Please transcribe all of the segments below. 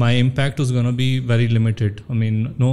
my impact was gonna be very limited. I mean no,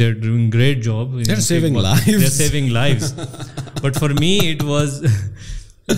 they're doing great job. They're saving lives. They're saving lives. But for me it was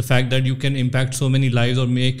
The fact that you can impact so many lives or make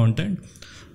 content.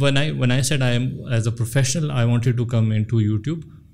when I said I am as a professional I wanted to come into YouTube,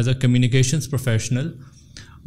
as a communications professional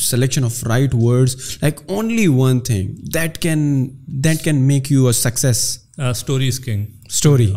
selection of right words? Like only one thing that can make you a success. Story is king. Story.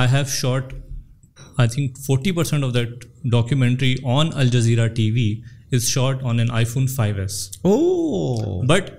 I have shot I think 40% of that documentary on Al Jazeera TV is shot on an iPhone 5s. Oh. But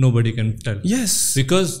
nobody can tell. Yes. Because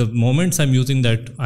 the moments I'm using that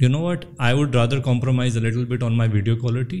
you know what, I would rather compromise a little bit on my video quality.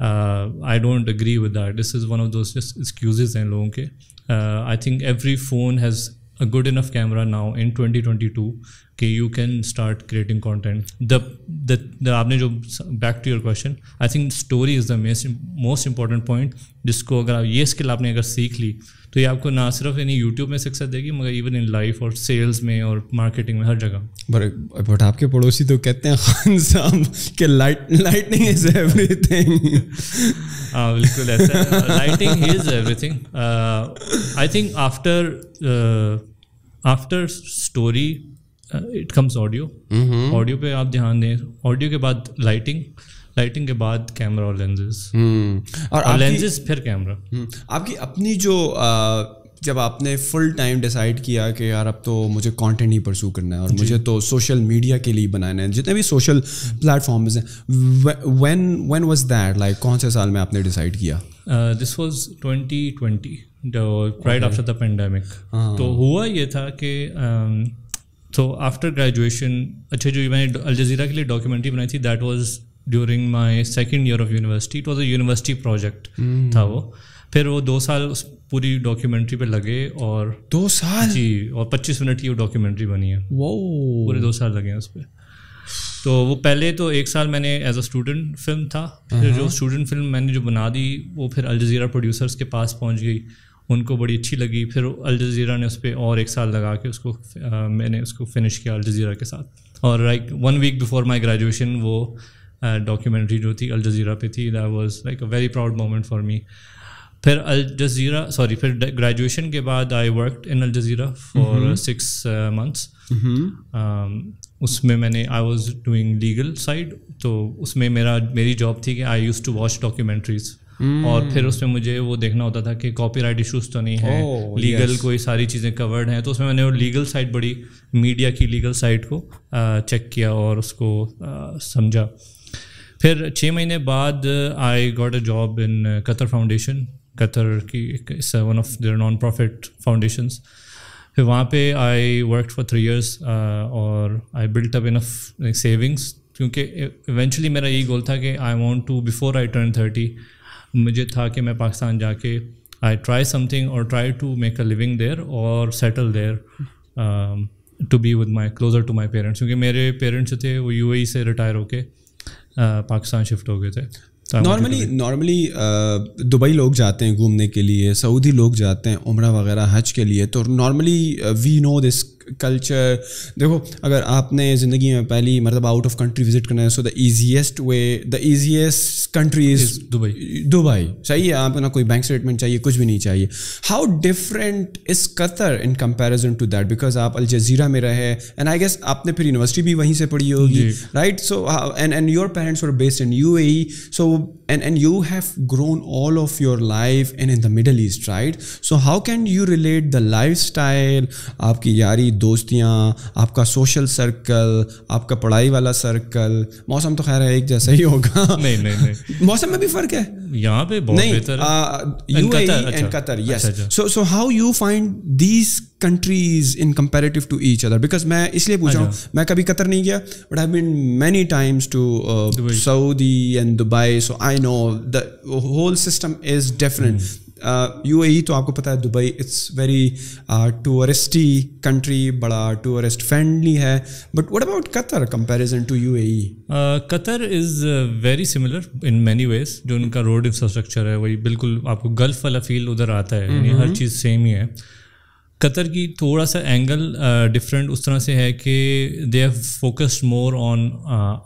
I don't agree with that. This is one of those just excuses ہیں لوگوں کے. I think every phone has a good enough camera now in 2022 کہ you can start creating content. The آپ نے جو back to your question, I think story is the most important point, جس کو اگر یہ اسکل آپ نے اگر سیکھ لی تو یہ آپ کو نہ صرف یعنی یوٹیوب میں سکسیس دے گی مگر ایون ان لائف اور سیلز میں اور مارکیٹنگ میں ہر جگہ. بٹ آپ کے پڑوسی تو کہتے ہیں خان صاحب کہ لائٹنگ از ایوری تھنگ. ہاں بالکل ایسا ہے, lighting is every thing. I think after story it comes audio. Audio پہ آپ دھیان دیں, آڈیو کے بعد لائٹنگ کے بعد کیمرہ اور لینزز, اور لینزز پھر کیمرہ. آپ کی اپنی جو جب آپ نے فل ٹائم ڈیسائڈ کیا کہ یار اب تو مجھے کانٹینٹ ہی پرسو کرنا ہے اور مجھے تو سوشل میڈیا کے لیے بنانا ہے, جتنے بھی سوشل پلیٹ فارمز ہیں, when was that, like کون سے سال میں آپ نے ڈیسائڈ کیا؟ This was 2020, right after the pandemic. تو ہوا یہ تھا کہ تو آفٹر گریجویشن, اچھا جو میں نے الجزیرہ کے لیے ڈاکیومنٹری بنائی تھی, that was during my second year of university. It was a university project تھا وہ. پھر وہ 2 سال اس پوری ڈاکیومنٹری پہ لگے, اور 2 سال جی, اور 25 منٹ کی وہ ڈاکیومنٹری بنی ہے. پورے 2 سال لگے ہیں اس پہ. تو وہ پہلے تو 1 سال میں نے ایز اے اسٹوڈنٹ فلم تھا, پھر جو اسٹوڈنٹ فلم میں نے جو بنا دی وہ پھر الجزیرہ پروڈیوسرس کے پاس پہنچ گئی, ان کو بڑی اچھی لگی. پھر الجزیرہ نے اس پہ اور 1 سال لگا کے اس کو میں نے اس کو فنش کیا الجزیرہ کے ساتھ. اور like 1 week before my graduation وہ ڈاکیومنٹری جو تھی الجزیرہ پہ تھی. That was like a very proud moment for me. پھر پھر گریجویشن کے بعد I worked in Al Jazeera for 6 months. اس میں نے I was doing legal side, تو اس میں میری جاب تھی کہ آئی یوز ٹو واچ ڈاکیومنٹریز, اور پھر اس میں مجھے وہ دیکھنا ہوتا تھا کہ کاپی رائٹ ایشوز تو نہیں ہے, لیگل کوئی ساری چیزیں کورڈ ہیں. تو اس میں نے وہ لیگل سائڈ, بڑی میڈیا کی لیگل سائڈ کو چیک کیا اور اس کو سمجھا. پھر 6 مہینے بعد I got a job in Qatar Foundation. Qatar کی one of their non profit foundations. پھر وہاں پہ آئی ورک فار 3 years اور I built up enough savings, کیونکہ ایونچولی میرا یہی گول تھا کہ I want to before I turn 30 مجھے تھا کہ میں پاکستان جا کے آئی ٹرائی سم تھنگ اور try to make a living there اور settle there to be with my closer to my parents, کیونکہ میرے پیرنٹس جو تھے وہ UAE سے ریٹائر ہو کے پاکستان شفٹ ہو گئے تھے. نارملی دبئی لوگ جاتے ہیں گھومنے کے لیے, سعودی لوگ جاتے ہیں عمرہ وغیرہ حج کے لیے. تو normally we know this culture. دیکھو اگر آپ نے زندگی میں پہلی مرتبہ آؤٹ آف کنٹری وزٹ کرنا ہے, so the easiest country is Dubai. صحیح ہے, آپ کو نہ کوئی بینک اسٹیٹمنٹ چاہیے, کچھ بھی نہیں چاہیے. How different is Qatar in comparison to that, because آپ الجزیرہ میں رہے اینڈ آئی گیس آپ نے پھر یونیورسٹی بھی وہیں سے پڑھی ہوگی, right? So and your parents were based in UAE, so and you have grown all of your life in the Middle East, right? So how can you relate the lifestyle, آپ کی یاری دوستیاں, آپ کا سوشل سرکل, آپ کا پڑھائی والا circle? موسم تو خیر ہے ایک جیسا ہی ہوگا. نہیں موسم میں بھی فرق ہے یہاں پہ بہت بہتر ہے. UAE and Qatar, yes. So how you find these countries in comparative to each other? Because میں اس لیے پوچھ رہا ہوں, میں کبھی قطر نہیں گیا, but I've been many times to Saudi and Dubai, so I know the whole system is different. UAE تو آپ کو پتہ ہے, Dubai it's very touristy country, بڑا ٹورسٹ فرینڈلی ہے. But what about Qatar comparison to UAE؟ Qatar is very similar in many ways. جو ان کا روڈ انفراسٹرکچر ہے وہی بالکل آپ کو گلف والا فیل ادھر آتا ہے, یعنی ہر چیز سیم ہی ہے. قطر کی تھوڑا سا اینگل ڈفرینٹ اس طرح سے ہے کہ they have focused more on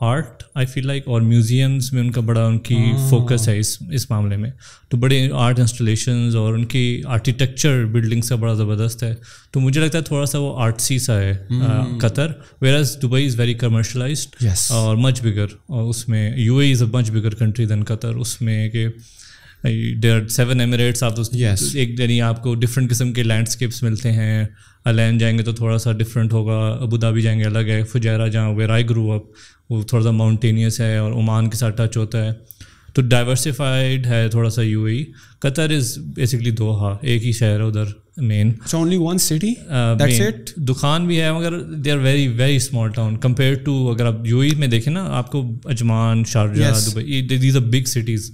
art I feel like, اور میوزیمس میں ان کا بڑا ان کی فوکس ہے اس معاملے میں. تو بڑے آرٹ انسٹالیشنز اور ان کی آرکیٹیکچر بلڈنگ سے بڑا زبردست ہے. تو مجھے لگتا ہے تھوڑا سا وہ آرٹسی سا ہے Qatar, whereas Dubai is very commercialised اور مچ بگر. اور اس میں UAE از اے مچ بگر کنٹری دین قطر. اس میں کہ دیر آر 7 ایمریٹس. آپ ایک یعنی آپ کو ڈفرینٹ قسم کے لینڈسکیپس ملتے ہیں. الین جائیں گے تو تھوڑا سا ڈفرینٹ ہوگا, ابو دھابی جائیں گے الگ ہے, فجیرہ جہاں ویر آئی گرو اپ وہ تھوڑا سا ماؤنٹینیس ہے اور عمان کے ساتھ ٹچ ہوتا ہے. تو ڈائیورسفائڈ ہے تھوڑا سا UAE. Qatar is basically Doha, ایک ہی شہر ہے ادھر main. Only one city, that's it. دکان بھی ہے مگر they are very very small town compare to اگر آپ UAE میں دیکھیں نا, آپ کو Ajman, Sharjah, Dubai, these are big cities.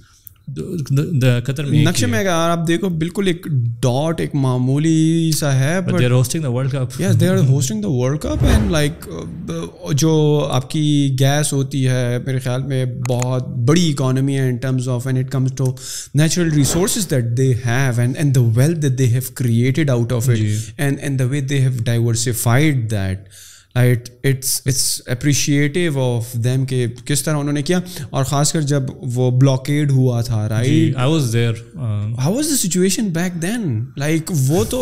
Qatar میں نقشے میں اگر آپ دیکھو بالکل ایک ڈاٹ ایک معمولی سا ہے, but they are hosting the World Cup. Yes, they are hosting the World Cup and like جو آپ کی گیس ہوتی ہے میرے خیال میں بہت بڑی اکانومی ہے in terms of when it comes to natural resources that they have and the wealth that they have created out of it and the way they have diversified that. It's appreciative of them کہ کس طرح انہوں نے کیا, اور خاص کر جب وہ بلاکیڈ ہوا تھا, right? I was there. How was the situation back then? Like وہ تو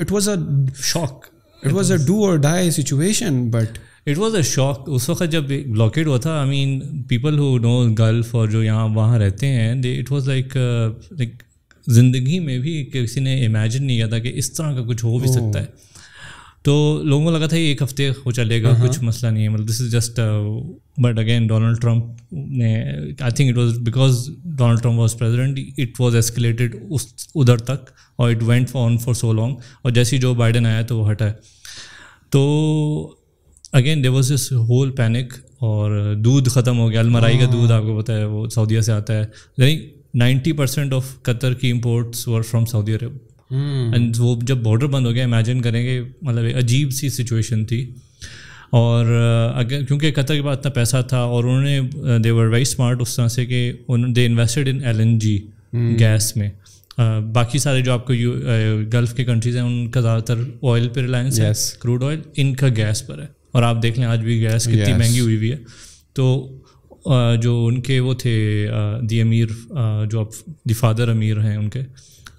it was a shock. It was a do or die situation, but it was a shock. اس وقت جب بلاکیڈ ہوا تھا, I mean people who know Gulf اور جو یہاں وہاں رہتے ہیں, it was like زندگی میں بھی کسی نے امیجن نہیں کیا تھا کہ اس طرح کا کچھ ہو بھی سکتا ہے. تو لوگوں کو لگا تھا ایک ہفتے ہو چلے گا, کچھ مسئلہ نہیں ہے, مطلب this is just. But again Donald Trump نے, I think it was because Donald Trump was president, it was escalated ادھر تک, اور it went on for so long, اور جیسے ہی جو بائیڈن آیا تو وہ ہٹا ہے. تو again there was this whole panic, اور دودھ ختم ہو گیا. المرائی کا دودھ آپ کو پتہ ہے وہ سعودیہ سے آتا ہے, یعنی 90% آف قطر کی imports were from Saudi Arab. And وہ جب بارڈر بند ہو گیا, امیجن کریں گے مطلب عجیب سی سچویشن تھی. اور اگر کیونکہ قطر کے پاس اتنا پیسہ تھا, اور انہوں نے دے ور ویری اسمارٹ اس طرح سے کہ دے انویسٹڈ ان LNG گیس میں. باقی سارے جو آپ کو گلف کے کنٹریز ہیں ان کا زیادہ تر آئل پہ ریلائنس ہے, کروڈ آئل, ان کا گیس پر ہے. اور آپ دیکھ لیں آج بھی گیس کتنی مہنگی ہوئی ہوئی ہے. تو جو ان کے وہ تھے دی امیر, جو اب دی فادر امیر ہیں ان کے,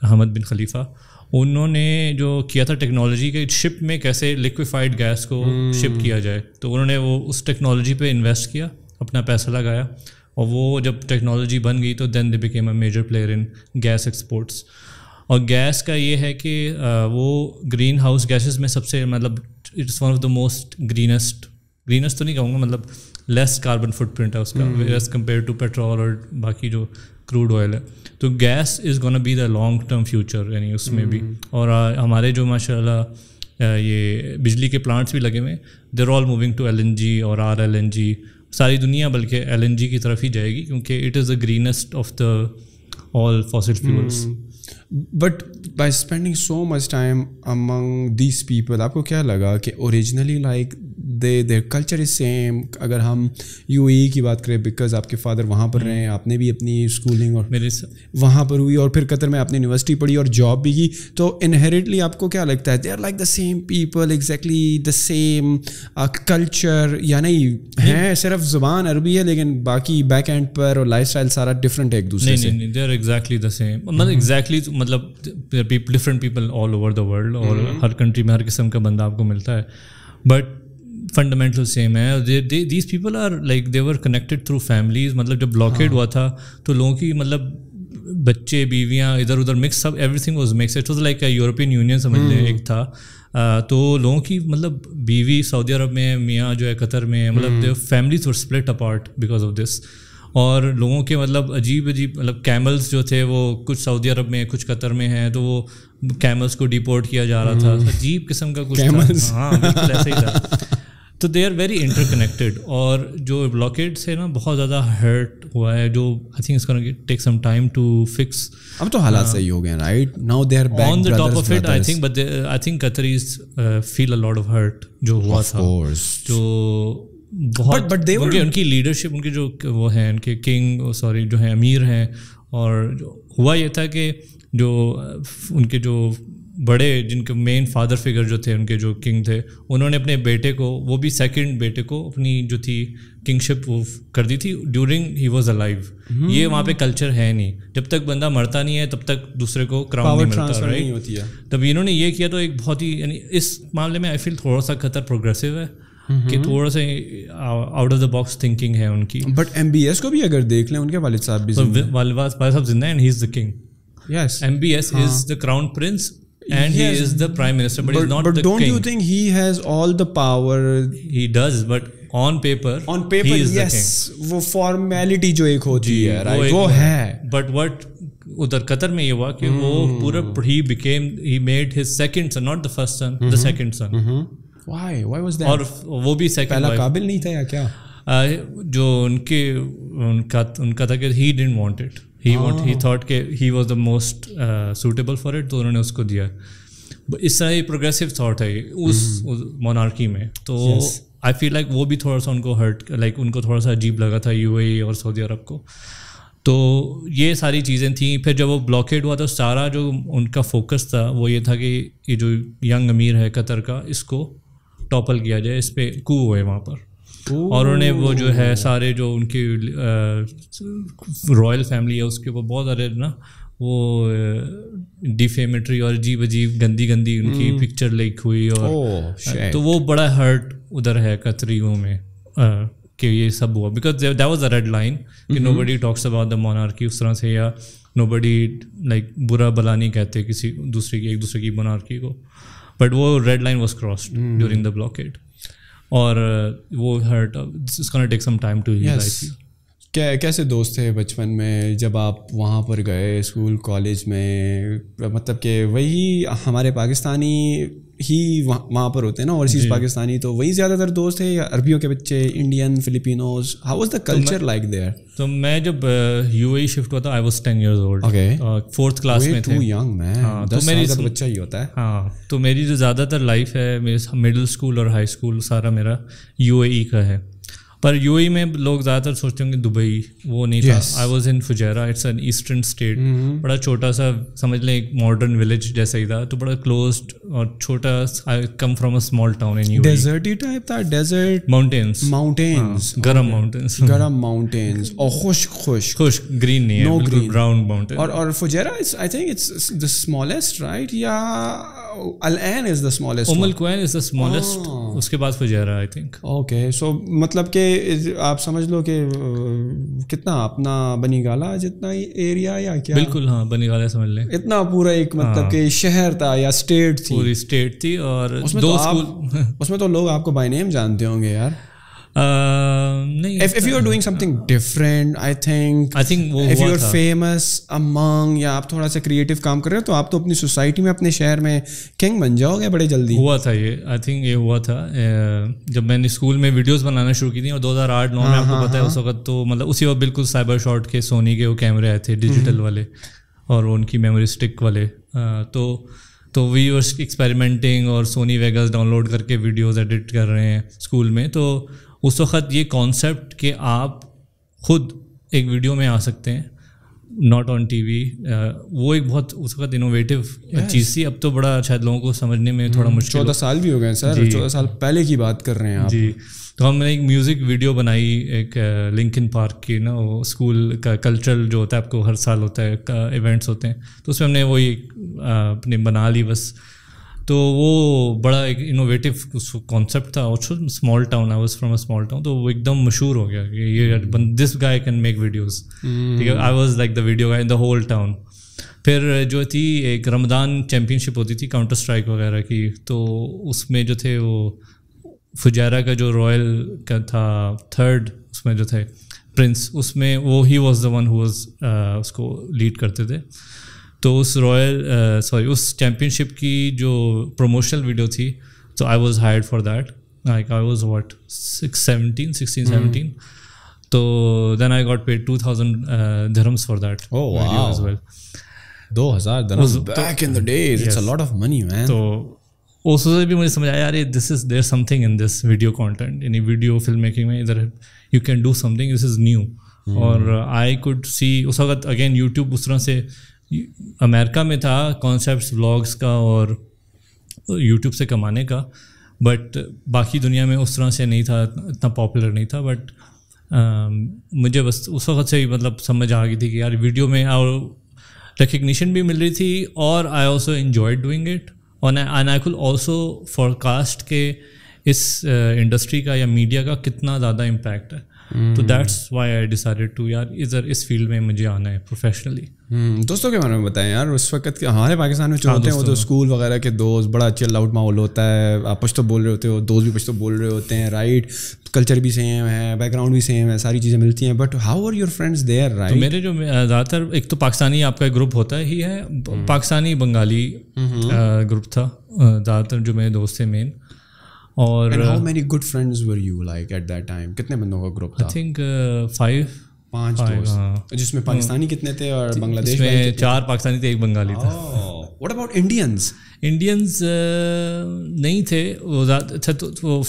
احمد بن خلیفہ, انہوں نے جو کیا تھا ٹیکنالوجی کے شپ میں کیسے لیکویفائڈ گیس کو شپ کیا جائے, تو انہوں نے وہ اس ٹیکنالوجی پہ انویسٹ کیا, اپنا پیسہ لگایا, اور وہ جب ٹیکنالوجی بن گئی تو then they became a major player in gas exports. اور گیس کا یہ ہے کہ وہ گرین ہاؤس گیسز میں سب سے مطلب it's one of the most greenest تو نہیں کہوں گا, مطلب لیس کاربن فٹ پرنٹ ہے اس کا ایز کمپیئر ٹو پیٹرول اور باقی جو کروڈ آئل ہے. تو gas is gonna be the long term future, یعنی اس میں بھی. اور ہمارے جو ماشاء اللہ یہ بجلی کے پلانٹس بھی لگے ہوئے, دیر آل موونگ ٹو LNG اور RLNG. ساری دنیا بلکہ LNG کی طرف ہی جائے گی, کیونکہ it is the greenest of the all fossil fuels. But by spending so much time among these people, آپ کو کیا لگا کہ originally like their culture is same. اگر ہم UAE کی بات کریں, بیکاز آپ کے فادر وہاں پر رہے ہیں, آپ نے بھی اپنی اسکولنگ اور وہاں پر ہوئی, اور پھر قطر میں آپ نے یونیورسٹی پڑھی اور جاب بھی کی, تو انہیریٹلی آپ کو کیا لگتا ہے they are like the same people, exactly the same culture, یا نہیں ہیں صرف زبان عربی ہے لیکن باقی بیک اینڈ پر اور لائف اسٹائل سارا ڈفرینٹ ہے ایک دوسرے سے؟ نہیں, they are exactly the same. مطلب ایگزیکٹلی مطلب different people all over the world, اور ہر کنٹری میں ہر قسم کا بندہ آپ کو ملتا ہے, بٹ فنڈامنٹل سیم ہے. These people are like they were connected through families. مطلب جب بلاکیڈ ہوا تھا تو لوگوں کی مطلب بچے بیویاں ادھر ادھر mix, sub every thing was mix. It was like a European union سمجھ لیں ایک تھا. تو لوگوں کی مطلب بیوی سعودی عرب میں, میاں جو ہے قطر میں, مطلب families were split apart because of this. اور لوگوں کے مطلب عجیب مطلب کیملز جو تھے وہ کچھ سعودی عرب میں کچھ قطر میں ہیں, تو وہ کیملز کو ڈیپورٹ کیا جا رہا تھا, عجیب قسم کا کچھ تھا. ہاں بالکل ایسا ہی تھا. تو they are very interconnected. اور جو بلاکیڈ سے نا بہت زیادہ ہرٹ ہوا ہے, جو آئی تھنک اس کو take some time to fix. اب تو حالات صحیح ہو گئے, right now they are back on the top of it. I think Qataris feel a lot of hurt جو ہوا تھا, جو بہت ان کی لیڈرشپ, ان کے جو وہ ہیں ان کے کنگ جو ہیں امیر ہیں. اور ہوا یہ تھا کہ جو ان کے جو بڑے جن کے مین فادر فگر جو تھے, ان کے جو کنگ تھے, انہوں نے اپنے بیٹے کو, وہ بھی سیکنڈ بیٹے کو, اپنی جو تھی کنگشپ وہ کر دی تھی ڈیورنگ ہی واز الائیو. یہ وہاں پہ کلچر ہے نہیں, جب تک بندہ مرتا نہیں ہے تب تک دوسرے کو کراؤن نہیں ملتا, رائٹ. تب انہوں نے یہ کیا تو ایک بہت ہی, یعنی اس معاملے میں آئی فیل تھوڑا سا قطر پروگریسو ہے, کہ تھوڑا سا out of the box thinking ہے ان کی. بٹ MBS کو بھی اگر دیکھ لیں, ان کے والد صاحب بھی زندہ ہیں, and he is the king. Yes, MBS is the crown prince and he is the prime minister, but he's not the king. But don't you think he has all the power? He does, but on paper he is the king. وہ formality جو ایک ہوتی ہے, right, وہ ہے. But what ادھر قطر میں یہ ہوا کہ وہ پورا he made his second son, not the first son, the second son. Why was that? اور وہ بھی second پہلا قابل نہیں تھا یا کیا؟ جو ان کا تھا کہ he didn't want it, he thought کہ he was the most suitable for it, تو انہوں نے اس کو دیا. اس طرح یہ پروگریسو تھاٹ ہے اس مونارکی میں. تو آئی فیل لائک وہ بھی تھوڑا سا ان کو ہرٹ, لائک ان کو تھوڑا سا عجیب لگا تھا یو اے ای اور سعودی عرب کو. تو یہ ساری چیزیں تھیں. پھر جب وہ بلاکیڈ ہوا تو سارا جو ان کا فوکس تھا وہ یہ تھا کہ یہ جو ینگ امیر ہے قطر کا, اس کو ٹاپل کیا جائے, اس پہ کو ہوئے وہاں پر. اور انہوں نے وہ جو ہے سارے جو ان کی رائل فیملی ہے اس کے اوپر بہت سارے نا وہ ڈیفیمیٹری اور عجیب گندی ان کی پکچر لیک ہوئی, اور تو وہ بڑا ہرٹ ادھر ہے قطریوں میں کہ یہ سب ہوا, because that was a red line کہ نو بڈی ٹاکس اباؤٹ دا مونارکی اس طرح سے, یا نو بڈی لائک برا بلا نہیں کہتے کسی ایک دوسرے کی مونارکی کو, بٹ وہ red line was crossed during the blockade. اور وہ hurt, it's gonna take some time to realise. کیسے دوست تھے بچپن میں جب آپ وہاں پر گئے اسکول کالج میں؟ مطلب کہ وہی ہمارے پاکستانی ہی وہاں پر ہوتے ہیں نا, اوورسیز پاکستانی, تو وہی زیادہ تر دوست تھے یا عربیوں کے بچے, Indian, Filipinos? How was the culture like there? تو میں جب یو اے ای شفٹ ہوا تھا, I was 10 years old, 4th class میں تھے. تو میری بچہ ہی ہوتا ہے. ہاں, تو میری جو زیادہ تر لائف ہے, مڈل اسکول اور ہائی اسکول سارا میرا یو اے ای کا ہے. پر یو اے میں لوگ زیادہ تر سوچتے ہوں گے دبئی, وہ نہیں تھا. I was in Fujairah, it's an eastern state, بڑا چھوٹا سا سمجھ لیں ایک ماڈرن ولیج جیسا ہی تھا, تو بڑا کلوزڈ اور چھوٹا. I come from a small town in U A. Deserty type تھا, ڈیزرٹ, ماؤنٹینز, گرم ماؤنٹینز اور خشک, گرین نہیں ہے, بالکل براؤن ماؤنٹین. اور Fujairah I think it's the smallest, right? یا Al Ain is the smallest? القوین is the smallest, اس کے بعد فجیرہ آئی تھنک. اوکے, سو مطلب کہ آپ سمجھ لو کہ کتنا اپنا بنی گالا جتنا ایریا یا کیا؟ بالکل ہاں, بنی گالا سمجھ لیں, اتنا پورا ایک مطلب کہ شہر تھا یا اسٹیٹ تھی؟ پوری اسٹیٹ تھی. اور اس میں تو لوگ آپ کو بائی نیم جانتے ہوں گے یار. نہیں, if you are doing something different, I think if you are famous among, یا آپ تھوڑا سا کریٹو کام کر رہے ہو تو آپ تو اپنی سوسائٹی میں اپنے شہر میں کنگ بن جاؤ گے بڑے جلدی. ہوا تھا یہ, آئی تھنک یہ ہوا تھا جب میں نے اسکول میں ویڈیوز بنانا شروع کی تھی, اور 2008-9 میں آپ کو پتا ہے اس وقت تو مطلب اسی وقت بالکل سائبر شاٹ کے سونی کے وہ کیمرے آئے تھے ڈیجیٹل والے, اور ان کی میموری اسٹک والے. تو وی ور ایکسپیریمنٹنگ, اور سونی ویگاس ڈاؤن لوڈ کر کے ویڈیوز ایڈٹ کر رہے ہیں اسکول میں. تو اس وقت یہ کانسیپٹ کہ آپ خود ایک ویڈیو میں آ سکتے ہیں, ناٹ آن ٹی وی, وہ ایک بہت اس وقت انوویٹیو چیز تھی. اب تو بڑا شاید لوگوں کو سمجھنے میں تھوڑا مشکل. 14 سال بھی ہو گئے سر, 14 سال پہلے کی بات کر رہے ہیں آپ. جی, تو ہم نے ایک میوزک ویڈیو بنائی ایک لنکن پارک کی نا, وہ اسکول کا کلچرل جو ہوتا ہے آپ کو ہر سال ہوتا ہے, ایونٹس ہوتے ہیں, تو اس میں ہم نے وہی اپنے بنا لی بس. تو وہ بڑا ایک انوویٹیو کانسیپٹ تھا, اور small town, I was from a small town, تو وہ ایک دم مشہور ہو گیا کہ یہ دس گائے کین میک ویڈیوز. ٹھیک ہے, آئی was like the video guy in the whole town. پھر جو تھی ایک رمضان چیمپئن شپ ہوتی تھی کاؤنٹر اسٹرائک وغیرہ کی, تو اس میں جو تھے وہ فجیرہ کا جو رائل کا تھا 3rd, اس میں جو تھے پرنس, اس میں وہ he was the one who was اس کو لیڈ کرتے تھے. تو اس اس چیمپئن شپ کی جو پروموشنل ویڈیو تھی, تو I was hired for that, like I was 16-17. تو then I got paid 2000 dirhams for that video as well. 2000 dirhams back in the days, it's a lot of money man. تو اس سے بھی مجھے سمجھ آیا یار this is there something in this video content, یعنی ویڈیو فلم میکنگ میں ادھر you can do something, this is new. اور آئی کوڈ سی اس وقت اگین یوٹیوب اس طرح سے امریکہ میں تھا کانسیپٹس ولاگس کا اور یوٹیوب سے کمانے کا, بٹ باقی دنیا میں اس طرح سے نہیں تھا, اتنا پاپولر نہیں تھا. بٹ مجھے بس اس وقت سے ہی مطلب سمجھ آ گئی تھی کہ یار ویڈیو میں اور ریکگنیشن بھی مل رہی تھی, اور I also enjoy doing it, and I could also forecast کہ اس انڈسٹری کا یا میڈیا کا کتنا زیادہ امپیکٹ ہے. تو that's why I decided to یار ادھر اس فیلڈ میں مجھے آنا ہے پروفیشنلی. دوستوں کے بارے میں بتائیں یار, اس وقت ہمارے پاکستان میں جو ہوتے ہیں وہ تو اسکول وغیرہ کے دوست, بڑا چل آؤٹ ماحول ہوتا ہے, آپ پشتو بول رہے ہوتے ہو, دوست بھی پشتو بول رہے ہوتے ہیں, رائٹ, کلچر بھی سیم ہے, بیک گراؤنڈ بھی سیم ہے, ساری چیزیں ملتی ہیں, but how are your friends there, right? میرے جو زیادہ تر ایک تو پاکستانی آپ کا گروپ ہوتا ہی ہے, پاکستانی بنگالی گروپ تھا زیادہ تر جو میرے دوست تھے مین. اور And how many good friends were you like at that time? کتنے بندوں کا گروپ تھا؟ I think 5. 5 دوست. جس میں پاکستانی کتنے تھے اور بنگلہ دیش میں 4 پاکستانی تھے, 1 بنگالی تھا. What about Indians? انڈینز نہیں تھے وہ زیادہ. اچھا تو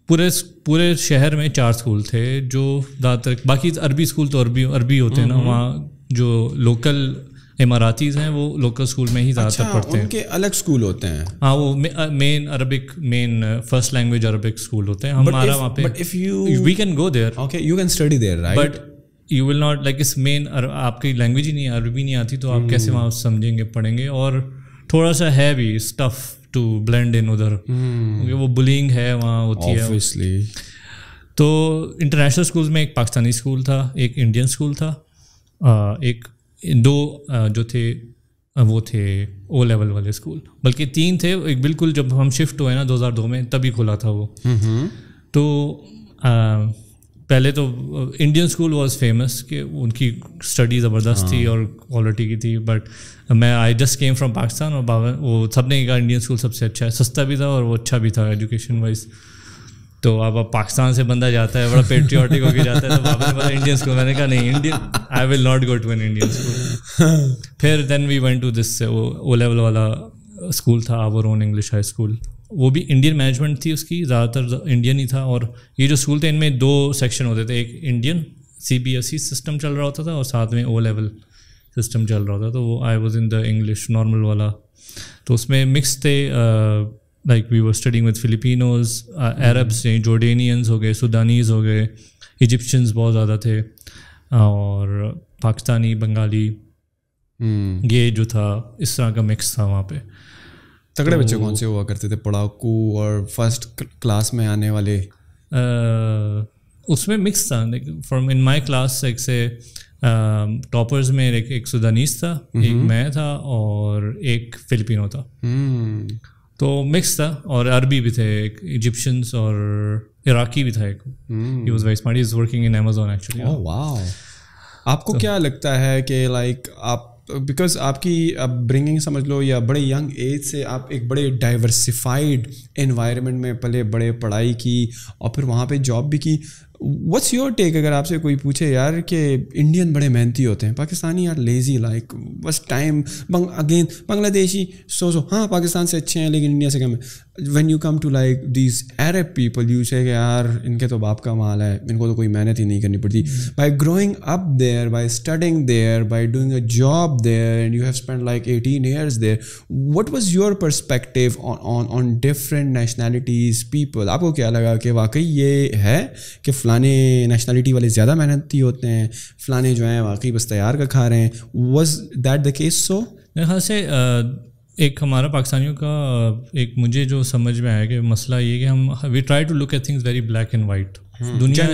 پورے شہر میں 4 اسکول تھے جو زیادہ تر, باقی عربی اسکول تو عربی ہوتے ہیں نا, وہاں جو لوکل اماراتیز ہیں وہ لوکل اسکول میں ہی زیادہ تر پڑھتے ہیں. ان کے الگ اسکول ہوتے ہیں. ہاں, وہ main first language Arabic school ہوتے ہیں. ہمارا وہاں پہ we can go there, okay you can study there right, but you will not like اس مین, آپ کی لینگویج ہی نہیں ہے, عربی نہیں آتی, تو آپ کیسے وہاں سمجھیں گے پڑھیں گے. اور تھوڑا سا ہے بھی اسٹف ٹو بلینڈ ان ادھر, کیونکہ وہ بلینگ ہے وہاں ہوتی ہے. تو انٹرنیشنل اسکولز میں ایک پاکستانی اسکول تھا, ایک انڈین اسکول تھا, ایک 2 جو تھے وہ تھے او لیول والے اسکول, بلکہ 3 تھے. ایک بالکل جب ہم شفٹ ہوئے نا 2002 میں تبھی کھلا تھا وہ. تو پہلے تو انڈین اسکول واز فیمس کہ ان کی اسٹڈی زبردست تھی اور کوالٹی کی تھی, بٹ میں I just came from Pakistan, اور وہ سب نے کہا انڈین اسکول سب سے اچھا ہے, سستا بھی تھا اور وہ اچھا بھی تھا ایجوکیشن وائز. تو اب پاکستان سے بندہ جاتا ہے بڑا پیٹریوٹک ہو کے جاتا ہے, تو پاپا نے بولا انڈین اسکول. میں نے کہا نہیں, Indian I will not go to an Indian school. پھر then we went to this O level والا اسکول تھا, our own English high school. وہ بھی انڈین مینجمنٹ تھی اس کی, زیادہ تر انڈین ہی تھا. اور یہ جو اسکول تھے ان میں 2 سیکشن ہوتے تھے, ایک انڈین CBSE سسٹم چل رہا ہوتا تھا اور ساتھ میں او لیول سسٹم چل رہا ہوتا. تو وہ I was in the English normal والا. تو اس میں مکس تھے, like we were studying with Filipinos, Arabs ہیں, جورڈینینز ہو گئے, سودانیز ہو گئے, ایجپشنز بہت زیادہ تھے, اور پاکستانی, بنگالی, یہ جو تھا اس طرح کا مکس تھا وہاں پہ. تگڑے بچے کون سے ہوا کرتے تھے, پڑھاکو اور فرسٹ کلاس میں آنے والے؟ اس میں مکس تھا. فرام ان مائی کلاس ایک سے ٹاپرز میں ایک سودانیز تھا, ایک میں تھا, اور ایک فلپینو تھا. تو مکس تھا, اور عربی بھی تھے, ایک ایجپشنس اور عراقی بھی تھا ایک. He was very smart, he is working in Amazon actually. Oh wow. آپ کو کیا لگتا ہے کہ لائک آپ, بیکاز آپ کی اپ برنگنگ سمجھ لو یا بڑے ینگ ایج سے آپ ایک بڑے ڈائیورسفائڈ انوائرمنٹ میں پلے بڑے, پڑھائی کی اور پھر وہاں پہ جاب بھی کی. واٹس یور ٹیک اگر آپ سے کوئی پوچھے یار کہ انڈین بڑے محنتی ہوتے ہیں, پاکستانی یار لیزی, لائک بس ٹائم, اگین بنگلہ دیشی سو ہاں پاکستان سے اچھے ہیں لیکن انڈیا سے کم ہے. When you come to like these Arab people you say کہ یار ان کے تو باپ کا مال ہے, ان کو تو کوئی محنت ہی نہیں کرنی پڑتی. By growing up there, by studying there, by doing a job there, and you have spend like 18 years there, what was your perspective on different nationalities people? آپ کو کیا لگا کہ واقعی یہ ہے کہ فلانے نیشنلٹی والے زیادہ محنتی ہوتے ہیں, فلانے جو ہیں واقعی بس تیار کا کھا رہے ہیں؟ Was that the case? سو میرے خیال سے ایک ہمارا پاکستانیوں کا ایک مجھے جو سمجھ میں آیا کہ مسئلہ یہ کہ ہم we try to look at things very black and white. دنیا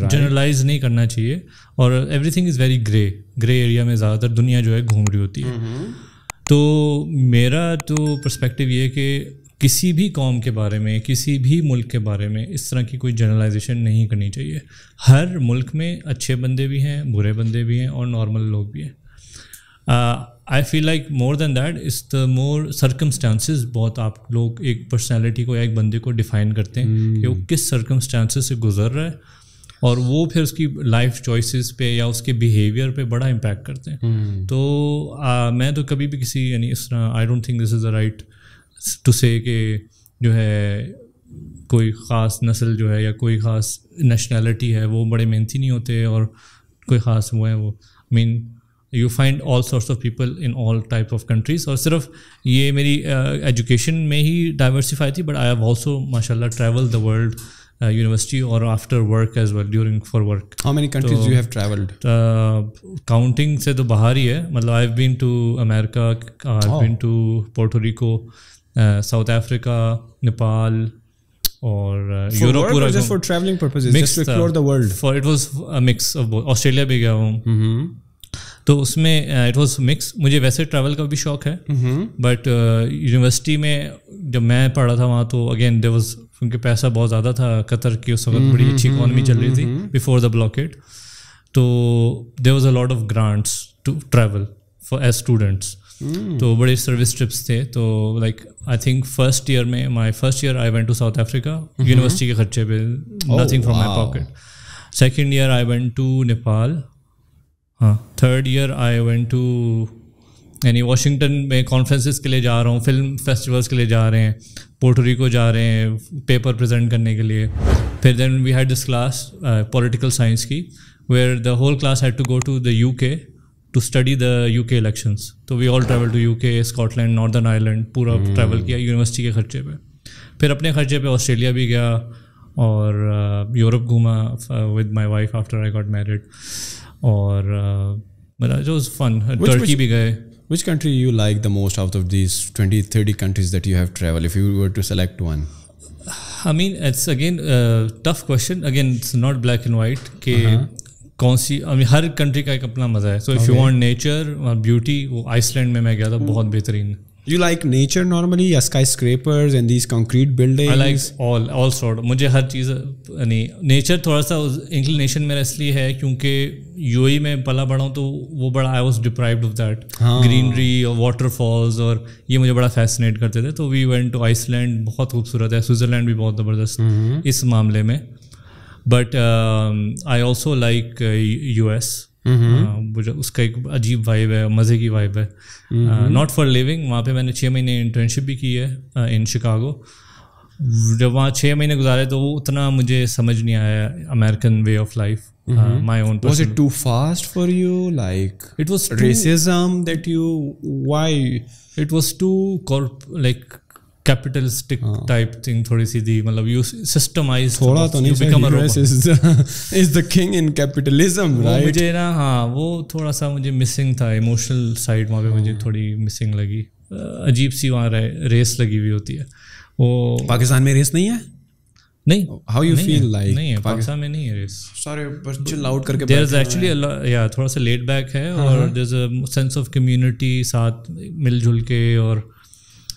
جنرلائز نہیں کرنا چاہیے, اور everything is very grey area میں زیادہ تر دنیا جو ہے گھوم رہی ہوتی ہے. تو میرا تو پرسپیکٹیو یہ ہے کہ کسی بھی قوم کے بارے میں, کسی بھی ملک کے بارے میں اس طرح کی کوئی جنرلائزیشن نہیں کرنی چاہیے. ہر ملک میں اچھے بندے بھی ہیں, برے بندے بھی ہیں, اور نارمل لوگ بھی ہیں. I feel like more than that is the more circumstances. بہت آپ لوگ ایک پرسنالٹی کو یا ایک بندے کو ڈیفائن کرتے ہیں کہ وہ کس سرکمسٹانسز سے گزر رہا ہے, اور وہ پھر اس کی لائف چوائسیز پہ یا اس کے بیہیویئر پہ بڑا امپیکٹ کرتے ہیں. تو میں تو کبھی بھی کسی یعنی اس طرح I don't think this is the right to say کہ جو ہے کوئی خاص نسل جو ہے یا کوئی خاص نیشنلٹی ہے وہ بڑے محنتی نہیں ہوتے, اور کوئی خاص وہ ہیں وہ مین you find all sorts of people in all type of countries. اور صرف یہ میری ایجوکیشن میں ہی ڈائیورسفائی تھی, بٹ آئی ہیو آلسو ماشاء اللہ ٹریول دا ورلڈ یونیورسٹی اور after work as well during for work. How many countries you have travelled? Counting سے تو باہر ہی ہے, مطلب I have been to America, I have been to Puerto Rico, South Africa, Nepal, اور Europe پورا. Just for traveling purposes, just to explore the world. For it was a mix of both. Australia بھی گیا ہوں, تو اس میں it was mix. مجھے ویسے ٹریول کا بھی شوق ہے, بٹ یونیورسٹی میں جب میں پڑھا تھا وہاں تو اگین دیر واز, کیونکہ پیسہ بہت زیادہ تھا, قطر کی اس وقت بڑی اچھی اکانومی چل رہی تھی بیفور دا بلاکیڈ, تو there was a lot of grants to travel for as students. تو بڑے سروس ٹرپس تھے. تو like I think first year میں my first year I went to South Africa university کے خرچے پہ, nothing from my pocket. Second year I went to Nepal. ہاں third year I went to یعنی واشنگٹن میں conferences کے لیے جا رہا ہوں, فلم فیسٹیولس کے لیے جا رہے ہیں, پورٹوریکو جا رہے ہیں پیپر پریزنٹ کرنے کے لیے. پھر then we had this class political science کی where the whole class had to go to the U K to study the U K elections. تو we all travel to U K, Scotland, Northern Ireland, پورا travel کیا university کے خرچے پہ. پھر اپنے خرچے پہ آسٹریلیا بھی گیا اور یورپ گھوما with my wife after I got married. اور میرا جو فن, ٹرکی بھی گئے. Which country you like the most out of these 20-30 countries that you have traveled, if you were to select one? I mean, it's again a tough question. Again, it's not black and white کہ کون سی, ہر country کا ایک اپنا مزہ ہے. سو if you want nature or beauty, وہ ice land میں میں گیا تھا, بہت بہترین. You like nature normally, یا skyscrapers and these concrete buildings? I like all sort. مجھے ہر چیز یعنی نیچر تھوڑا سا انکلینیشن میرا اس لیے ہے کیونکہ یو اے میں پلا بڑا ہوں تو وہ بڑا I was deprived of that greenery اور واٹر فالز, اور یہ مجھے بڑا فیسنیٹ کرتے تھے. تو we went to Iceland, بہت خوبصورت ہے. سوئٹزرلینڈ بھی بہت زبردست اس معاملے میں. But I also like U S. اس کا ایک عجیب وائب ہے, مزے کی وائب ہے. ناٹ فار لیونگ, وہاں پہ میں نے 6 مہینے انٹرنشپ بھی کی ہے ان شکاگو. جب وہاں 6 مہینے گزارے تو وہ اتنا مجھے سمجھ نہیں آیا American way of life. My own person. Was it too fast for you? Like it was racism that you, why? It was too like capitalistic type thing. تھوڑی سی تھی, مطلب you systemize. تھوڑا تو نہیں, become a robot. is the king in capitalism, right? مجھے نا ہاں وہ تھوڑا سا مجھے مسنگ تھا, ایموشنل سائڈ وہاں پہ مجھے تھوڑی مسنگ لگی. عجیب سی وہاں ریس لگی ہوئی ہوتی ہے. وہ پاکستان میں ریس نہیں ہے. نہیں, how you feel like نہیں ہے پاکستان میں نہیں ہے ریس. سارے چل آؤٹ کر کے there is actually yeah تھوڑا سا لیٹ بیک ہے, اور there is a sense of community, ساتھ مل جل کے. اور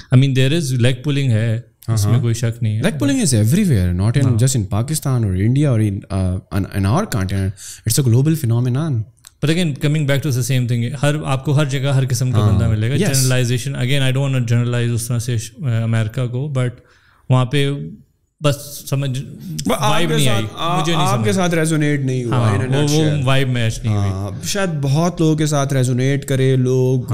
I mean there is leg pulling ہے, اس میں کوئی شک نہیں ہے. Leg pulling is everywhere, not in just in Pakistan or India or in our continent. It's a global phenomenon. But again, coming back to the same thing, آپ کو ہر جگہ ہر قسم کا بندہ ملے گا. Generalization, again I don't want to generalize اس طرح سے امریکہ کو, بٹ وہاں پہ بس سمجھ وائب نہیں آئی مجھے, نہیں آپ کے ساتھ ریزونیٹ نہیں ہوا, وہ وائب میچ نہیں ہوئی. شاید بہت لوگوں کے ساتھ ریزونیٹ کرے, لوگ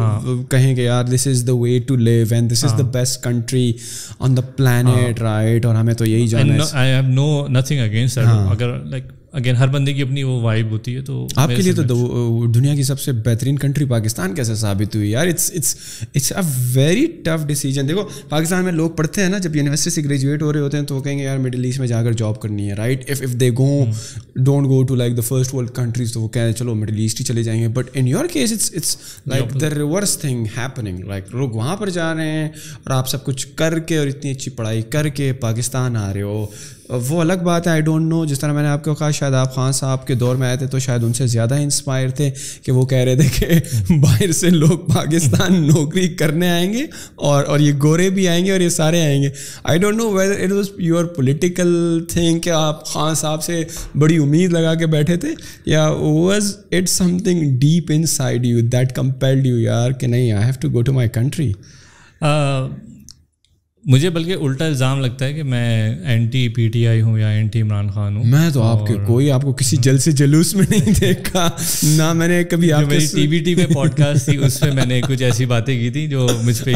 کہیں کہ یار this is the way to live and this is the best country on the planet, right, اور ہمیں تو یہی جانا ہے. I have no nothing against that. اگر لائک اگین ہر بندے کی اپنی وہ وائب ہوتی ہے. تو آپ کے لیے تو دنیا کی سب سے بہترین کنٹری پاکستان کیسے ثابت ہوئی یار؟ It's a very tough decision. دیکھو پاکستان میں لوگ پڑھتے ہیں نا, جب یونیورسٹی سے گریجویٹ ہو رہے ہوتے ہیں تو وہ کہیں گے یار مڈل ایسٹ میں جا کر جاب کرنی ہے, right. If they don't go to like the first world countries تو وہ کہیں چلو مڈل ایسٹ ہی چلے جائیں گے. But in your case it's like the reverse thing happening. Like لوگ وہاں پر جا رہے ہیں اور آپ سب کچھ کر کے اور اتنی اچھی پڑھائی کر کے پاکستان آ رہے ہو. وہ الگ بات ہے. آئی ڈونٹ نو, جس طرح میں نے آپ کو کہا شاید آپ خان صاحب کے دور میں آئے تھے تو شاید ان سے زیادہ انسپائر تھے کہ وہ کہہ رہے تھے کہ باہر سے لوگ پاکستان نوکری کرنے آئیں گے اور یہ گورے بھی آئیں گے اور یہ سارے آئیں گے. I don't know whether it was your political thing کہ آپ خان صاحب سے بڑی امید لگا کے بیٹھے تھے, یا was it something deep inside you that compelled you یار کہ نہیں I have to go to my country? مجھے بلکہ الٹا الزام لگتا ہے کہ میں اینٹی پی ٹی آئی ہوں یا اینٹی عمران خان ہوں. میں تو آپ کے کوئی آپ کو کسی جل سے جلوس میں نہیں دیکھا, نہ میں نے کبھی آپ میری ٹی وی ٹی پہ پوڈ کاسٹ تھی اس میں نے کچھ ایسی باتیں کی تھی جو مجھ پہ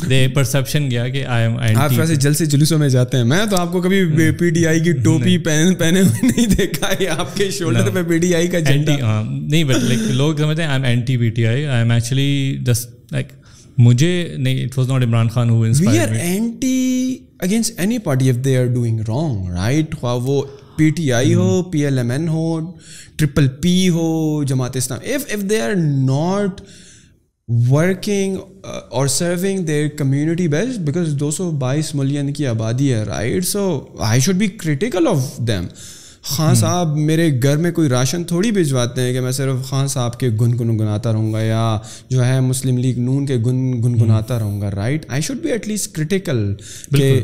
یہ پرسیپشن گیا کہ آئی ایم اینٹی. آپ ایسے جل سے جلوسوں میں جاتے ہیں. میں تو آپ کو کبھی پی ٹی آئی کی ٹوپی پہنے ہوئے نہیں دیکھا, یا آپ کے شولڈر پہ پی ٹی آئی کا جھنڈا نہیں. بٹ لائک لوگ سمجھتے ہیں I am anti P T I. I am actually just like مجھے نہیں, it was not Imran Khan who inspired me. We are anti against any party if they are doing wrong, right? خواہ وہ P T I ہو, P L M N ہو, triple P ہو, Jamaat Islam, if they are not working or serving their community best, because 222 million کی آبادی ہے, right? So I should be critical of them. Khan صاحب میرے گھر میں کوئی راشن تھوڑی بھجواتے ہیں کہ میں صرف خان صاحب کے گنگناتا رہوں گا, یا جو ہے مسلم لیگ نون کے گنگناتا رہوں گا, right. I should be at least critical کہ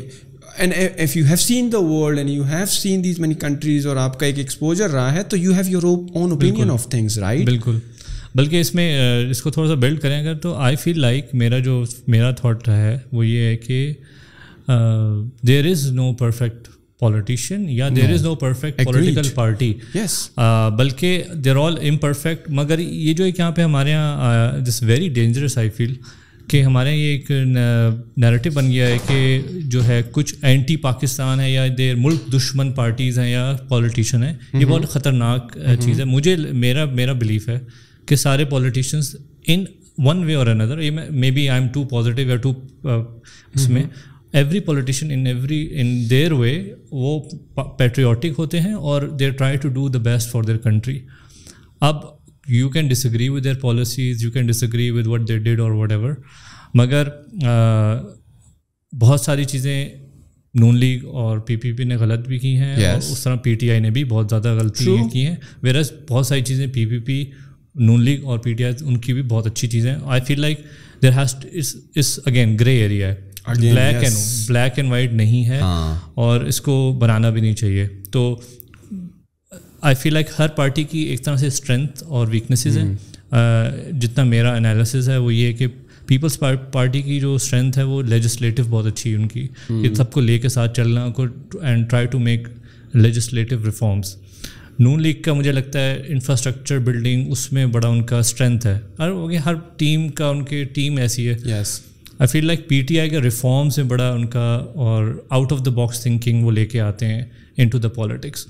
and if you have seen the world and you have seen these many countries اور آپ کا ایک ایکسپوجر رہا ہے تو you have your own opinion of things, right. بالکل. بلکہ اس میں اس کو تھوڑا سا بلڈ کریں اگر تو آئی فیل لائک میرا تھاٹ ہے وہ یہ ہے کہ there is no perfect politician یا there is no perfect political party, بلکہ دیر آل امپرفیکٹ. مگر یہ جو ایک یہاں پہ ہمارے یہاں دس ویری ڈینجرس آئی فیل کہ ہمارے یہ ایک نیریٹو بن گیا ہے کہ جو ہے کچھ اینٹی پاکستان ہے یا دیر ملک دشمن پارٹیز ہیں یا پولیٹیشین ہیں. یہ بہت خطرناک چیز ہے. مجھے میرا بلیف ہے کہ سارے پولیٹیشینس ان ون وے اور اندر, maybe I am too positive یا ٹو اس میں, every politician in their way وہ پیٹریوٹک ہوتے ہیں اور they try to do the best for their country. اب you can disagree with their policies, you can disagree with what they did or whatever, مگر بہت ساری چیزیں نون لیگ اور پی پی پی نے غلط بھی کی ہیں اور اس طرح پی ٹی آئی نے بھی بہت زیادہ غلطیاں کی ہیں. whereas بہت ساری چیزیں پی پی پی, نون لیگ اور پی ٹی آئی ان کی بھی بہت اچھی چیزیں ہیں. I feel like there has to is again grey area ہے, بلیک اینڈ وائٹ نہیں ہے اور اس کو بنانا بھی نہیں چاہیے. تو آئی فیل لائک ہر پارٹی کی ایک طرح سے اسٹرینتھ اور ویکنیسز ہیں. جتنا میرا انالیسز ہے وہ یہ ہے کہ پیپلز پارٹی کی جو اسٹرینتھ ہے وہ لیجسلیٹو بہت اچھی ہے ان کی, یہ سب کو لے کے ساتھ چلنا کو and try to make legislative reforms. Noon League کا مجھے لگتا ہے انفراسٹرکچر بلڈنگ اس میں بڑا ان کا اسٹرینتھ ہے, ہر ٹیم کا ان کے ٹیم ایسی ہے. آئی فیل لائک پی ٹی آئی کا ریفارمس میں بڑا ان کا اور out of the box thinking وہ لے کے آتے ہیں into the politics.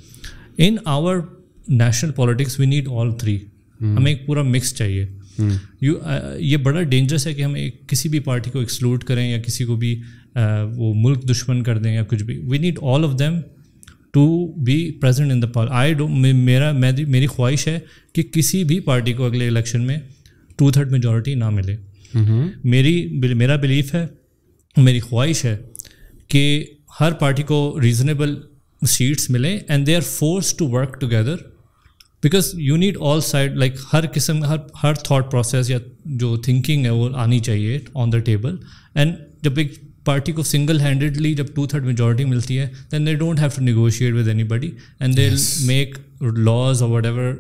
In our national politics we need all three. ہمیں ایک پورا مکس چاہیے. یہ بڑا ڈینجرس ہے کہ ہم کسی بھی پارٹی کو ایکسکلوڈ کریں یا کسی کو بھی وہ ملک دشمن کر دیں یا کچھ بھی. We need all of them to be present in the میری خواہش ہے کہ کسی بھی پارٹی کو اگلے الیکشن میں 2/3 میجورٹی نہ ملے. میرا بلیف ہے, میری خواہش ہے کہ ہر پارٹی کو ریزنیبل سیٹس ملیں and they are force to work together because you need all side like ہر قسم ہر تھاٹ پروسیس یا جو تھنکنگ ہے وہ آنی چاہیے آن دا ٹیبل. اینڈ جب ایک پارٹی کو سنگل ہینڈیڈلی جب 2/3 میجورٹی ملتی ہے then they don't have to negotiate with anybody and they make laws اور وٹ ایور.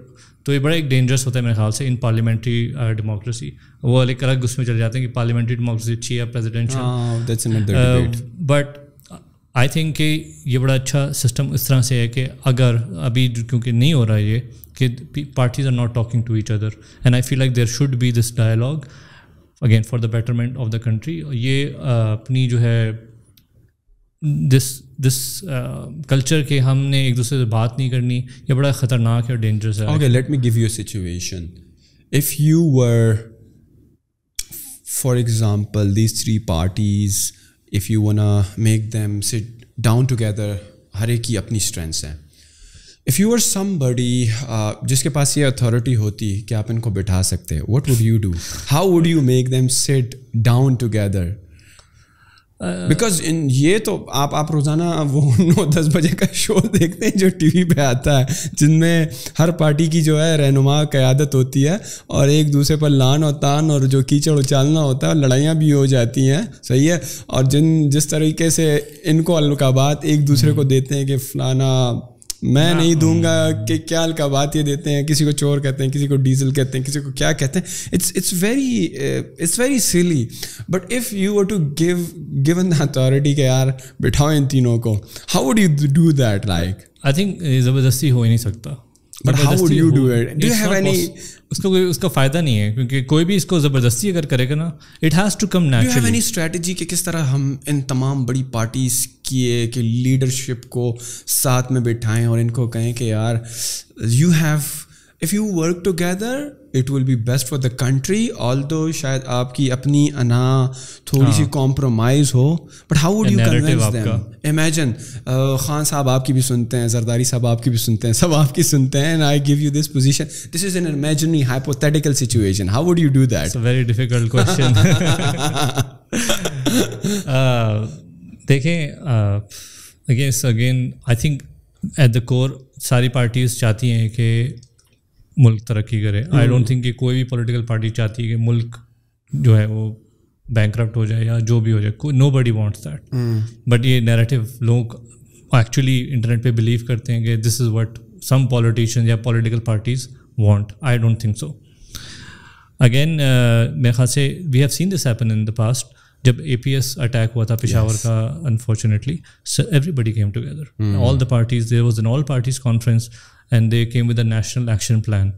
تو یہ بڑا ایک ڈینجرس ہوتا ہے میرے خیال سے ان پارلیمنٹری ڈیموکریسی. وہ ایک الگ اس میں چل جاتے ہیں کہ پارلیمنٹری ڈیموکریسی اچھی ہے پریزیڈینشیل, بٹ آئی تھنک کہ یہ بڑا اچھا سسٹم اس طرح سے ہے کہ اگر ابھی کیونکہ نہیں ہو رہا یہ کہ parties are not talking to each other and I feel like there should be this dialogue again for the betterment of the country. یہ اپنی جو ہے دس کلچر کے ہم نے ایک دوسرے سے بات نہیں کرنی, یہ بڑا خطرناک ہے اور ڈینجرس ہے. Okay, let me give you a situation. If you were for example these 3 parties, if you wanna make them sit down together, ہر ایک کی اپنی اسٹرینتھس ہیں. if you were somebody جس کے پاس یہ اتھارٹی ہوتی کہ آپ ان کو بٹھا سکتے, what would you do? how would you make them sit down together? Because یہ تو آپ روزانہ وہ 9-10 بجے کا شو دیکھتے ہیں جو ٹی وی پہ آتا ہے جن میں ہر پارٹی کی جو ہے رہنما قیادت ہوتی ہے اور ایک دوسرے پر لان اور تان اور جو کیچڑ اچالنا ہوتا ہے, لڑائیاں بھی ہو جاتی ہیں, صحیح ہے. اور جس طریقے سے ان کو القابات ایک دوسرے کو دیتے ہیں کہ فلانا میں نہیں دوں گا, کہ کیا القابات یہ دیتے ہیں, کسی کو چور کہتے ہیں, کسی کو ڈیزل کہتے ہیں, کسی کو کیا کہتے ہیں. it's very silly. but if you were to given the authority کہ یار بٹھاؤ ان تینوں کو, how would you do that? like I think زبردستی ہو ہی نہیں سکتا. But how would you do it? Do you have any اس کا فائدہ نہیں ہے کیونکہ کوئی بھی اس کو زبردستی اگر کرے گا نا it has to come naturally. Do you have any strategy کہ کس طرح ہم ان تمام بڑی پارٹیز کیے کہ لیڈرشپ کو ساتھ میں بٹھائیں اور ان کو کہیں کہ یار if you work together it will be best for the country, although شاید آپ کی اپنی انا تھوڑی سی compromise who, but how would you convince them? Imagine Khan صاحب آپ کی بھی سنتے ہیں, زرداری صاحب آپ کی بھی سنتے ہیں, سب آپ کی سنتے ہیں, and I give you this position. This is an imaginary hypothetical situation. How would you do that? It's a very difficult question. دیکھیں again I think at the core ساری پارٹیز چاہتی ہیں کہ ملک ترقی کرے. آئی ڈونٹ تھنک کہ کوئی بھی پولیٹیکل پارٹی چاہتی ہے کہ ملک جو ہے وہ بینکرپٹ ہو جائے یا جو بھی ہو جائے. Nobody wants that. But یہ نیریٹو لوگ ایکچولی انٹرنیٹ پہ بلیو کرتے ہیں کہ this is what some politician یا political parties want. I don't think so. Again میرے خیال سے we have seen this happen in the past. جب APS اٹیک ہوا تھا پشاور کا, unfortunately everybody came together, all the parties, there was an all parties conference and they came with a national action plan.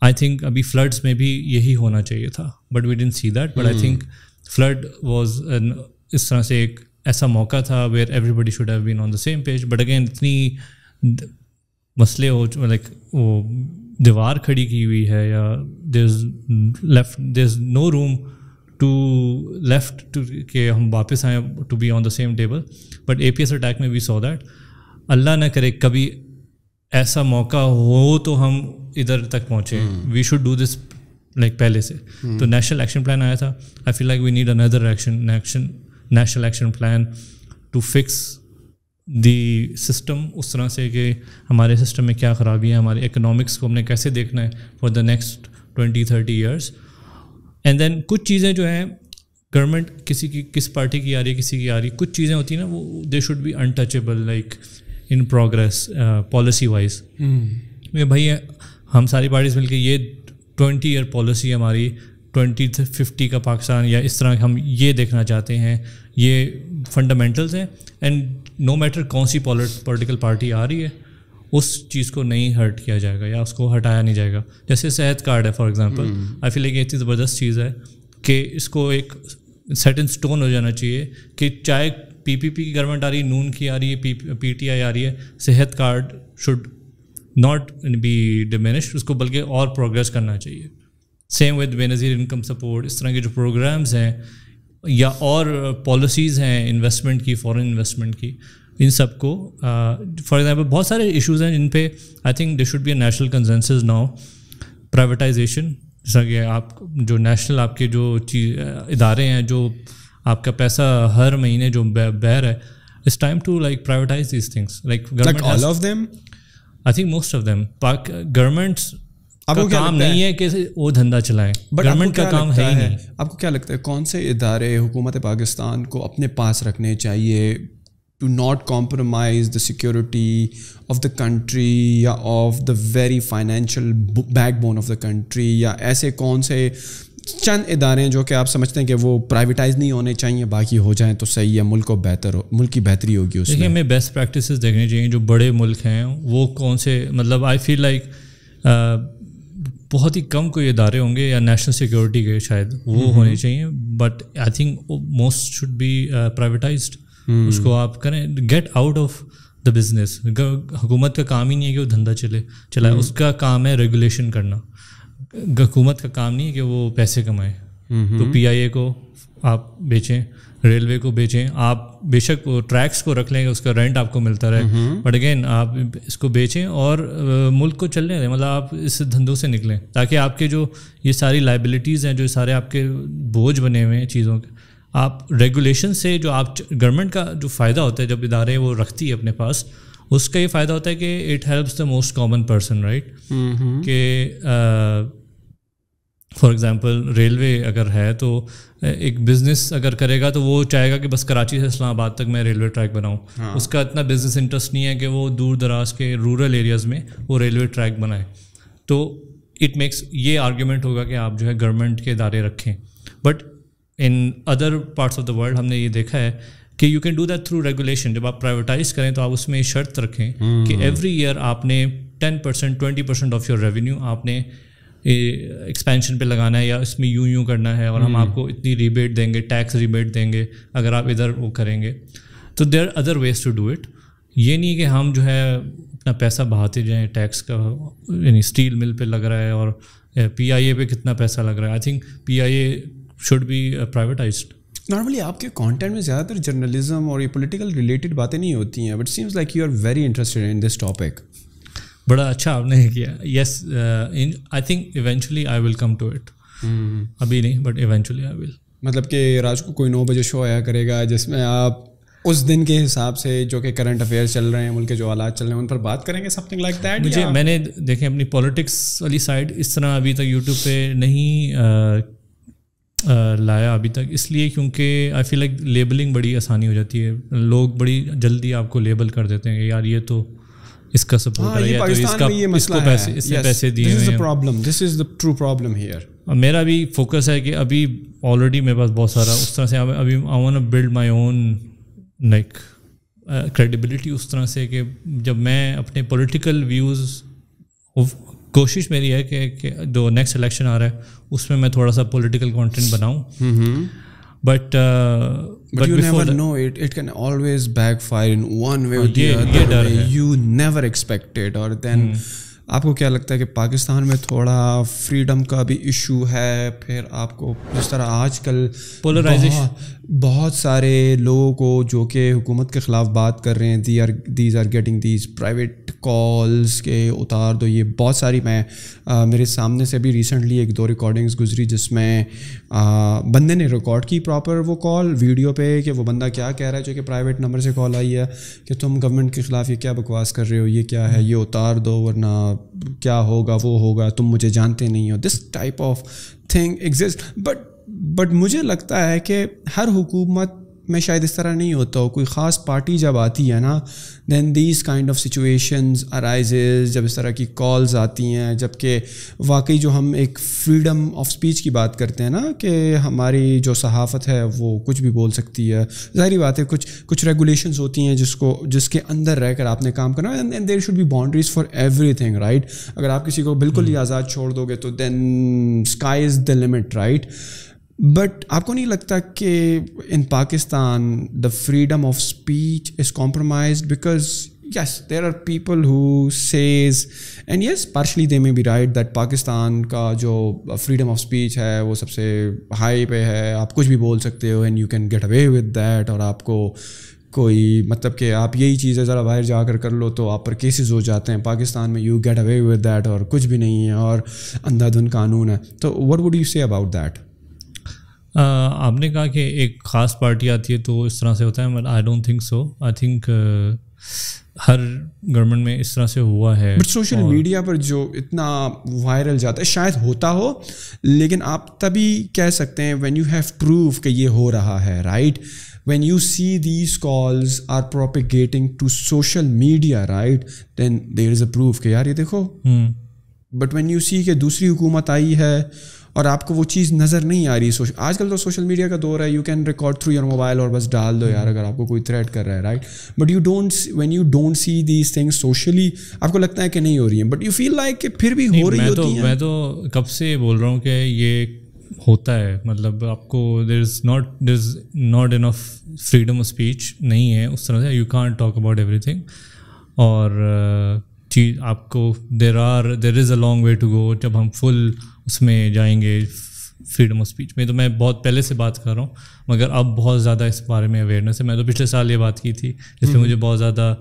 I think ابھی floods میں بھی یہی ہونا چاہیے تھا, but we didn't see that. But I think flood was اس طرح سے ایک ایسا موقع تھا where everybody should have been on the same page. But again اتنی مسئلے ہو, لائک وہ دیوار کھڑی کی ہوئی ہے, یا there is no room to left to کہ ہم واپس آئیں to be on the same table. But APS attack میں وی سو دیٹ. اللہ نہ کرے کبھی ایسا موقع ہو تو ہم ادھر تک پہنچے. We should do this like پہلے سے. تو نیشنل ایکشن پلان آیا تھا. I feel like we need اندر national action plan to fix the system, اس طرح سے کہ ہمارے سسٹم میں کیا خرابی ہے, ہمارے اکنامکس کو ہم نے کیسے دیکھنا ہے for the next 20-30 years. And then کچھ چیزیں جو ہیں گورنمنٹ کسی کی کس پارٹی کی آ رہی ہے, کسی کی آ رہی ہے, کچھ چیزیں ہوتی ہیں نا وہ they should be untouchable like in progress policy wise. بھائی ہم ساری پارٹیز مل کے یہ 20 ایئر پالیسی ہماری 2050 کا پاکستان یا اس طرح ہم یہ دیکھنا چاہتے ہیں, یہ فنڈامنٹلز ہیں. اینڈ نو میٹر کون سی پولیٹیکل پارٹی آ رہی ہے اس چیز کو نہیں ہرٹ کیا جائے گا یا اس کو ہٹایا نہیں جائے گا. جیسے صحت کارڈ ہے for example, I feel like یہ اتنی زبردست چیز ہے کہ اس کو ایک سیٹ ان اسٹون ہو جانا چاہیے کہ چاہے PPP کی گورنمنٹ آ رہی ہے, نون کی آ رہی ہے, PTI آ رہی ہے, صحت card should not be diminished, اس کو بلکہ اور پروگریس کرنا چاہیے. سیم ود بے نظیر انکم سپورٹ, اس طرح کے جو پروگرامز ہیں یا اور پالیسیز ہیں انویسٹمنٹ کی, فورن انویسٹمنٹ کی, ان سب کو فار ایگزامپل بہت سارے ایشوز ہیں جن پہ I think there should be a national consensus now. Privatisation, جیسا کہ آپ جو نیشنل آپ کے جو ادارے ہیں جو آپ کا پیسہ ہر مہینے جو بہر ہے, it's time to like privatise these things. Like all of them, I think most of them. Governments کا کام نہیں ہے کہ وہ دھندا چلائیں, گورنمنٹ کا کام ہے ہی نہیں. آپ کو کیا لگتا ہے کون سے ادارے حکومت پاکستان کو اپنے پاس رکھنے چاہیے to not compromise the security of the country یا of the very financial backbone of the country, یا ایسے کون سے چند ادارے ہیں جو کہ آپ سمجھتے ہیں کہ وہ پرائیویٹائز نہیں ہونے چاہیے, باقی ہو جائیں تو صحیح ہے, ملک کو ملک کی بہتری ہوگی اس میں. دیکھیے ہمیں بیسٹ پریکٹسز دیکھنی چاہیے. جو بڑے ملک ہیں وہ کون سے, مطلب آئی فیل لائک بہت ہی کم کوئی ادارے ہوں گے یا نیشنل سیکورٹی کے شاید وہ ہونے چاہیے, but I think most should be privatised. اس کو آپ کریں, get out of the business. حکومت کا کام ہی نہیں ہے کہ وہ دھندا چلائے, اس کا کام ہے ریگولیشن کرنا. حکومت کا کام نہیں ہے کہ وہ پیسے کمائے. تو PIA کو آپ بیچیں, ریلوے کو بیچیں, آپ بے شک وہ ٹریکس کو رکھ لیں گے, اس کا رینٹ آپ کو ملتا رہے, بٹ اگین آپ اس کو بیچیں اور ملک کو چلنے دیں. مطلب آپ اس دھندوں سے نکلیں تاکہ آپ کے جو یہ ساری لائبلٹیز ہیں, جو سارے آپ کے بوجھ بنے ہوئے ہیں چیزوں کے, آپ ریگولیشن سے جو آپ گورنمنٹ کا جو فائدہ ہوتا ہے جب ادارے وہ رکھتی ہے اپنے پاس, اس کا یہ فائدہ ہوتا ہے کہ it helps the most common person, right. کہ فار ایگزامپل ریلوے اگر ہے تو ایک بزنس اگر کرے گا تو وہ چاہے گا کہ بس کراچی سے اسلام آباد تک میں ریلوے ٹریک بناؤں. اس کا اتنا بزنس انٹرسٹ نہیں ہے کہ وہ دور دراز کے رورل ایریاز میں وہ ریلوے ٹریک بنائے. تو اٹ میکس, یہ آرگیومنٹ ہوگا کہ آپ جو ہے گورنمنٹ کے ادارے رکھیں. But in other parts of the world ہم نے یہ دیکھا ہے کہ you can do that through regulation. جب آپ پرائیویٹائز کریں تو آپ اس میں شرط رکھیں کہ ایوری ایئر آپ نے 10% 20% آف یور ریونیو آپ نے ایکسپینشن پہ لگانا ہے, یا اس میں یوں کرنا ہے, اور ہم آپ کو اتنی ریبیٹ دیں گے, ٹیکس ریبیٹ دیں گے اگر آپ ادھر وہ کریں گے. تو there are other ways to do it. یہ نہیں کہ ہم جو ہے اپنا پیسہ بہاتے جائیں ٹیکس کا, یعنی اسٹیل مل پہ لگ رہا ہے اور PIA پہ کتنا پیسہ لگ رہا ہے. I think PIA should be privatised. Normally آپ کے کانٹینٹ میں زیادہ تر جرنلزم اور یہ پولیٹیکل ریلیٹڈ باتیں نہیں ہوتی ہیں, but seems like you are very interested in this topic. بڑا اچھا آپ نے کیا. Yes, I think eventually I will come to it. ابھی نہیں بٹ ایونچولی آئی ول. مطلب کہ راج کو کوئی 9 بجے شو آیا کرے گا جس میں آپ اس دن کے حساب سے جو کہ کرنٹ افیئر چل رہے ہیں, ملک کے جو حالات چل رہے ہیں, ان پر بات کریں گے, سم تھنگ لائک دیٹ. مجھے میں نے دیکھیں اپنی پالیٹکس والی سائڈ اس طرح ابھی تک یوٹیوب پہ نہیں لایا ابھی تک, اس لیے کیونکہ آئی فیل لائک لیبلنگ بڑی آسانی ہو جاتی ہے. لوگ بڑی جلدی آپ کو لیبل کر دیتے ہیں کہ یار یہ تو اس کا سپورٹ ہے, یا تو اس کو پیسے دیے ہوئے ہیں. This is the problem. This is the true problem here. میرا بھی فوکس ہے کہ ابھی آلریڈی میرے پاس بہت سارا اس طرح سے ابھی I want to build my own like credibility اس طرح سے کہ جب میں اپنے پولیٹیکل ویوز کوشش میری ہے کہ جو نیکسٹ الیکشن آ رہا ہے اس میں تھوڑا سا پولیٹیکل کانٹینٹ بناؤں. But you never know, it can always backfire in one way or the other way you never expected. Or then آپ کو کیا لگتا ہے کہ پاکستان میں تھوڑا فریڈم کا بھی ایشو ہے؟ پھر آپ کو جس طرح آج کل پولرائزیشن بہت سارے لوگوں کو جو کہ حکومت کے خلاف بات کر رہے ہیں these are getting these private calls کے اتار دو. یہ بہت ساری میں میرے سامنے سے بھی ریسنٹلی 1-2 ریکارڈنگز گزری جس میں بندے نے ریکارڈ کی پراپر وہ کال ویڈیو پہ کہ وہ بندہ کیا کہہ رہا ہے جو کہ پرائیویٹ نمبر سے کال آئی ہے کہ تم گورنمنٹ کے خلاف یہ کیا بکواس کر رہے ہو, یہ کیا ہے, یہ اتار دو ورنہ کیا ہوگا وہ ہوگا, تم مجھے جانتے نہیں ہو. This type of thing exist. But مجھے لگتا ہے کہ ہر حکومت میں شاید اس طرح نہیں ہوتا ہو. کوئی خاص پارٹی جب آتی ہے نا then these kind of situations arises, جب اس طرح کی کالز آتی ہیں, جب کہ واقعی جو ہم ایک فریڈم آف اسپیچ کی بات کرتے ہیں نا کہ ہماری جو صحافت ہے وہ کچھ بھی بول سکتی ہے, ظاہری بات ہے کچھ ریگولیشنز ہوتی ہیں جس کے اندر رہ کر آپ نے کام کرنا, and there should be boundaries for everything, right. اگر آپ کسی کو بالکل ہی آزاد چھوڑ دو گے تو then sky is the limit, right. But آپ کو نہیں لگتا کہ in Pakistan the freedom of speech is compromised because yes there are people who says and yes partially they may be right that Pakistan کا جو freedom of speech ہے وہ سب سے ہائی پہ ہے, آپ کچھ بھی بول سکتے ہو and you can get away with that, اور آپ کو کوئی مطلب کہ آپ یہی چیزیں ذرا باہر جا کر لو تو آپ پر کیسز ہو جاتے ہیں. پاکستان میں you get away with that اور کچھ بھی نہیں ہے اور اندھا دھند قانون ہے. تو what would you say about that؟ آپ نے کہا کہ ایک خاص پارٹی آتی ہے تو اس طرح سے ہوتا ہے, but I don't think so. I think Hare government میں اس طرح سے ہوا ہے. بٹ سوشل میڈیا پر جو اتنا وائرل جاتا ہے شاید ہوتا ہو, لیکن آپ تبھی کہہ سکتے ہیں وین یو ہیو پروف کہ یہ ہو رہا ہے, right. when you see these calls are propagating to social media, right, then there is a proof کہ یار یہ دیکھو. But when you see کہ دوسری حکومت آئی ہے اور آپ کو وہ چیز نظر نہیں آ رہی, آج کل تو سوشل میڈیا کا دور ہے, you can record through your mobile اور بس ڈال دو یار اگر آپ کو کوئی تھریٹ کر رہا ہے, right. But when you don't see these things socially, آپ کو لگتا ہے کہ نہیں ہو رہی ہیں, بٹ یو فیل لائک کہ پھر بھی ہو رہی ہوتی ہیں. میں تو کب سے بول رہا ہوں کہ یہ ہوتا ہے, مطلب آپ کو there is not enough freedom of speech نہیں ہے اس طرح سے. You can't talk about everything, اور چیز آپ کو there is a long way to go جب ہم فل اس میں جائیں گے فریڈم آف اسپیچ میں. تو میں بہت پہلے سے بات کر رہا ہوں, مگر اب بہت زیادہ اس بارے میں اویئرنیس ہے. میں تو پچھلے سال یہ بات کی تھی جس میں مجھے بہت زیادہ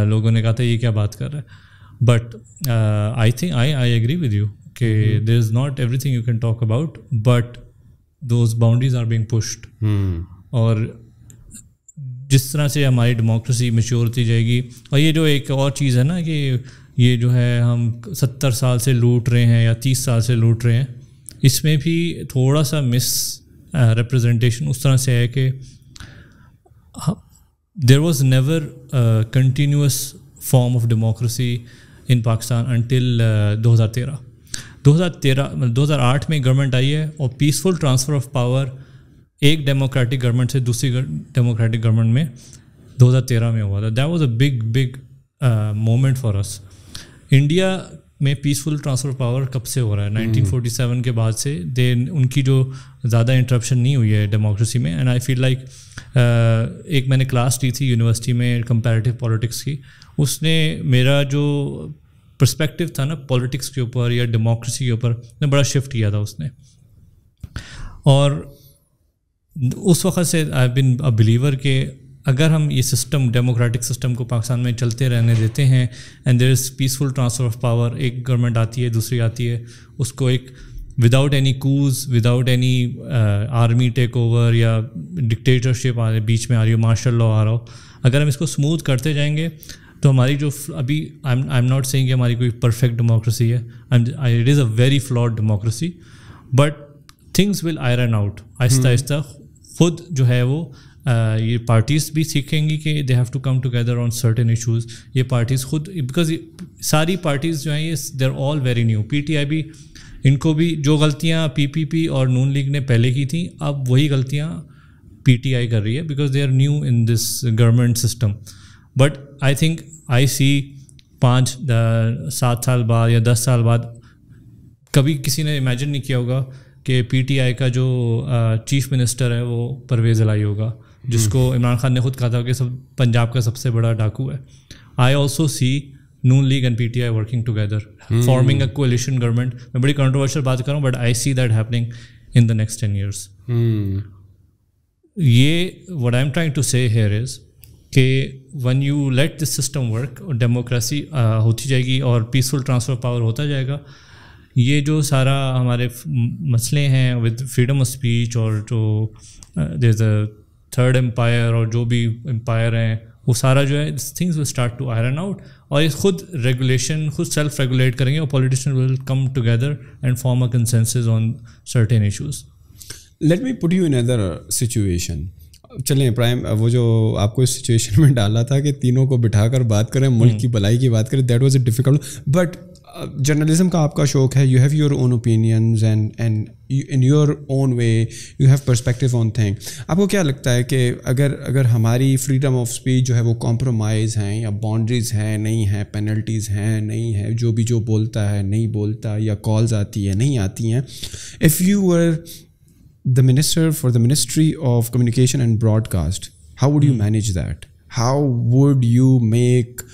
لوگوں نے کہا تھا یہ کیا بات کر رہا ہے. But I think I agree with you کہ there is not everything you can talk about, but those boundaries are being pushed. اور جس طرح سے ہماری ڈیموکریسی میچور ہوتی جائے گی, اور یہ جو ایک اور چیز ہے نا کہ یہ جو ہے ہم 70 سال سے لوٹ رہے ہیں یا 30 سال سے لوٹ رہے ہیں, اس میں بھی تھوڑا سا مس ریپرزنٹیشن اس طرح سے ہے کہ there was never continuous form of democracy in Pakistan until 2008 میں گورنمنٹ آئی ہے, اور پیسفل ٹرانسفر آف پاور ایک ڈیموکریٹک گورنمنٹ سے دوسری ڈیموکریٹک گورنمنٹ میں 2013 میں ہوا تھا. That was a big moment for us. India میں پیسفل ٹرانسفر آف پاور کب سے ہو رہا ہے؟ 1947 کے بعد سے. ان کی جو زیادہ انٹرپشن نہیں ہوئی ہے ڈیموکریسی میں. اینڈ آئی فیل لائک ایک میں نے کلاس لی تھی یونیورسٹی میں کمپیریٹیو پولیٹکس کی, اس نے میرا جو پرسپیکٹیو تھا نا پولیٹکس کے اوپر یا ڈیموکریسی کے اوپر نے بڑا شفٹ کیا تھا اس نے. اور اس وقت سے آئی بین اے بلیور کہ اگر ہم یہ سسٹم ڈیموکریٹک سسٹم کو پاکستان میں چلتے رہنے دیتے ہیں, and there is peaceful transfer of power, ایک گورنمنٹ آتی ہے دوسری آتی ہے, اس کو ایک without any cause, without any army take over یا ڈکٹیٹرشپ بیچ میں آ رہی ہو, مارشل لا آ رہا ہو, اگر ہم اس کو اسموتھ کرتے جائیں گے تو ہماری جو ابھی آئی ایم ناٹ سیئنگ کہ ہماری کوئی پرفیکٹ ڈیموکریسی ہے, it is a very flawed democracy, but things will iron out آہستہ آہستہ. خود جو ہے وہ یہ پارٹیز بھی سیکھیں گی کہ they have to come together on certain issues. یہ پارٹیز خود, بیکاز ساری پارٹیز جو ہیں یہ they are all very new. P T I بھی ان کو بھی جو غلطیاں PPP اور نون لیگ نے پہلے کی تھیں اب وہی غلطیاں PTI کر رہی ہے because they are new in this government system. But I think I see 5-7 سال بعد یا 10 سال بعد کبھی کسی نے امیجن نہیں کیا ہوگا کہ PTI کا جو چیف منسٹر ہے وہ پرویز الہی ہوگا, جس کو عمران خان نے خود کہا تھا کہ پنجاب کا سب سے بڑا ڈاکو ہے. I also see Noon League and PTI working together forming a coalition government. میں بڑی کنٹروورشل بات کر رہا ہوں but I see that happening in the next 10 years. یہ what I'm trying to say here is کہ when you let this system work اور democracy ہوتی جائے گی اور پیسفل ٹرانسفر پاور ہوتا جائے گا, یہ جو سارا ہمارے مسئلے ہیں ود فریڈم آف اسپیچ اور جو دیر از اے تھرڈ امپائر اور جو بھی امپائر ہیں وہ سارا جو ہے things will start to iron out, اور یہ خود ریگولیشن خود سیلف ریگولیٹ کریں گے اور politician will come together and form a consensus on certain issues. Let me put you in other situation. چلیں پرائم, وہ جو آپ کو اس سچویشن میں ڈالا تھا کہ تینوں کو بٹھا کر بات کریں, ملک کی بھلائی کی بات کریں, that was a difficult. But journalism کا آپ کا شوق ہے, you have your own opinions and in your own way you have perspective on thing. آپ کو کیا لگتا ہے کہ اگر ہماری فریڈم آف اسپیچ جو ہے وہ کمپرومائز ہیں یا باؤنڈریز ہیں نہیں ہیں, پینلٹیز ہیں نہیں ہیں, جو بولتا ہے نہیں بولتا, یا کالز آتی ہے نہیں آتی ہیں, if you were the minister for the Ministry of Communication and Broadcast, how would you manage that? How would you make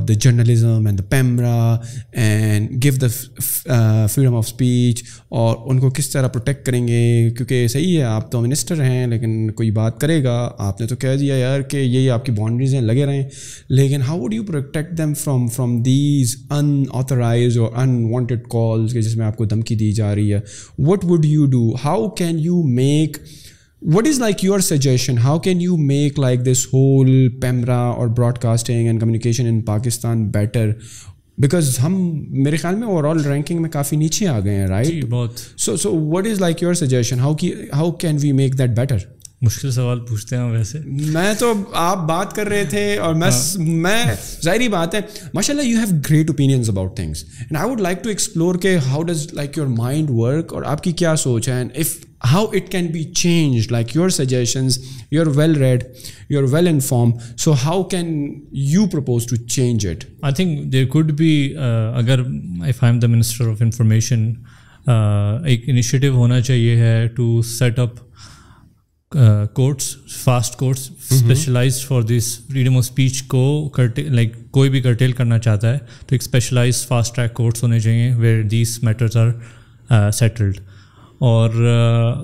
the journalism and the PEMRA and give the freedom of speech, اور ان کو کس طرح protect کریں گے؟ کیونکہ صحیح ہے آپ تو منسٹر ہیں لیکن کوئی بات کرے گا, آپ نے تو کہہ دیا یار کہ یہی آپ کی باؤنڈریز ہیں, لگے رہیں, لیکن how would you protect them from these unauthorized or unwanted calls کہ جس میں آپ کو دھمکی دی جا رہی ہے؟ What would you do? How can you make, what is like your suggestion? How can you make like this whole PEMRA or broadcasting and communication in Pakistan better? Because ہم میرے خیال میں اوور آل رینکنگ میں کافی نیچے آ گئے ہیں, right? بہت. So what is like your suggestion? How can we make that better? مشکل سوال پوچھتے ہیں ویسے. میں تو آپ بات کر رہے تھے اور میں ظاہری بات ہے ماشاء اللہ you have great opinions about things and I would like to explore کہ how does like your mind work, اور آپ کی کیا سوچ ہے, and if how it can be changed, like your suggestions, you're well read, you're well informed, so how can you propose to change it? I think there could be agar if I'm the Minister of Information, ایک initiative ہونا چاہیے ہے to set up courts, fast courts specialized for this freedom of speech کو like کوئی بھی curtail کرنا چاہتا ہے تو ایک specialized fast track courts ہونے چاہیے where these matters are settled. اور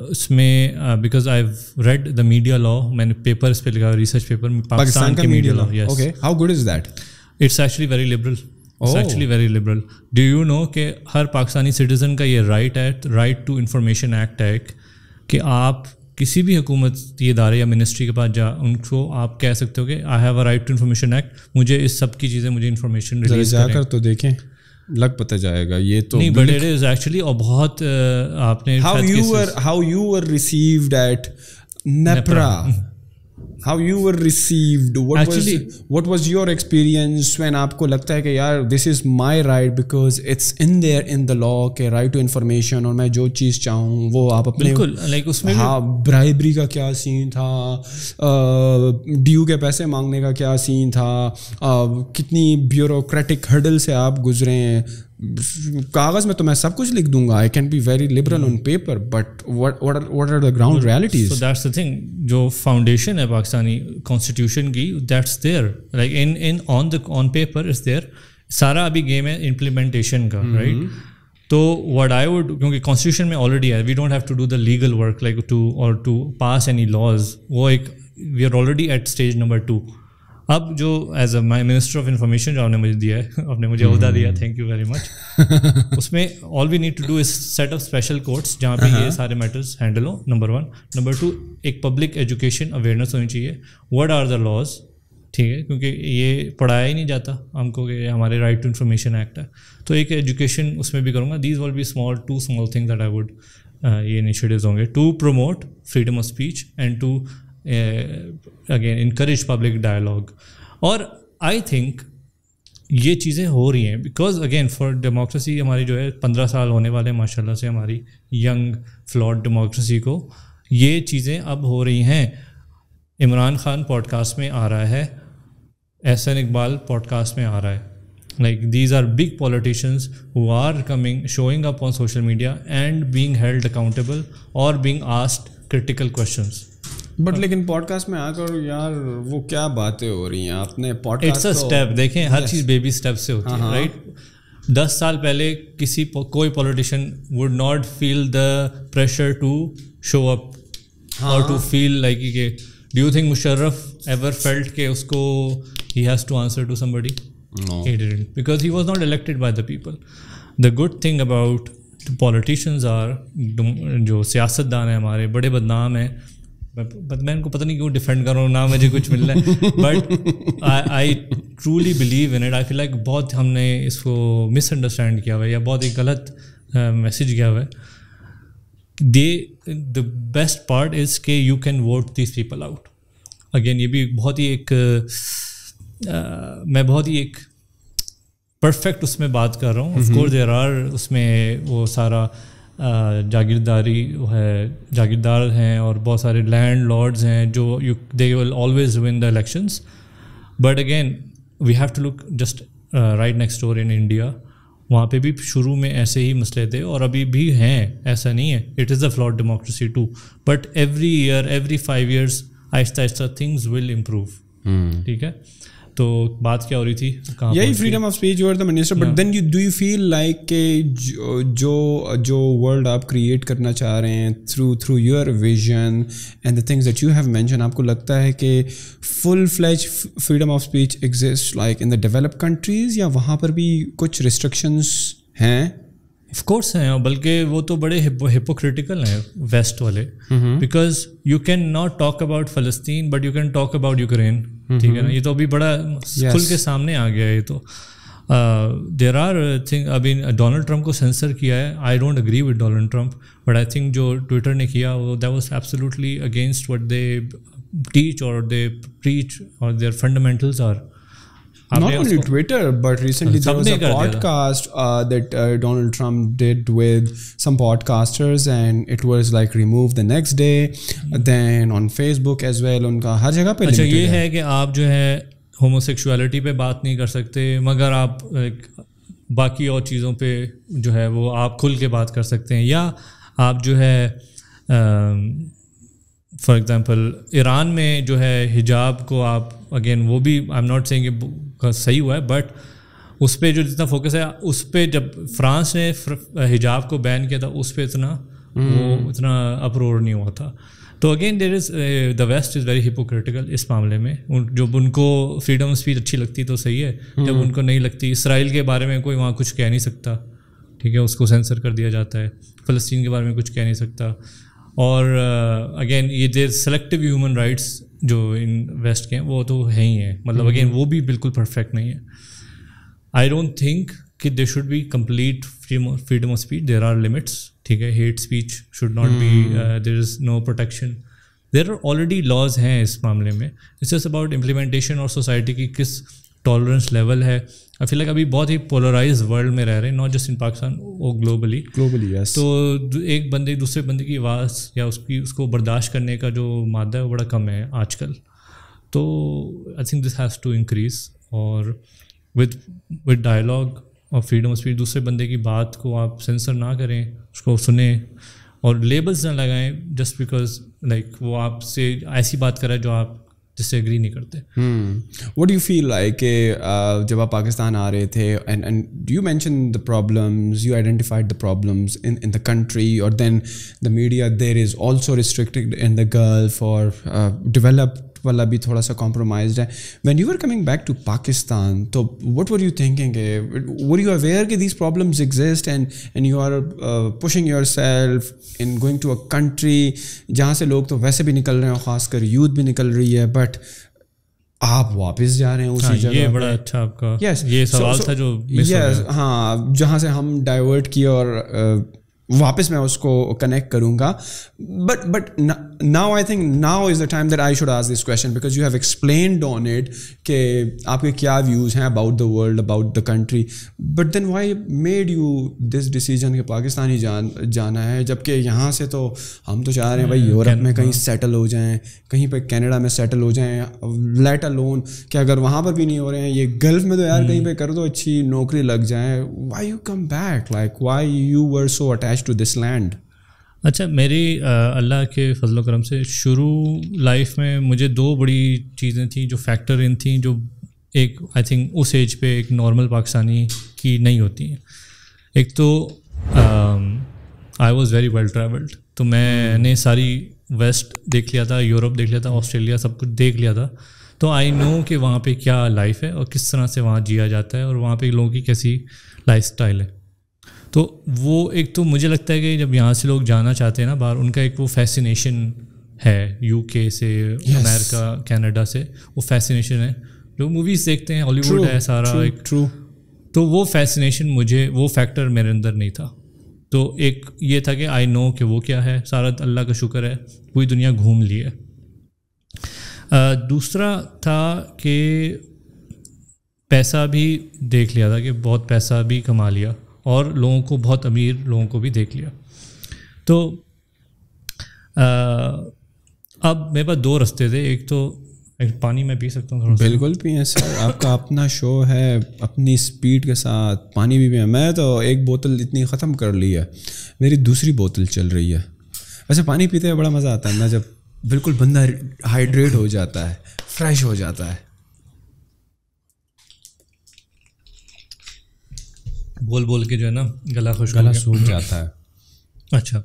اس میں because I have read the media law, میں نے پیپر اس پہ لکھا, ریسرچ پیپر پاکستان کا media law. Yes. Okay, how good is that? It's actually very liberal. It's actually very liberal. Do you know کہ ہر پاکستانی سٹیزن کا یہ رائٹ ہے, رائٹ ٹو انفارمیشن ایکٹ ہے, کہ آپ کسی بھی حکومتی ادارے یا منسٹری کے پاس ان کو آپ کہہ سکتے ہو کہ I have a right to information act, مجھے اس سب کی چیزیں, مجھے انفارمیشن ریلیز جا کر تو دیکھیں, لگ پتہ جائے گا. یہ تو نہیں, بٹ اٹ از ایکچولی, اور بہت آپ نے how you were received at NEPRA, how you were received, what was your experience when آپ کو لگتا ہے کہ یار this is my right because it's in there in the law کہ right to information, اور میں جو چیز چاہوں وہ آپ اپنے بالکل لائک اس میں. ہاں, برائبری کا کیا سین تھا, ڈیو کے پیسے مانگنے کا کیا سین تھا, کتنی بیوروکریٹک ہرڈل سے آپ گزرے ہیں. کاغذ میں تو میں سب کچھ لکھ دوں گا, I can be very liberal on paper, but what are the ground realities? So that's the thing, جو فاؤنڈیشن ہے پاکستانی کانسٹیٹیوشن کی, that's there, like on paper is there. سارا ابھی گیم ہے امپلیمنٹیشن کا, رائٹ؟ تو what I would, کیونکہ constitution میں آلریڈی ہے, we don't have to do the legal work like to pass any laws, وہ ایک we are already at stage number 2. اب جو as a my minister of information جو آپ نے مجھے دیا ہے, آپ نے مجھے عہدہ دیا, تھینک یو ویری مچ. اس میں all we need to do is set up special courts جہاں پہ یہ سارے میٹرز ہینڈل ہوں, نمبر 1. نمبر 2, ایک پبلک ایجوکیشن اویئرنیس ہونی چاہیے, واٹ آر دا لاز, ٹھیک ہے, کیونکہ یہ پڑھایا ہی نہیں جاتا ہم کو کہ ہمارے رائٹ ٹو انفارمیشن ایکٹ ہے, تو ایک ایجوکیشن اس میں بھی کروں گا. These will be two small things that I would, یہ انیشیٹیوز ہوں گے to promote freedom of speech and to again encourage public dialogue. اور آئی تھنک یہ چیزیں ہو رہی ہیں بیکاز اگین فار ڈیموکریسی ہماری جو ہے 15 سال ہونے والے ہیں ماشاء اللہ سے ہماری ینگ فلاٹ ڈیموکریسی کو, یہ چیزیں اب ہو رہی ہیں. عمران خان پوڈ کاسٹ میں آ رہا ہے, احسن اقبال پوڈ کاسٹ میں آ رہا ہے. Like these are big politicians who are showing up on social media and being held accountable or being asked critical questions. But لیکن پوڈ کاسٹ میں آ کر یار وہ کیا باتیں ہو رہی ہیں آپ نے podcast. It's a step, دیکھیں ہر چیز بیبی اسٹیپ سے ہوتی ہے رائٹ. 10 سال پہلے کوئی politician would not feel the pressure to show up اور ٹو فیل لائک کہ do you think Musharraf ever felt کہ اس کو he has to answer to somebody? No. He didn't, because he was not elected by the people. The good thing about politicians are جو سیاست دان ہیں ہمارے بڑے بدنام ہیں, میں ان کو پتہ نہیں کیوں ڈیفینڈ کر رہا ہوں, نہ مجھے کچھ مل رہا ہے, but I truly believe in it. I feel like بہت ہم نے اس کو مس انڈرسٹینڈ کیا ہوا ہے یا بہت ایک غلط میسیج گیا ہوا ہے. دا بیسٹ پارٹ از کہ you can vote these people out. Again یہ بھی بہت ہی ایک میں بہت ہی ایک پرفیکٹ اس میں بات کر رہا ہوں. آف کورس دیر آر اس میں وہ سارا جاگیرداری ہے, جاگیردار ہیں اور بہت سارے لینڈ لارڈز ہیں جو they will always win the elections. But again we have to look just right next door in India. وہاں پہ بھی شروع میں ایسے ہی مسئلے تھے اور ابھی بھی ہیں, ایسا نہیں ہے. It is a flawed democracy too, but every year every 5 years آہستہ آہستہ تھنگز ول امپروو. ٹھیک ہے, تو بات کیا ہو رہی تھی, یہی freedom of speech, you are the minister. But then do you feel like کہ جو ورلڈ آپ کریٹ کرنا چاہ رہے ہیں through your vision and the things that you have mention, آپ کو لگتا ہے کہ full fledge freedom of speech exist like in the develop countries, یا وہاں پر بھی کچھ ریسٹرکشنس ہیں؟ آف کورس ہیں, بلکہ وہ تو بڑے ہپوکریٹیکل ہیں ویسٹ والے, because you can not talk about فلسطین but you can talk about Ukraine. ٹھیک ہے نا, یہ تو ابھی بڑا کھل کے سامنے آ گیا ہے. یہ تو دیر آر تھنگ, ابھی ڈونلڈ ٹرمپ کو سینسر کیا ہے. I don't agree with Donald Trump, but I think جو ٹویٹر نے کیا that was absolutely against what they teach اور دے پریچ اور their fundamentals are. Not only Twitter, but recently there was a podcast that Donald Trump did with some podcasters, and it was like removed the next day. Then on Facebook as well, unka har jagah pe. اچھا یہ ہے کہ آپ جو ہے ہوموسیکشوالٹی پہ بات نہیں کر سکتے, مگر آپ باقی اور چیزوں پہ جو ہے وہ آپ کھل کے بات کر سکتے ہیں. یا آپ جو ہے فار ایگزامپل ایران میں جو ہے حجاب کو آپ اگین وہ بھی آئی ایم ناٹ سیئنگ کہ صحیح ہوا ہے, بٹ اس پہ جو جتنا فوکس ہے اس پہ, جب فرانس نے حجاب کو بین کیا تھا اس پہ اتنا اپرور نہیں ہوا تھا. تو again there is the west is very hypocritical اس معاملے میں. جب ان کو فریڈم آف اسپیچ اچھی لگتی تو صحیح ہے, جب ان کو نہیں لگتی. اسرائیل کے بارے میں کوئی وہاں کچھ کہہ نہیں سکتا, ٹھیک ہے, اس کو سینسر کر دیا جاتا ہے. فلسطین کے بارے میں کچھ کہہ نہیں سکتا. اور اگین یہ دیر سلیکٹیو ہیومن رائٹس جو ان ویسٹ کے ہیں وہ تو ہے ہی ہیں, مطلب اگین وہ بھی بالکل پرفیکٹ نہیں ہے. آئی ڈونٹ تھنک کہ they should be complete freedom of speech. There are limits, ٹھیک ہے. Hate speech should not be, there is no protection. There are already laws ہیں اس معاملے میں. اٹس جسٹ اباؤٹ امپلیمنٹیشن اور سوسائٹی کی کس ٹالرنس لیول ہے. آئی فیل لائک ابھی بہت ہی پولرائز ورلڈ میں رہ رہے ہیں, ناٹ جسٹ ان پاکستان, وہ گلوبلی. تو ایک بندے دوسرے بندے کی آواز یا اس کو برداشت کرنے کا جو مادہ ہے وہ بڑا کم ہے آج کل. تو I think this has to increase, اور ود ڈائلاگ اور فریڈم آف اسپیچ دوسرے بندے کی بات کو آپ سینسر نہ کریں, اس کو سنیں اور لیبلز نہ لگائیں جسٹ بیکاز لائک وہ آپ سے ایسی بات کرے جو آپ جس سے ایگری نہیں کرتے. What do you feel like کہ جب آپ پاکستان آ رہے تھے and you mention the problems, you identified the problems in the country, اور then the media there is also restricted in the Gulf, اور ڈیولپڈ والا بھی تھوڑا سا کمپرومائزڈ ہے. When you are coming back to Pakistan, تو what were you thinking, were you aware کہ these problems exist and you are pushing your self in going to a country جہاں سے لوگ تو ویسے بھی نکل رہے ہیں, خاص کر یوتھ بھی نکل رہی ہے, بٹ آپ واپس جا رہے ہیں اسی جگہ. یہ بڑا اچھا آپ کا یہ سوال تھا جو ہاں, جہاں سے ہم ڈائیورٹ کیے اور واپس میں اس کو کنیکٹ کروں گا. But now I think now is the time that I should ask this question because you have explained on it کہ آپ کے کیا ویوز ہیں about the world, about the country, but then why made you this decision کہ پاکستان ہی جانا ہے, جبکہ یہاں سے تو ہم تو چاہ رہے ہیں بھائی یورپ میں کہیں سیٹل ہو جائیں, کہیں پہ کینیڈا میں سیٹل ہو جائیں, لیٹ الون کہ اگر وہاں پر بھی نہیں ہو رہے ہیں یہ گلف میں تو یار کہیں پہ کر دو, اچھی نوکری لگ جائیں. Why you come back, like why you were so attached to this land? اچھا, میری اللہ کے فضل و کرم سے شروع لائف میں مجھے 2 بڑی چیزیں تھیں جو فیکٹر ان تھیں جو ایک آئی تھنک اس ایج پہ ایک نارمل پاکستانی کی نہیں ہوتی ہیں. ایک تو I was very well travelled, تو میں نے ساری ویسٹ دیکھ لیا تھا, یورپ دیکھ لیا تھا, آسٹریلیا سب کچھ دیکھ لیا تھا, تو آئی نو کہ وہاں پہ کیا لائف ہے اور کس طرح سے وہاں جیا جاتا ہے اور وہاں پہ لوگوں کی کیسی لائف اسٹائل ہے. تو وہ ایک تو مجھے لگتا ہے کہ جب یہاں سے لوگ جانا چاہتے ہیں نا باہر, ان کا ایک وہ فیسینیشن ہے یو کے سے, امریکہ, کینیڈا سے, وہ فیسینیشن ہے. جو موویز دیکھتے ہیں ہالی ووڈ ہے سارا ایک, تو وہ فیسینیشن مجھے, وہ فیکٹر میرے اندر نہیں تھا. تو ایک یہ تھا کہ آئی نو کہ وہ کیا ہے, سارا اللہ کا شکر ہے پوری دنیا گھوم لی ہے. دوسرا تھا کہ پیسہ بھی دیکھ لیا تھا کہ بہت پیسہ بھی کما لیا اور لوگوں کو, بہت امیر لوگوں کو بھی دیکھ لیا. تو اب میرے پاس 2 رستے تھے. ایک تو پانی میں پی سکتا ہوں تھوڑا سا؟ بالکل پئیں سر, آپ کا اپنا شو ہے, اپنی اسپیڈ کے ساتھ پانی بھی پئیں. میں تو 1 بوتل اتنی ختم کر لی ہے, میری دوسری بوتل چل رہی ہے. ویسے پانی پیتے ہوئے بڑا مزہ آتا ہے نا, جب بالکل بندہ ہائیڈریٹ ہو جاتا ہے, فریش ہو جاتا ہے. بول بول کے جو ہے نا گلا سوکھ جاتا ہے. اچھا,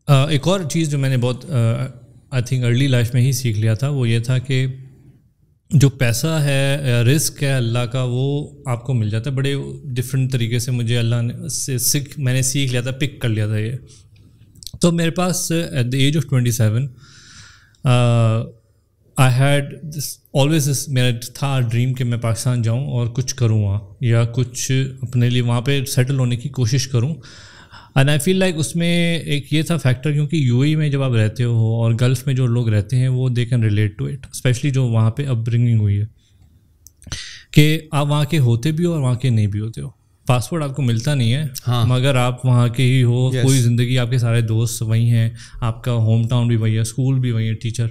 ایک اور چیز جو میں نے بہت آئی تھنک ارلی لائف میں ہی سیکھ لیا تھا, وہ یہ تھا کہ جو پیسہ ہے, رزق ہے اللہ کا, وہ آپ کو مل جاتا ہے بڑے ڈفرینٹ طریقے سے. مجھے اللہ نے میں نے سیکھ لیا تھا, پک کر لیا تھا یہ. تو میرے پاس at the age of 27 I had this always this, میرا تھا ڈریم کہ میں پاکستان جاؤں اور کچھ کروں وہاں, یا کچھ اپنے لیے وہاں پہ سیٹل ہونے کی کوشش کروں. اینڈ آئی فیل لائک اس میں ایک یہ تھا فیکٹر, کیونکہ یو اے میں جب آپ رہتے ہو اور گلف میں جو لوگ رہتے ہیں وہ they can relate to it, especially جو وہاں پہ اپ برنگنگ ہوئی ہے, کہ آپ وہاں کے ہوتے بھی ہو اور وہاں کے نہیں بھی ہوتے ہو. پاسپورٹ آپ کو ملتا نہیں ہے, مگر آپ وہاں کے ہی ہو, کوئی زندگی, آپ کے سارے دوست وہیں ہیں, آپ کا ہوم ٹاؤن بھی وہی ہے, اسکول بھی وہی ہے, ٹیچر.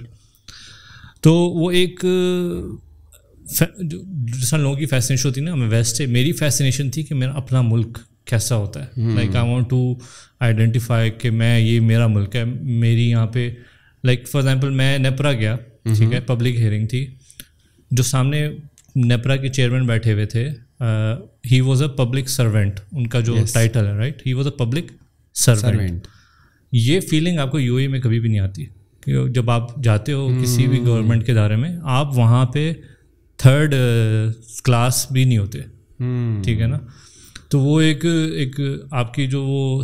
تو وہ ایک جس لوگوں کی فیسنیشن ہوتی ہے نا, میں ویسٹ سے میری فیسنیشن تھی کہ میرا اپنا ملک کیسا ہوتا ہے. Like I want to identify کہ میں, یہ میرا ملک ہے, میری یہاں پہ لائک فار ایگزامپل میں نیپرا گیا, ٹھیک ہے, پبلک ہیئرنگ تھی, جو سامنے نیپرا کے چیئرمین بیٹھے ہوئے تھے, he was a public servant, ان کا جو ٹائٹل ہے, right, he was a public servant. یہ فیلنگ آپ کو یو اے میں کبھی بھی نہیں آتی. جب آپ جاتے ہو کسی بھی گورنمنٹ کے ادارے میں, آپ وہاں پہ 3rd کلاس بھی نہیں ہوتے, ٹھیک ہے نا. تو وہ ایک آپ کی جو وہ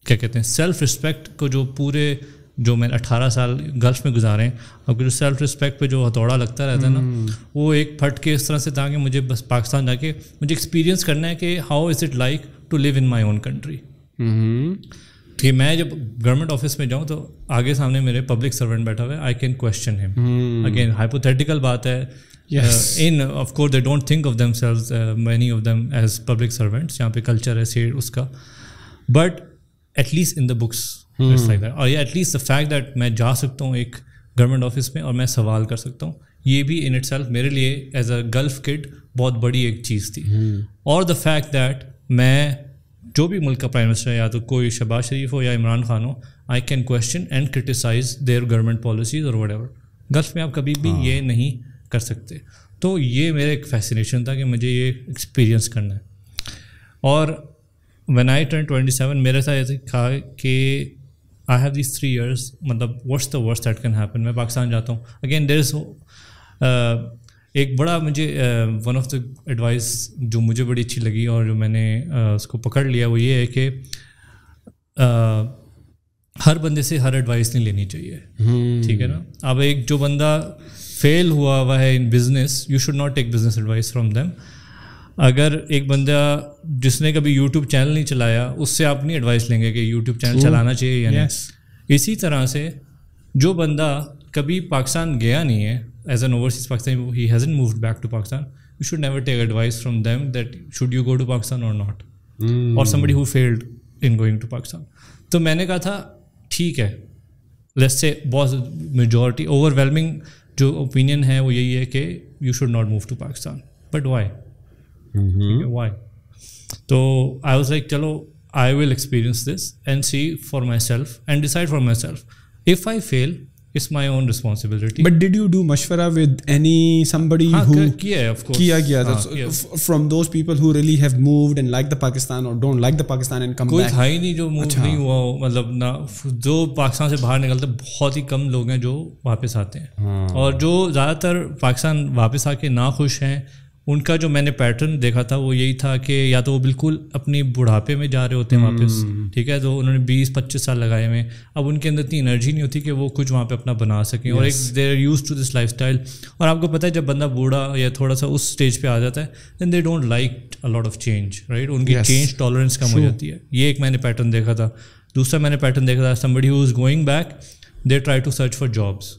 کیا کہتے ہیں سیلف رسپیکٹ کو, جو پورے جو میں 18 سال گلف میں گزارے ہیں, آپ کو جو سیلف رسپیکٹ پہ جو ہتھوڑا لگتا رہتا ہے نا, وہ ایک پھٹ کے اس طرح سے تھا کہ مجھے بس پاکستان جا کے مجھے ایکسپیرینس کرنا ہے کہ how is it like to live in my own country. کہ میں جب گورنمنٹ آفس میں جاؤں تو آگے سامنے میرے پبلک سروینٹ بیٹھا ہوا ہے, آئی کین کویشچن ہم. اگین ہائپوتھیٹیکل بات ہے, in of course they don't think of themselves many of them as public servants, یہاں پہ کلچر ہے اس کا, but at least in the books it's like that. اور یہ at least the fact that میں جا سکتا ہوں ایک گورنمنٹ آفس میں اور میں سوال کر سکتا ہوں, یہ بھی in itself میرے لیے ایز اے گلف کڈ بہت بڑی ایک چیز تھی. اور the fact that میں جو بھی ملک کا پرائم منسٹر ہے, یا تو کوئی شہباز شریف ہو یا عمران خان ہو, I can question and criticize their government policies or whatever. Golf میں آپ کبھی بھی یہ نہیں کر سکتے. تو یہ میرا ایک فیسینیشن تھا کہ مجھے یہ ایکسپیرینس کرنا ہے. اور when I turned 27 میرے ساتھ یہ تھا کہ I have these 3 years, مطلب what's the worst that can happen. میں پاکستان جاتا ہوں. اگین there is ایک بڑا مجھے ون آف دا ایڈوائس جو مجھے بڑی اچھی لگی اور جو میں نے اس کو پکڑ لیا, وہ یہ ہے کہ ہر بندے سے ہر ایڈوائس نہیں لینی چاہیے, ٹھیک ہے نا. اب ایک جو بندہ فیل ہوا ہے ان business, you should not tech business advice from them. اگر ایک بندہ جس نے کبھی یوٹیوب چینل نہیں چلایا اس سے آپ نہیں ایڈوائس لیں گے کہ یوٹیوب چینل چلانا چاہیے یا نہیں. اسی طرح سے جو بندہ کبھی پاکستان گیا نہیں ہے as an overseas Pakistan, he hasn't moved back to Pakistan, you should never take advice from them that should you go to Pakistan or not, اور somebody who failed in going to Pakistan. تو میں نے کہا تھا ٹھیک ہے, لیٹس سے بہت majority اوورwhelming جو اوپینین ہے وہ یہی ہے کہ you should not move to Pakistan, but why. تو آئی واز لائک چلو I will experience this and see for myself and decide for myself. If I fail, it's my own responsibility. But did you do mashwara with somebody who kiya hai, of course. Kiya. From those people who really have moved and like the Pakistan or don't like the Pakistan and come back. کوئی تھا ہی نہیں جو move نہیں ہوا ہو, مطلب نہ جو پاکستان سے باہر نکلتے بہت ہی کم لوگ ہیں جو واپس آتے ہیں, اور جو زیادہ تر پاکستان واپس آ کے ناخوش ہیں ان کا جو میں نے پیٹرن دیکھا تھا وہ یہی تھا کہ یا تو وہ بالکل اپنی بڑھاپے میں جا رہے ہوتے ہیں واپس, ٹھیک ہے, تو انہوں نے 20-25 سال لگائے ہوئے, اب ان کے اندر اتنی انرجی نہیں ہوتی کہ وہ کچھ وہاں پہ اپنا بنا سکیں, اور ایک they are used to this lifestyle. اور آپ کو پتہ ہے جب بندہ بوڑھا یا تھوڑا سا اس اسٹیج پہ آ جاتا ہے then they don't like a lot of change, right, ان کی چینج ٹالرنس کم ہو جاتی ہے. یہ ایک میں نے پیٹرن دیکھا تھا. دوسرا میں نے پیٹرن دیکھا تھا somebody who is going back, they try to search for jobs,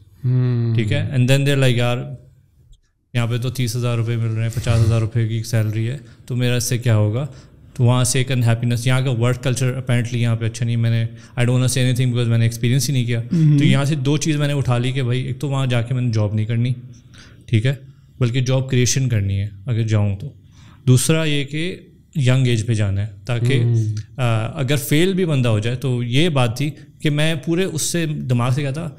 ٹھیک ہے, and then they're like یار یہاں پہ تو 30,000 روپے مل رہے ہیں, 50,000 روپے کی سیلری ہے, تو میرا اس سے کیا ہوگا. تو وہاں سے ایک انہیپینس, یہاں کا ورک کلچر اپیرنٹلی یہاں پہ اچھا نہیں. میں نے I don't say any thing because میں نے ایکسپیرینس ہی نہیں کیا. تو یہاں سے 2 چیز میں نے اٹھا لی کہ بھائی ایک تو وہاں جا کے میں نے جاب نہیں کرنی, ٹھیک ہے, بلکہ جاب کریشن کرنی ہے اگر جاؤں تو. دوسرا یہ کہ ینگ ایج پہ جانا ہے تاکہ اگر فیل بھی بندہ ہو جائے. تو یہ بات تھی کہ میں پورے اس سے دماغ سے کہتا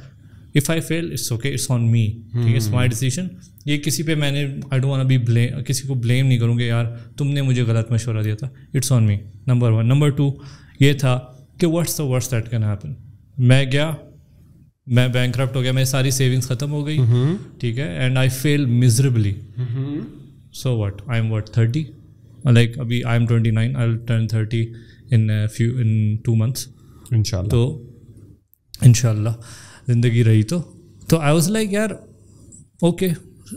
if I fail it's okay, it's on me, ٹھیک ہے, it's my decision. یہ کسی پہ میں نے I don't wanna be blame, کسی کو بلیم نہیں کروں گے یار تم نے مجھے غلط مشورہ دیا تھا, it's on me, number 1. Number 2 یہ تھا کہ what's the worst that can happen. میں گیا, میں بینکرپٹ ہو گیا, میری ساری سیونگس ختم ہو گئی, ٹھیک ہے, and I fail miserably. So what, I'm 30, like ابھی I'm 29, I'll turn 30 in 2 months انشاءاللہ. تو انشاءاللہ زندگی رہی تو آئی واز لائک یار okay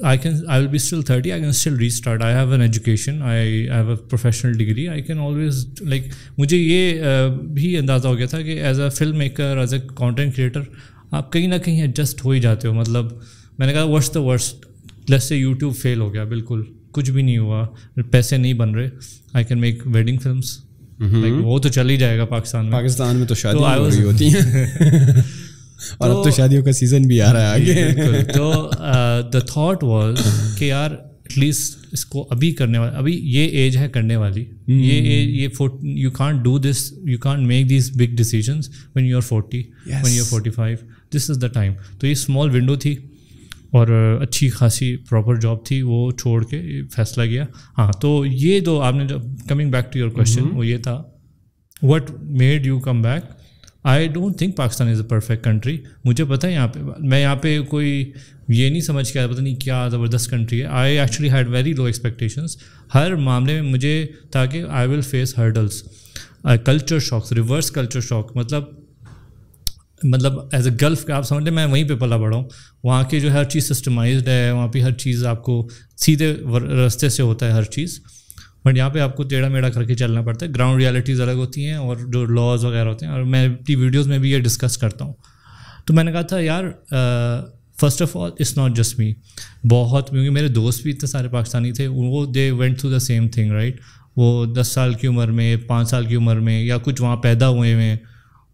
I will be still 30, I can still restart, I have an education, I have a professional degree, I can always like. مجھے یہ بھی اندازہ ہو گیا تھا کہ as a film maker, as a content creator آپ کہیں نہ کہیں ایڈجسٹ ہو ہی جاتے ہو. مطلب میں نے کہا what's the worst, let's say YouTube fail ہو گیا, بالکل کچھ بھی نہیں ہوا, پیسے نہیں بن رہے, I can make wedding films, وہ تو چل ہی جائے گا پاکستان میں تو شادی ہو رہی ہوتی ہیں اور اب تو شادیوں کا سیزن بھی آ رہا ہے آگے. تو دا تھاٹ واز کہ یار ایٹ لیسٹ اس کو ابھی کرنے والا, ابھی یہ ایج ہے کرنے والی, یہ you can't do this, you can't make these big decisions when you are 40, when you are 45, this is the time. تو یہ اسمال ونڈو تھی اور اچھی خاصی پراپر جاب تھی, وہ چھوڑ کے فیصلہ کیا. ہاں تو یہ دو آپ نے جو coming back to your question وہ یہ تھا what made you come back. I don't think Pakistan is a perfect country. مجھے پتہ ہے یہاں پہ میں یہاں پہ کوئی یہ نہیں سمجھ کے آیا پتہ نہیں کیا زبردست کنٹری ہے. I actually had very low expectations ہر معاملے میں مجھے, تاکہ I will face hurdles, culture shocks, reverse culture shock. مطلب ایز اے گلف کا آپ سمجھ لیں میں وہیں پہ پلا بڑھا ہوں. وہاں کی جو ہر چیز سسٹمائزڈ ہے, وہاں پہ ہر چیز آپ کو سیدھے راستے سے ہوتا ہے ہر چیز, بٹ یہاں پہ آپ کو ٹیڑھا میڑھا کر کے چلنا پڑتا ہے. گراؤنڈ ریالٹیز الگ ہوتی ہیں اور جو لاز وغیرہ ہوتے ہیں, اور میں اپنی ویڈیوز میں بھی یہ ڈسکس کرتا ہوں. تو میں نے کہا تھا یار first of all it's not just me, بہت, کیونکہ میرے دوست بھی اتنے سارے پاکستانی تھے, وہ they went through the same thing, right. وہ 10 سال کی عمر میں, 5 سال کی عمر میں, یا کچھ وہاں پیدا ہوئے ہیں,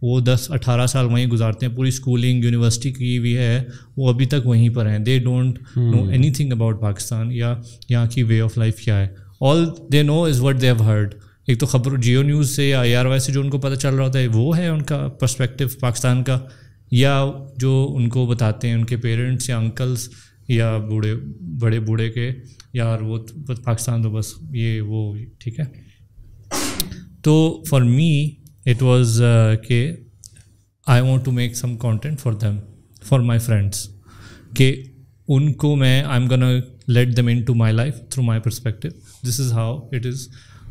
وہ 10-18 سال وہیں گزارتے ہیں, پوری اسکولنگ یونیورسٹی کی بھی ہے, وہ ابھی تک وہیں پر ہیں. They don't know anything about Pakistan یا یہاں کی وے آف لائف کیا ہے. all they know is what they have heard. ایک تو خبر جیو نیوز سے یا ARY سے جو ان کو پتہ چل رہا ہوتا ہے وہ ہے ان کا پرسپیکٹیو پاکستان کا, یا جو ان کو بتاتے ہیں ان کے پیرنٹس یا انکلس یا بڑے بوڑھے کے, یار وہ پاکستان تو بس یہ وہ, ٹھیک ہے. تو فار می اٹ واز کہ I want to make some content for them, for my friends, کہ ان کو میں I am gonna let them into my life through my perspective, this is how it is.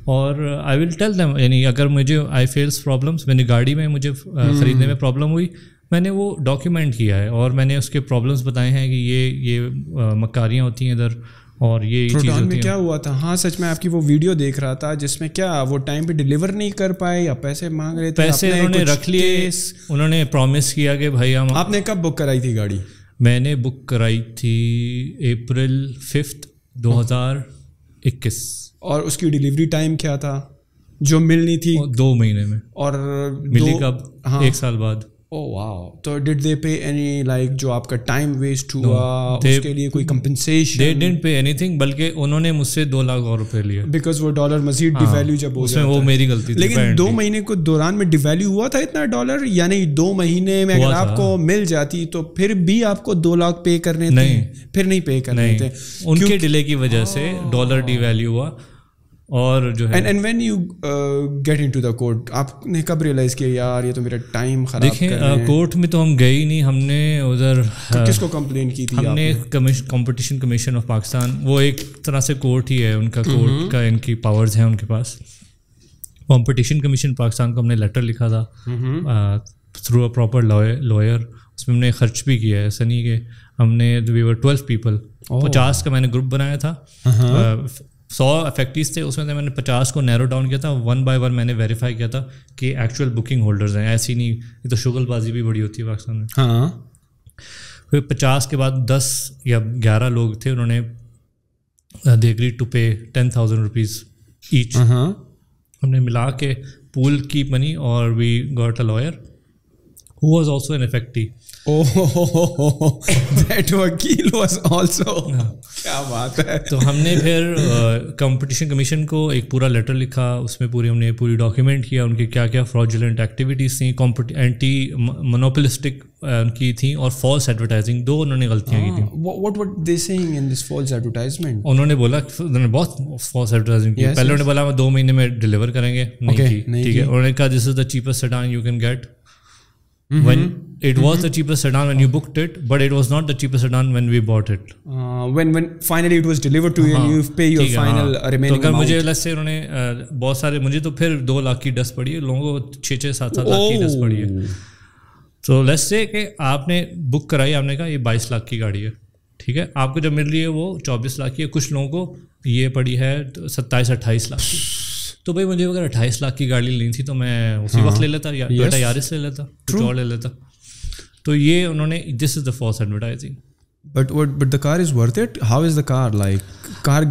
اور I will tell them, یعنی اگر مجھے آئی fails problems, میں نے گاڑی میں مجھے خریدنے میں پرابلم ہوئی, میں نے وہ ڈاکیومنٹ کیا ہے اور میں نے اس کے پرابلمس بتائے ہیں کہ یہ مکاریاں ہوتی ہیں ادھر, اور یہ چیز پروٹون میں کیا ہوا تھا؟ ہاں سچ میں آپ کی وہ ویڈیو دیکھ رہا تھا جس میں کیا وہ ٹائم پہ ڈیلیور نہیں کر پائے یا پیسے مانگ رہے تھے؟ پیسے انہوں نے رکھ لیے, انہوں نے پرومس کیا کہ بھائی ہم. آپ نے کب بک کرائی تھی گاڑی؟ میں نے بک کرائی تھی April 5th 2021. اور اس کی ڈیلیوری ٹائم کیا تھا جو ملنی تھی؟ 2 مہینے میں. اور ملی کب؟ 1 سال بعد. Oh wow. تو did they pay any like جو آپ کا ٹائم ویسٹ ہوا اس کے لیے کوئی compensation؟ They didn't pay anything, بلکہ انہوں نے مجھ سے 2 لاکھ اور روپے لیے. Because وہ ڈالر مزید ڈی ویلیو جب ہو جاتا ہے. وہ میری غلطی تھی. لیکن 2 مہینے کو دوران میں ڈی ویلیو ہوا تھا اتنا ڈالر؟ یعنی 2 مہینے میں اگر آپ کو مل جاتی تو پھر بھی آپ کو 2 لاکھ پے کرنے تھے؟ پھر نہیں پے کرنے تھے. ان کے ڈیلے کی وجہ سے ڈالر ڈی ویلیو ہوا. اور جو ہے and when you get into the court آپ نے کب ریئلائز کیا یار یہ تو میرا ٹائم خراب کر رہے ہیں؟ دیکھیں کورٹ میں تو ہم گئے ہی نہیں. ہم نے ادھر کس کو کمپلین کی تھی؟ ہم نے کمپٹیشن کمیشن آف پاکستان, وہ ایک طرح سے کورٹ ہی ہے ان کا, کورٹ کا ان کی پاورز ہیں ان کے پاس. کمپٹیشن کمیشن پاکستان کو ہم نے لیٹر لکھا تھا تھرو اے پراپر لائر. اس میں ہم نے خرچ بھی کیا ہے, ایسا نہیں کہ ہم نے وی ور 12 پیپل. 50 کا میں نے گروپ بنایا تھا. 100 افیکٹیز تھے, اس میں نے 50 کو نیرو ڈاؤن کیا تھا. 1 by 1 میں نے ویریفائی کیا تھا کہ ایکچوئل بکنگ ہولڈرز ہیں, ایسی نہیں. یہ تو شغل بازی بھی بڑی ہوتی ہے پاکستان میں. ہاں پھر 50 کے بعد 10 یا 11 لوگ تھے, انہوں نے they agreed to pay 10,000 rupees each. ہم نے ملا کے پول کی منی اور we got a lawyer who was also an effectee. That وکیل was also. کیا بات ہے. تو ہم نے پھر کمپٹیشن کمیشن کو ایک پورا لیٹر لکھا, اس میں ہم نے پوری ڈاکیومنٹ کیا ان کی کیا کیا فراڈولنٹ ایکٹیویٹیز تھیں, اینٹی مونوپولسٹک ان کی تھیں, اور فالس ایڈورٹائزنگ 2 انہوں نے غلطیاں کی تھیں. What were they saying in this false advertisement? انہوں نے بولا, انہوں نے بہت فالس ایڈورٹائزنگ کی. پہلے انہوں نے بولا ہم 2 مہینے میں ڈیلیور کریں گے, نہیں کی. ٹھیک ہے, انہوں نے کہا this is the cheapest sedan you can get. When it was the cheapest sedan when you booked it, but it was not the cheapest sedan when we bought it. When finally it was delivered to you and you pay your final remaining amount. تو مجھے لسے انہوں نے بہت سارے, مجھے تو پھر 2 لاکھ کی ڈس پڑی ہے, لوگوں کو 6-7 لاکھ کی ڈس پڑی ہے. تو لیٹس سے کہ آپ نے بک کرائی, آپ نے کہا یہ 22 لاکھ کی گاڑی ہے, ٹھیک ہے, آپ کو جب مل رہی ہے وہ 24 لاکھ کی ہے. کچھ لوگوں کو یہ پڑی ہے 27-28 لاکھ کی. تو بھائی مجھے اگر 28 لاکھ کی گاڑی لینی تھی تو میں اسی وقت لے لیتا, یا ٹویوٹا یارس لے لیتا, کچھ اور لے لیتا. تو یہ انہوں نے, this is the false advertising. But the car is worth it? How is the car like?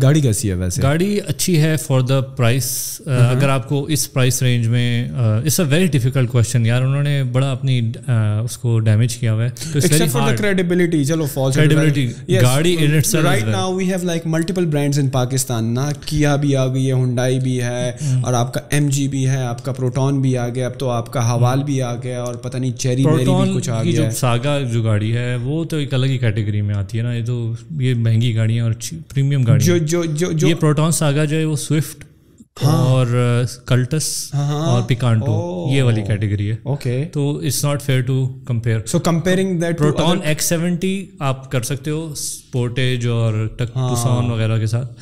گاڑی کیسی ہے ویسے؟ گاڑی اچھی ہے فار دا پرائس. اگر آپ کو اس پرائس رینج میں, it's a very difficult question یار, انہوں نے بڑا اپنی اس کو ڈیمیج کیا ہوا ہے. Except for the credibility, چلو false credibility. گاڑی in itself right now we have like multiple brands in Pakistan نا, Kia بھی آ گئی ہے, Hyundai بھی ہے, اور آپ کا MG بھی ہے, آپ کا Proton بھی آ گیا, اب تو آپ کا Haval بھی آ گیا, اور پتہ نہیں Cherry Berry بھی کچھ آ گیا. جو Saga جو گاڑی ہے وہ تو ایک الگ ہی کیٹیگری میں آتی ہے نا. یہ تو یہ مہنگی گاڑیاں اور پریمیم گاڑیاں. جو یہ پروٹون ساگا جو ہے وہ سوئفٹ اور کلٹس اور پکانٹو, یہ والی کیٹیگری ہے. اوکے, تو it's not fair to compare. So comparing that Proton X70 آپ کر سکتے ہو سپورٹیج اور ٹوسان وغیرہ کے ساتھ,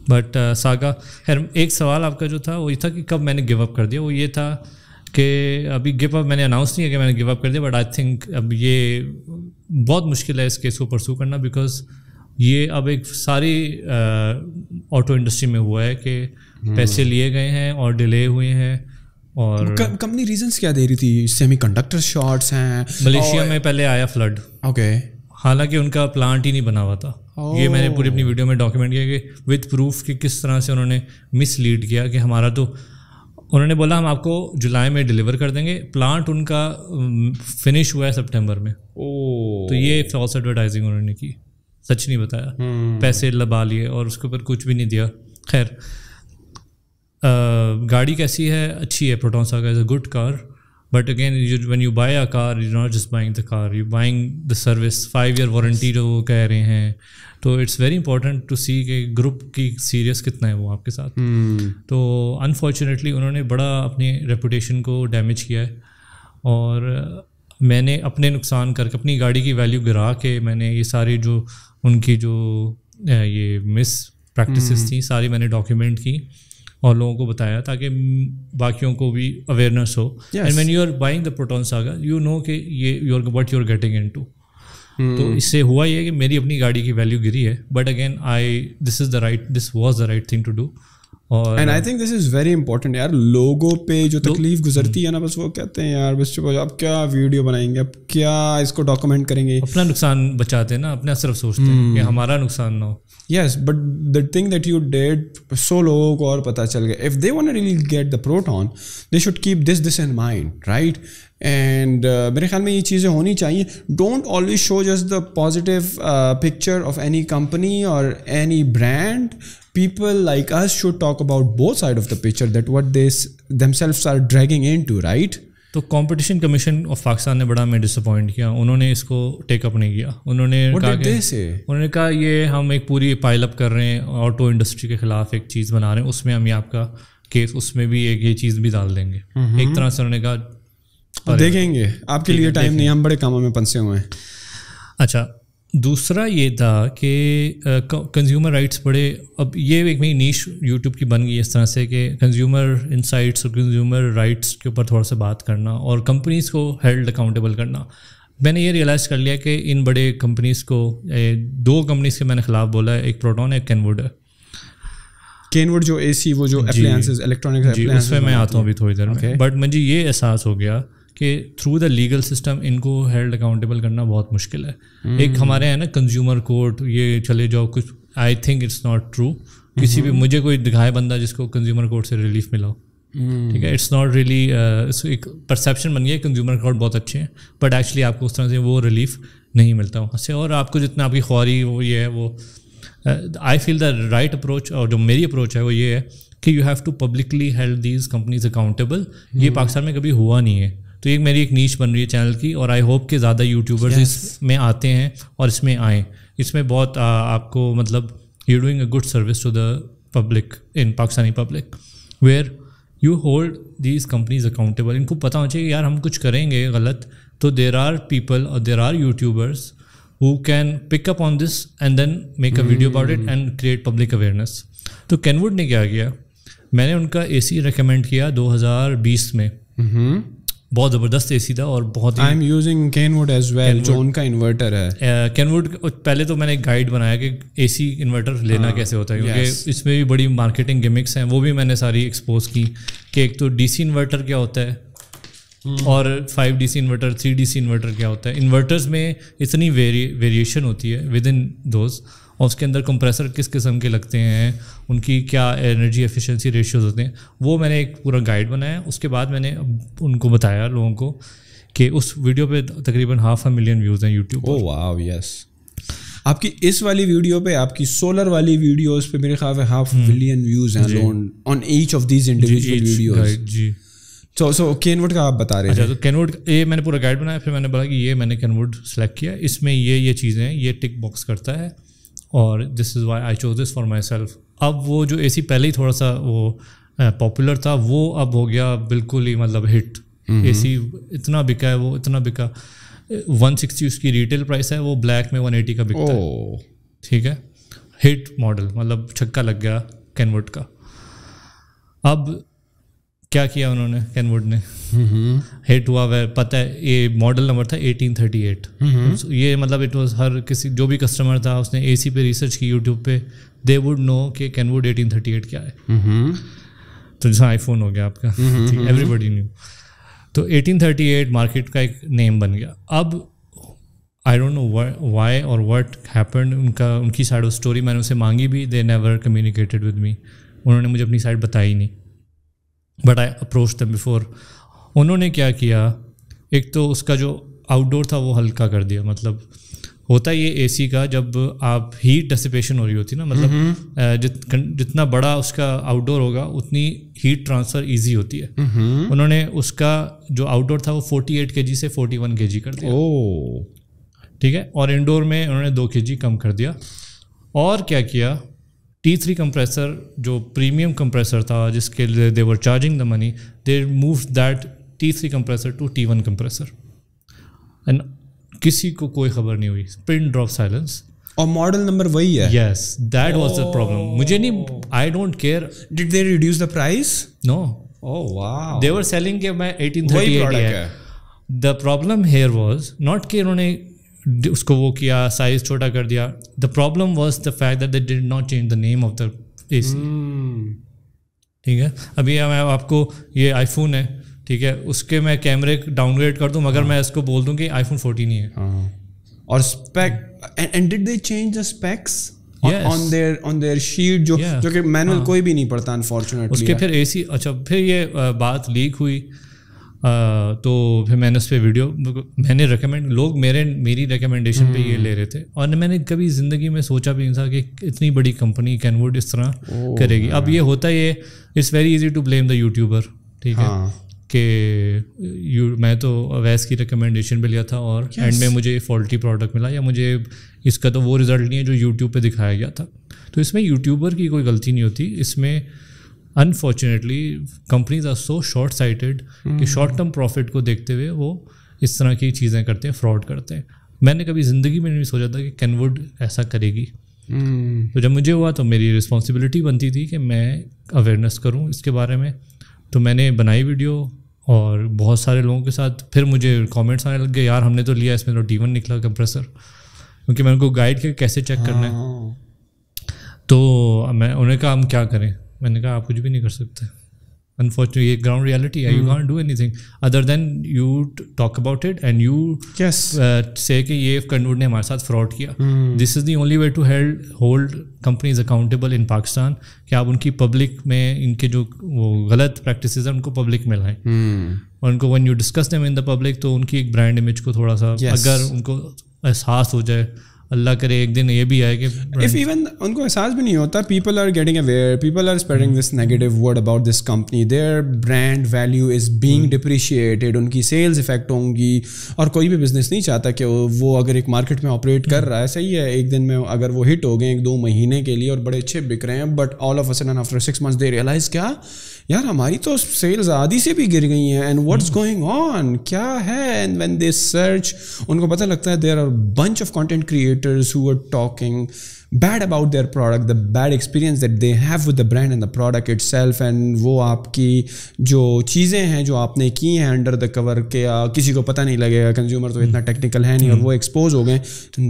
بٹ ساگا. خیر ایک سوال آپ کا جو تھا وہ یہ تھا کہ کب میں نے گیو اپ کر دیا. وہ یہ تھا کہ ابھی گیو اپ میں نے اناؤنس نہیں ہے کہ میں نے گیو اپ کر دیا, بٹ آئی تھنک اب یہ بہت مشکل ہے اس کیس کو پرسو کرنا, بیکاز یہ اب ایک ساری آٹو انڈسٹری میں ہوا ہے کہ پیسے لیے گئے ہیں اور ڈیلے ہوئے ہیں. اور کمپنی ریزنس کیا دے رہی تھی؟ سیمی کنڈکٹر شارٹس ہیں. ملیشیا میں پہلے آیا فلڈ. اوکے, حالانکہ ان کا پلانٹ ہی نہیں بنا ہوا تھا. یہ میں نے پوری اپنی ویڈیو میں ڈاکیومنٹ کیا کہ وتھ پروف کہ کس طرح سے انہوں نے مس لیڈ کیا کہ ہمارا تو, انہوں نے بولا ہم آپ کو جولائی میں ڈیلیور کر دیں گے, پلانٹ ان کا فنش ہوا ہے سپٹمبر میں. تو یہ فالس ایڈورٹائزنگ انہوں نے کی, سچ نہیں بتایا, پیسے لبا لیے اور اس کے اوپر کچھ بھی نہیں دیا. خیر گاڑی کیسی ہے؟ اچھی ہے. Proton saga is a good car, but again when you by a car you not just buying the car, you buying the service. 5 year warranty جو وہ کہہ رہے ہیں, تو اٹس ویری امپورٹنٹ ٹو سی کہ گروپ کی سیریس کتنا ہے وہ آپ کے ساتھ. تو انفارچونیٹلی انہوں نے بڑا اپنی ریپوٹیشن کو ڈیمیج کیا ہے, اور میں نے اپنے نقصان کر کے اپنی گاڑی کی ویلیو گرا کے میں نے یہ ساری جو ان کی جو یہ مس پریکٹسز تھیں ساری میں نے ڈاکیومنٹ کی اور لوگوں کو بتایا تاکہ باقیوں کو بھی اویئرنیس ہو. And when you are buying the Proton Saga you know کہ یہ what you are getting into. تو اس سے ہوا یہ کہ میری اپنی گاڑی کی ویلیو گری ہے, but again this was the right thing to do. اور and I think this is very important یار, لوگوں پہ جو تکلیف گزرتی ہے نا, بس وہ کہتے ہیں یار بس چپ ہو جاؤ, اب کیا ویڈیو بنائیں گے, اب کیا اس کو ڈاکومنٹ کریں گے, اپنا نقصان بچاتے ہیں نا, اپنا صرف سوچتے ہیں کہ ہمارا نقصان نہ ہو. Yes, but the thing that you did, so لوگوں کو اور پتہ چل گیا. If they want to really get the Proton, they should keep this in mind, right. And میرے خیال میں یہ چیزیں ہونی چاہیے. Don't always show just the positive picture of any company اور any brand. People like us should talk about both sides of the picture, that what they themselves are dragging into, right? تو competition commission of Pakistan نے بڑا ہمیں disappoint کیا. انہوں نے اس کو ٹیک اپ نہیں کیا. انہوں نے کہا یہ ہم ایک پوری پائل اپ کر رہے ہیں, آٹو انڈسٹری کے خلاف ایک چیز بنا رہے ہیں, اس میں ہم آپ کا کیس اس میں بھی ایک یہ چیز بھی ڈال دیں گے. ایک طرح سے انہوں نے کہا دیکھیں گے, آپ کے لیے ٹائم نہیں, ہم بڑے کاموں میں پھنسے ہوئے ہیں. اچھا, دوسرا یہ تھا کہ کنزیومر رائٹس بڑے, اب یہ ایک نئی نیش یوٹیوب کی بن گئی اس طرح سے کہ کنزیومر انسائٹس اور کنزیومر رائٹس کے اوپر تھوڑا سا بات کرنا اور کمپنیز کو ہیلڈ اکاؤنٹیبل کرنا. میں نے یہ ریئلائز کر لیا کہ ان بڑے کمپنیز کو, 2 کمپنیز کے میں نے خلاف بولا ہے, ایک پروٹون ہے, ایک کینوڈ ہے. کینوڈ جو اے سی, وہ جو اپلائنسز, الیکٹرانک اپلائنسز, اس میں میں آتا ہوں ابھی تھوڑی دیر میں. بٹ مجھے یہ احساس ہو گیا کہ تھرو دا لیگل سسٹم ان کو ہیلڈ اکاؤنٹیبل کرنا بہت مشکل ہے. ایک ہمارے ہیں نا کنزیومر کورٹ, یہ چلے جاؤ کچھ, I think it's not true. کسی بھی مجھے کوئی دکھائے بندہ جس کو کنزیومر کورٹ سے ریلیف ملا ہو, ٹھیک ہے, اٹس ناٹ ریئلی, ایک پرسیپشن بن گیا کنزیومر کورٹ بہت اچھے ہیں, بٹ ایکچولی آپ کو اس طرح سے وہ ریلیف نہیں ملتا وہاں سے. اور آپ کو جتنا آپ کی خواری وہ یہ ہے, وہ آئی فیل دا رائٹ اپروچ, اور جو میری اپروچ ہے وہ یہ ہے کہ you have to publicly held these companies accountable. یہ پاکستان میں کبھی ہوا نہیں ہے, تو ایک میری ایک نیچ بن رہی ہے چینل کی, اور آئی ہوپ کہ زیادہ یوٹیوبرز اس میں آتے ہیں اور اس میں آئیں. اس میں بہت آپ کو مطلب you doing a good service to the public in Pakistani public, where you hold these companies accountable. ان کو پتہ ہونا چاہیے کہ یار ہم کچھ کریں گے غلط تو دیر آر پیپل اور there are YouTubers who can pick up on this and then make a video about it and create public awareness. تو کینوڈ نے کیا کیا, میں نے ان کا اے سی ریکمینڈ کیا 2020 میں, بہت زبردست اے سی تھا اور بہت. I am using Kenwood as well, جو ان کا انورٹر ہے. کینوڈ پہلے تو میں نے ایک گائیڈ بنایا کہ اے سی انورٹر لینا کیسے ہوتا ہے, کیونکہ اس میں بھی بڑی مارکیٹنگ گیمکس ہیں, وہ بھی میں نے ساری ایکسپوز کی کہ ایک تو ڈی سی انورٹر کیا ہوتا ہے اور 5 DC انورٹر, 3 DC انورٹر کیا ہوتا ہے. انورٹرز میں اتنی ویریشن ہوتی ہے ود ان دوز, اور اس کے اندر کمپریسر کس قسم کے لگتے ہیں, ان کی کیا انرجی ایفیشنسی ریشیوز ہوتے ہیں, وہ میں نے ایک پورا گائیڈ بنایا. اس کے بعد میں نے ان کو بتایا لوگوں کو کہ اس ویڈیو پہ تقریباً 500,000 ویوز ہیں یوٹیوب. اوہ واو, یس. آپ کی اس والی ویڈیو پہ, آپ کی سولر والی ویڈیوز پہ میرے خیال ہے 500 ملین ویوز ہیں on each of these individual videos. جی. سو کینوڈ کا آپ بتا رہے ہیں. اچھا, تو کینوڈ یہ میں نے پورا گائیڈ بنایا, پھر میں نے بولا کہ یہ میں نے کینوڈ سلیکٹ کیا, اس میں یہ چیزیں یہ ٹک باکس کرتا ہے, اور this is why I choose this for myself. اب وہ جو اے سی پہلے ہی تھوڑا سا وہ پاپولر تھا, وہ اب ہو گیا بالکل ہی مطلب ہٹ. اے سی اتنا بکا ہے, وہ اتنا بکا, 160 اس کی ریٹیل پرائس ہے, وہ بلیک میں 180 کا بکتا ہے. ٹھیک ہے, ہٹ ماڈل, مطلب چھکا لگ گیا کینوڈ کا. اب کیا کیا انہوں نے, کینوڈ نے ہٹ ہوا ہے, پتہ ہے یہ ماڈل نمبر تھا 1838. یہ مطلب اٹ واز, ہر کسی جو بھی کسٹمر تھا اس نے اے سی پہ ریسرچ کی یوٹیوب پہ, دے ووڈ نو کہ کینوڈ 1838 کیا ہے. تو جیسا آئی فون ہو گیا آپ کا, ایوری بڈی نیو. تو 1838 مارکیٹ کا ایک نیم بن گیا. اب آئی ڈونٹ نو وائی اور واٹ ہیپنڈ, ان کی سائڈ آف اسٹوری میں نے اسے مانگی بھی, they never communicated with me, انہوں نے مجھے اپنی سائڈ بتائی نہیں, but I approach them before. انہوں نے کیا کیا, ایک تو اس کا جو آؤٹ ڈور تھا وہ ہلکا کر دیا. مطلب ہوتا ہے یہ اے سی کا, جب آپ ہیٹ ڈسپیشن ہو رہی ہوتی نا, مطلب جتنا بڑا اس کا آؤٹ ڈور ہوگا اتنی ہیٹ ٹرانسفر ایزی ہوتی ہے. انہوں نے اس کا جو آؤٹ ڈور تھا وہ 48 kg سے 41 kg کر دیا. ٹھیک ہے, اور انڈور میں انہوں نے 2 kg کم کر دیا. اور کیا کیا, T3 کمپریسر جو پریمیم کمپریسر تھا جس کے لیے they were charging the money, they moved that T3 compressor to T1 compressor, and کسی کو کوئی خبر نہیں ہوئی, پن ڈراپ سائلنس. اور ماڈل نمبر وہی ہے. Yes, that was the problem. مجھے نہیں, I don't care. Did they reduce the price? No. Oh wow. They were selling کہ میں 1838 ہے. The problem here was not کہ انہوں نے اس کو وہ کیا, سائز چھوٹا کر دیا. The problem was the fact that they did not change the name of the A C. ٹھیک ہے, ابھی میں آپ کو یہ آئی فون ہے, ٹھیک ہے, اس کے میں کیمرے ڈاؤن گریڈ کر دوں مگر میں اس کو بول دوں کہ آئی فون 14 ہی ہے. اور and did they change the specs on their sheet جو کہ مینول کوئی بھی نہیں پڑھتا انفارچونیٹلی. اس کے پھر اے سی, اچھا پھر یہ بات لیک ہوئی تو پھر میں نے اس پہ ویڈیو, میں نے ریکمینڈ, لوگ میری ریکمنڈیشن پہ یہ لے رہے تھے, اور میں نے کبھی زندگی میں سوچا بھی نہیں تھا کہ اتنی بڑی کمپنی کینوڈ اس طرح کرے گی. اب یہ ہوتا ہے, it's very easy to blame the YouTuber, ٹھیک ہے, کہ میں تو اویس کی ریکمنڈیشن پہ لیا تھا اور اینڈ میں مجھے فالٹی پروڈکٹ ملا, یا مجھے اس کا تو وہ رزلٹ نہیں ہے جو یوٹیوب پہ دکھایا گیا تھا. تو اس میں یوٹیوبر کی کوئی غلطی نہیں ہوتی, اس میں unfortunately companies are so short sighted کہ شارٹ ٹرم پروفٹ کو دیکھتے ہوئے وہ اس طرح کی چیزیں کرتے ہیں, فراڈ کرتے ہیں. میں نے کبھی زندگی میں نہیں سوچا تھا کہ کینوڈ ایسا کرے گی. تو جب مجھے ہوا تو میری رسپانسبلٹی بنتی تھی کہ میں اویئرنیس کروں اس کے بارے میں. تو میں نے بنائی ویڈیو, اور بہت سارے لوگوں کے ساتھ پھر مجھے کامنٹس آنے لگ گئے, یار ہم نے تو لیا اس میں تو T1 نکلا کمپریسر, کیونکہ میں ان کو گائیڈ کیا کیسے چیک کرنا ہے. تو میں انہوں نے کہا ہم کیا کریں, میں نے کہا آپ کچھ بھی نہیں کر سکتے, انفارچونیٹلی یہ گراؤنڈ ریالٹی ہے, you can't do anything other than you talk about it and you say کہ یہ کینوڈ نے ہمارے ساتھ فراڈ کیا. This is the only way to hold companies accountable in Pakistan, کہ آپ ان کی پبلک میں ان کے جو وہ غلط پریکٹسز ہیں ان کو پبلک میں لائیں, اور ان کو when you discuss them in the public تو ان کی ایک برانڈ امیج کو تھوڑا سا اگر ان کو احساس ہو جائے, اللہ کرے ایک دن یہ بھی آئے کہ if even ان کو احساس بھی نہیں ہوتا, people are getting aware, people are spreading this negative word about this company, their brand value is being depreciated, ان کی sales effect ہوں گی. اور کوئی بھی بزنس نہیں چاہتا کہ وہ اگر ایک مارکیٹ میں آپریٹ کر رہا ہے, صحیح ہے, ایک دن میں اگر وہ ہٹ ہو گئے 1-2 مہینے کے لیے اور بڑے اچھے بک رہے ہیں, but all of a sudden after 6 months they realize کیا یار ہماری تو سیلز آدھی سے بھی گر گئی ہیں, اینڈ واٹس گوئنگ آن, کیا ہے. اینڈ وین دے سرچ, ان کو پتہ لگتا ہے there are bunch of content creators who are talking bad about their product, the bad experience that they have with the brand and the product itself, and وہ آپ کی جو چیزیں ہیں جو آپ نے کی ہیں انڈر دا کور کہ کسی کو پتہ نہیں لگے گا, کنزیومر تو اتنا ٹیکنیکل ہے نہیں, اور وہ ایکسپوز ہو گئے,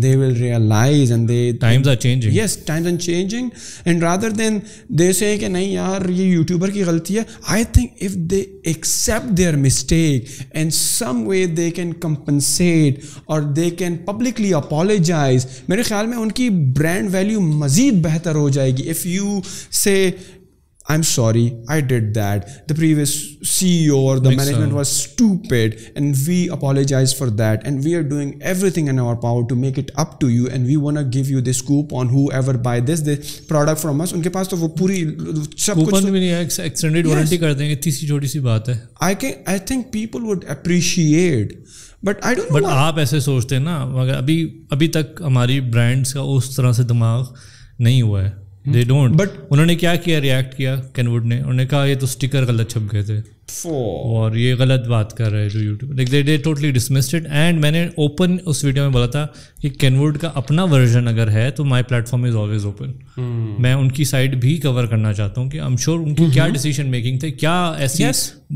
they will realize and they times are changing. Yes, times are changing, and rather than they say کہ نہیں یار یہ یوٹیوبر کی غلطی ہے, I think if they accept their mistake and some way they can compensate or they can publicly apologize, میرے خیال میں ان کی برانڈ ویلیو مزید بہتر ہو جائے گی. If you say I'm sorry, I did that, the previous CEO or the management was stupid and we apologize for that, and we are doing everything in our power to make it up to you, and we want to give you this coupon, whoever buy this product from us. ان کے پاس تو وہ پوری سب کچھ coupon بھی نہیں ہے, extended warranty کر دیں گے, اتنی سی چھوٹی سی بات ہے. I think people would appreciate, but I don't know. But آپ ایسے سوچتے ہیں نا, مگر ابھی تک ہماری برانڈس کا اس طرح سے دماغ نہیں ہوا ہے. دے ڈونٹ, بٹ انہوں نے کیا کیا, ریئیکٹ کیا کینوڈ نے, انہوں نے کہا یہ تو اسٹیکر غلط چھپ گئے تھے اور یہ غلط بات کر رہے ہیں جو YouTube, like they totally dismissed it. And میں نے اوپن اس ویڈیو میں بولا تھا کہ کینوڈ کا اپنا ورژن اگر ہے تو my platform is always open. میں ان کی سائڈ بھی کور کرنا چاہتا ہوں کہ آئی ایم شیور ان کی کیا ڈیسیژن میکنگ تھے, کیا ایسی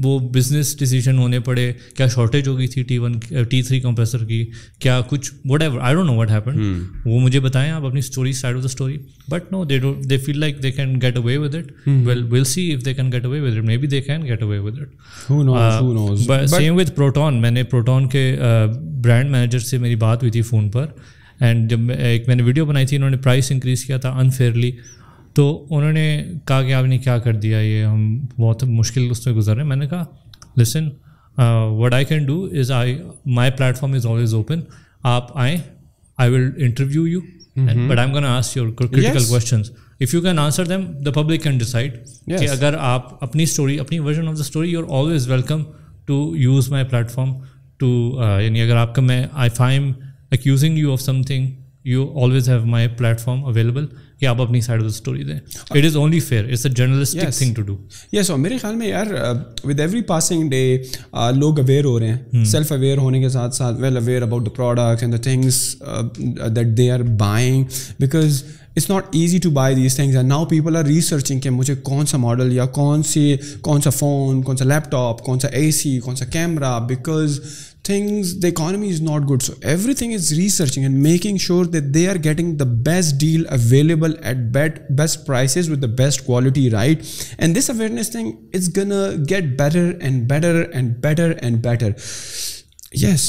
وہ بزنس ڈیسیژن ہونے پڑے, کیا شارٹیج ہو گئی تھی T3 کمپریسر کی, کیا کچھ whatever, I don't know what happen, وہ مجھے بتائیں آپ اپنی story, side of the story. But no, they feel like they can get away with it. Well, we'll see if they can get away with it. Maybe they can get away with it. Who knows? But same with Proton. میں نے Proton کے brand manager سے میری بات ہوئی تھی phone per, and جب ایک میں نے ویڈیو بنائی تھی, انہوں نے پرائس انکریز کیا تھا انفیئرلی, تو انہوں نے کہا کہ آپ نے کیا کر دیا, یہ ہم بہت مشکل اس میں گزر رہے ہیں. میں نے کہا لسن, what I can do is my platform is always open. آپ آئیں, I will interview you, but I'm going to ask your critical questions. If you can answer them, the public can decide. کہ اگر آپ اپنی story, اپنی version of the story, you're always welcome to use my platform to, یعنی اگر آپ کا میں if I'm accusing you of something, you always have my platform available کہ آپ اپنی سائڈ آف دا اسٹوری دیں. It is only fair, it's a journalistic thing to do. Yes, اور میرے خیال میں یار ود ایوری پاسنگ ڈے لوگ اویئر ہو رہے ہیں, سیلف اویئر ہونے کے ساتھ ساتھ well aware about the products and the things that they are buying, because it's not easy to buy these things, and now people are researching کہ مجھے کون سا ماڈل یا کون سا فون, کون سا لیپ ٹاپ, کون سا اے سی, کون سا camera, because things, the economy is not good. So everything is researching and making sure that they are getting the best deal available at best prices with the best quality, right? And this awareness thing is gonna get better and better and better and better. Yes,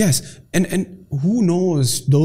Yes, and who knows, 2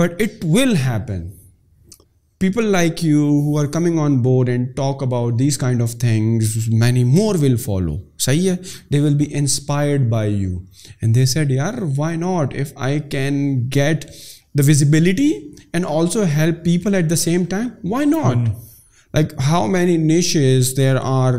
But it will happen. People like you who are coming on board and talk about these kind of things, many more will follow. Sahi hai? They will be inspired by you. And they said, yaar, why not? If I can get the visibility and also help people at the same time, why not? Like how many niches there are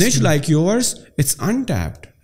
niche like yours, it's untapped.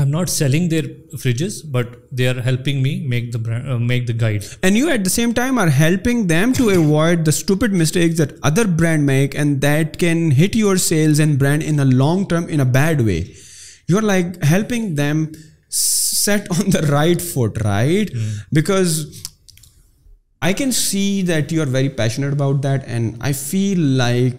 I'm not selling their fridges, but they are helping me make the guide. And you at the same time are helping them to avoid the stupid mistakes that other brand make, and that can hit your sales and brand in a long term in a bad way. You're like helping them set on the right foot, right? Because I can see that you are very passionate about that, and I feel like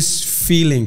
this feeling,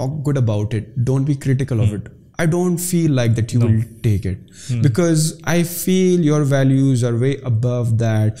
talk good about it, don't be critical of it. I don't feel like that you will take it, because I feel your values are way above that.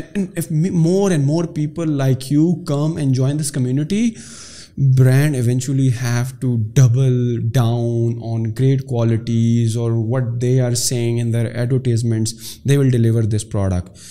and if more and more people like you come and join this community, brand eventually have to double down on great qualities or what they are saying in their advertisements. They will deliver this product,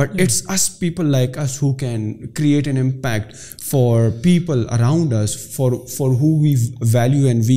But it's us, people like us, who can create an impact for people around us, for who we value and we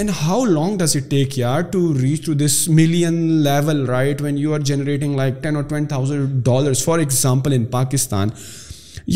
and how long does it take yaar to reach to this million level, right? When you are generating like $10,000 or $20,000 for example in Pakistan,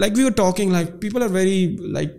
like we were talking, like people are very like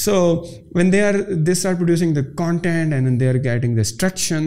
So when they start producing the content and then they are getting this traction,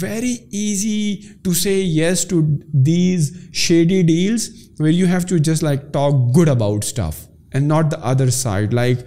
very easy to say yes to these shady deals where you have to just like talk good about stuff and not the other side. Like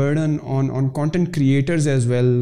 burden on content creators as well.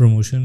promotion,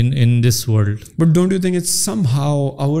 in this world. But don't you think it's somehow our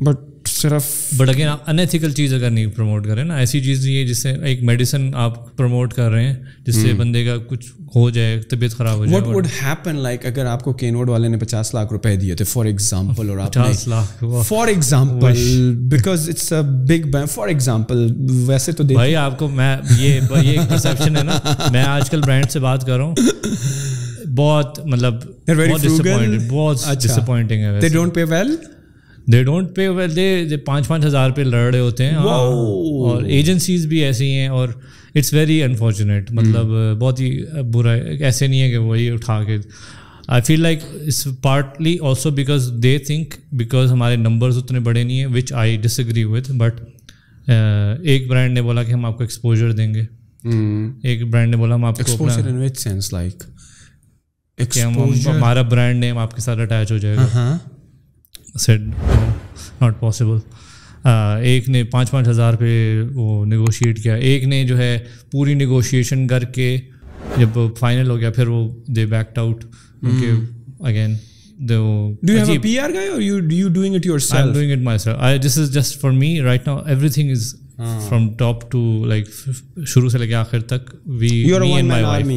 but صرف but again انیتھیکل چیز اگر نہیں promote کریں نا, ایسی چیز نہیں ہے جس سے ایک میڈیسن آپ پروموٹ کر رہے ہیں جس سے بندے کا کچھ ہو جائے, طبیعت خراب ہو جائے. What would happen like اگر آپ کو کین ووڈ والے نے 50 لاکھ روپے دیے تھے فار ایگزامپل, اور آپ 50 lakh for example because it's a big bang for example, ویسے تو بھائی آپ کو میں یہ ایک پرسیپشن ہے نا, میں آج کل برانڈ سے بات کر رہا ہوں, بہت مطلب بہت ڈسپوائنٹنگ ہے. they don't pay well, they don't pay well, they 5,000 روپے لڑ رہے ہوتے ہیں, اور ایجنسیز بھی ایسی ہیں, اور اٹس ویری انفارچونیٹ, مطلب بہت ہی برا ہے. ایسے نہیں ہے کہ وہی اٹھا کے, I feel like it's partly also because they think because ہمارے نمبرز اتنے بڑے نہیں ہیں, which I disagree with. But ایک برانڈ نے بولا کہ ہم آپ کو ایکسپوجر دیں گے, ایک برانڈ نے بولا ہم آپ کو ہمارا برانڈ نیم آپ کے ساتھ اٹیچ ہو جائے گا. Sad not possible. ایک نے 5,000 پہ وہ نیگوشیٹ کیا, ایک نے جو ہے پوری نیگوشیشن کر کے جب فائنل ہو گیا پھر وہ they backed out. Again do you have a PR guy or you doing it yourself? I'm doing it myself. This is just for me right now. Everything is from top to like shuru se leke aakhir tak. You're me and my wife.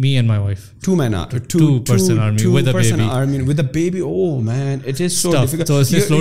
Me and my wife. Two-person army with a baby. With a baby. Oh man, it is so difficult. So isliye slow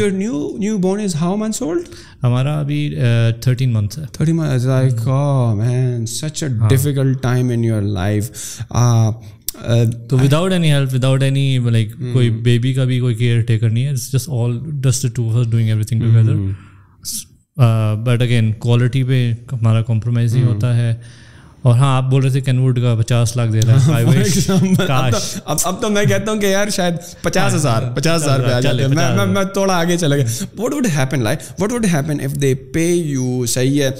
Your newborn is how months old? ہمارا ابھی 13 months ہے. 13 months is like oh man, such a difficult time in your life. تو without any help, without any like کوئی baby کا بھی کوئی caretaker نہیں ہے, it's just all just the two of us doing everything together. But again quality پہ ہمارا compromise ہی ہوتا ہے. اور ہاں آپ بول رہے تھے کین ووڈ کا 50 لاکھ دے رہا ہے. اب تو میں کہتا ہوں کہ یار شاید 50,000 پہ آ جاتے. میں تھوڑا آگے چلا گیا. What would happen like? What would happen if they pay you, صحیح ہے,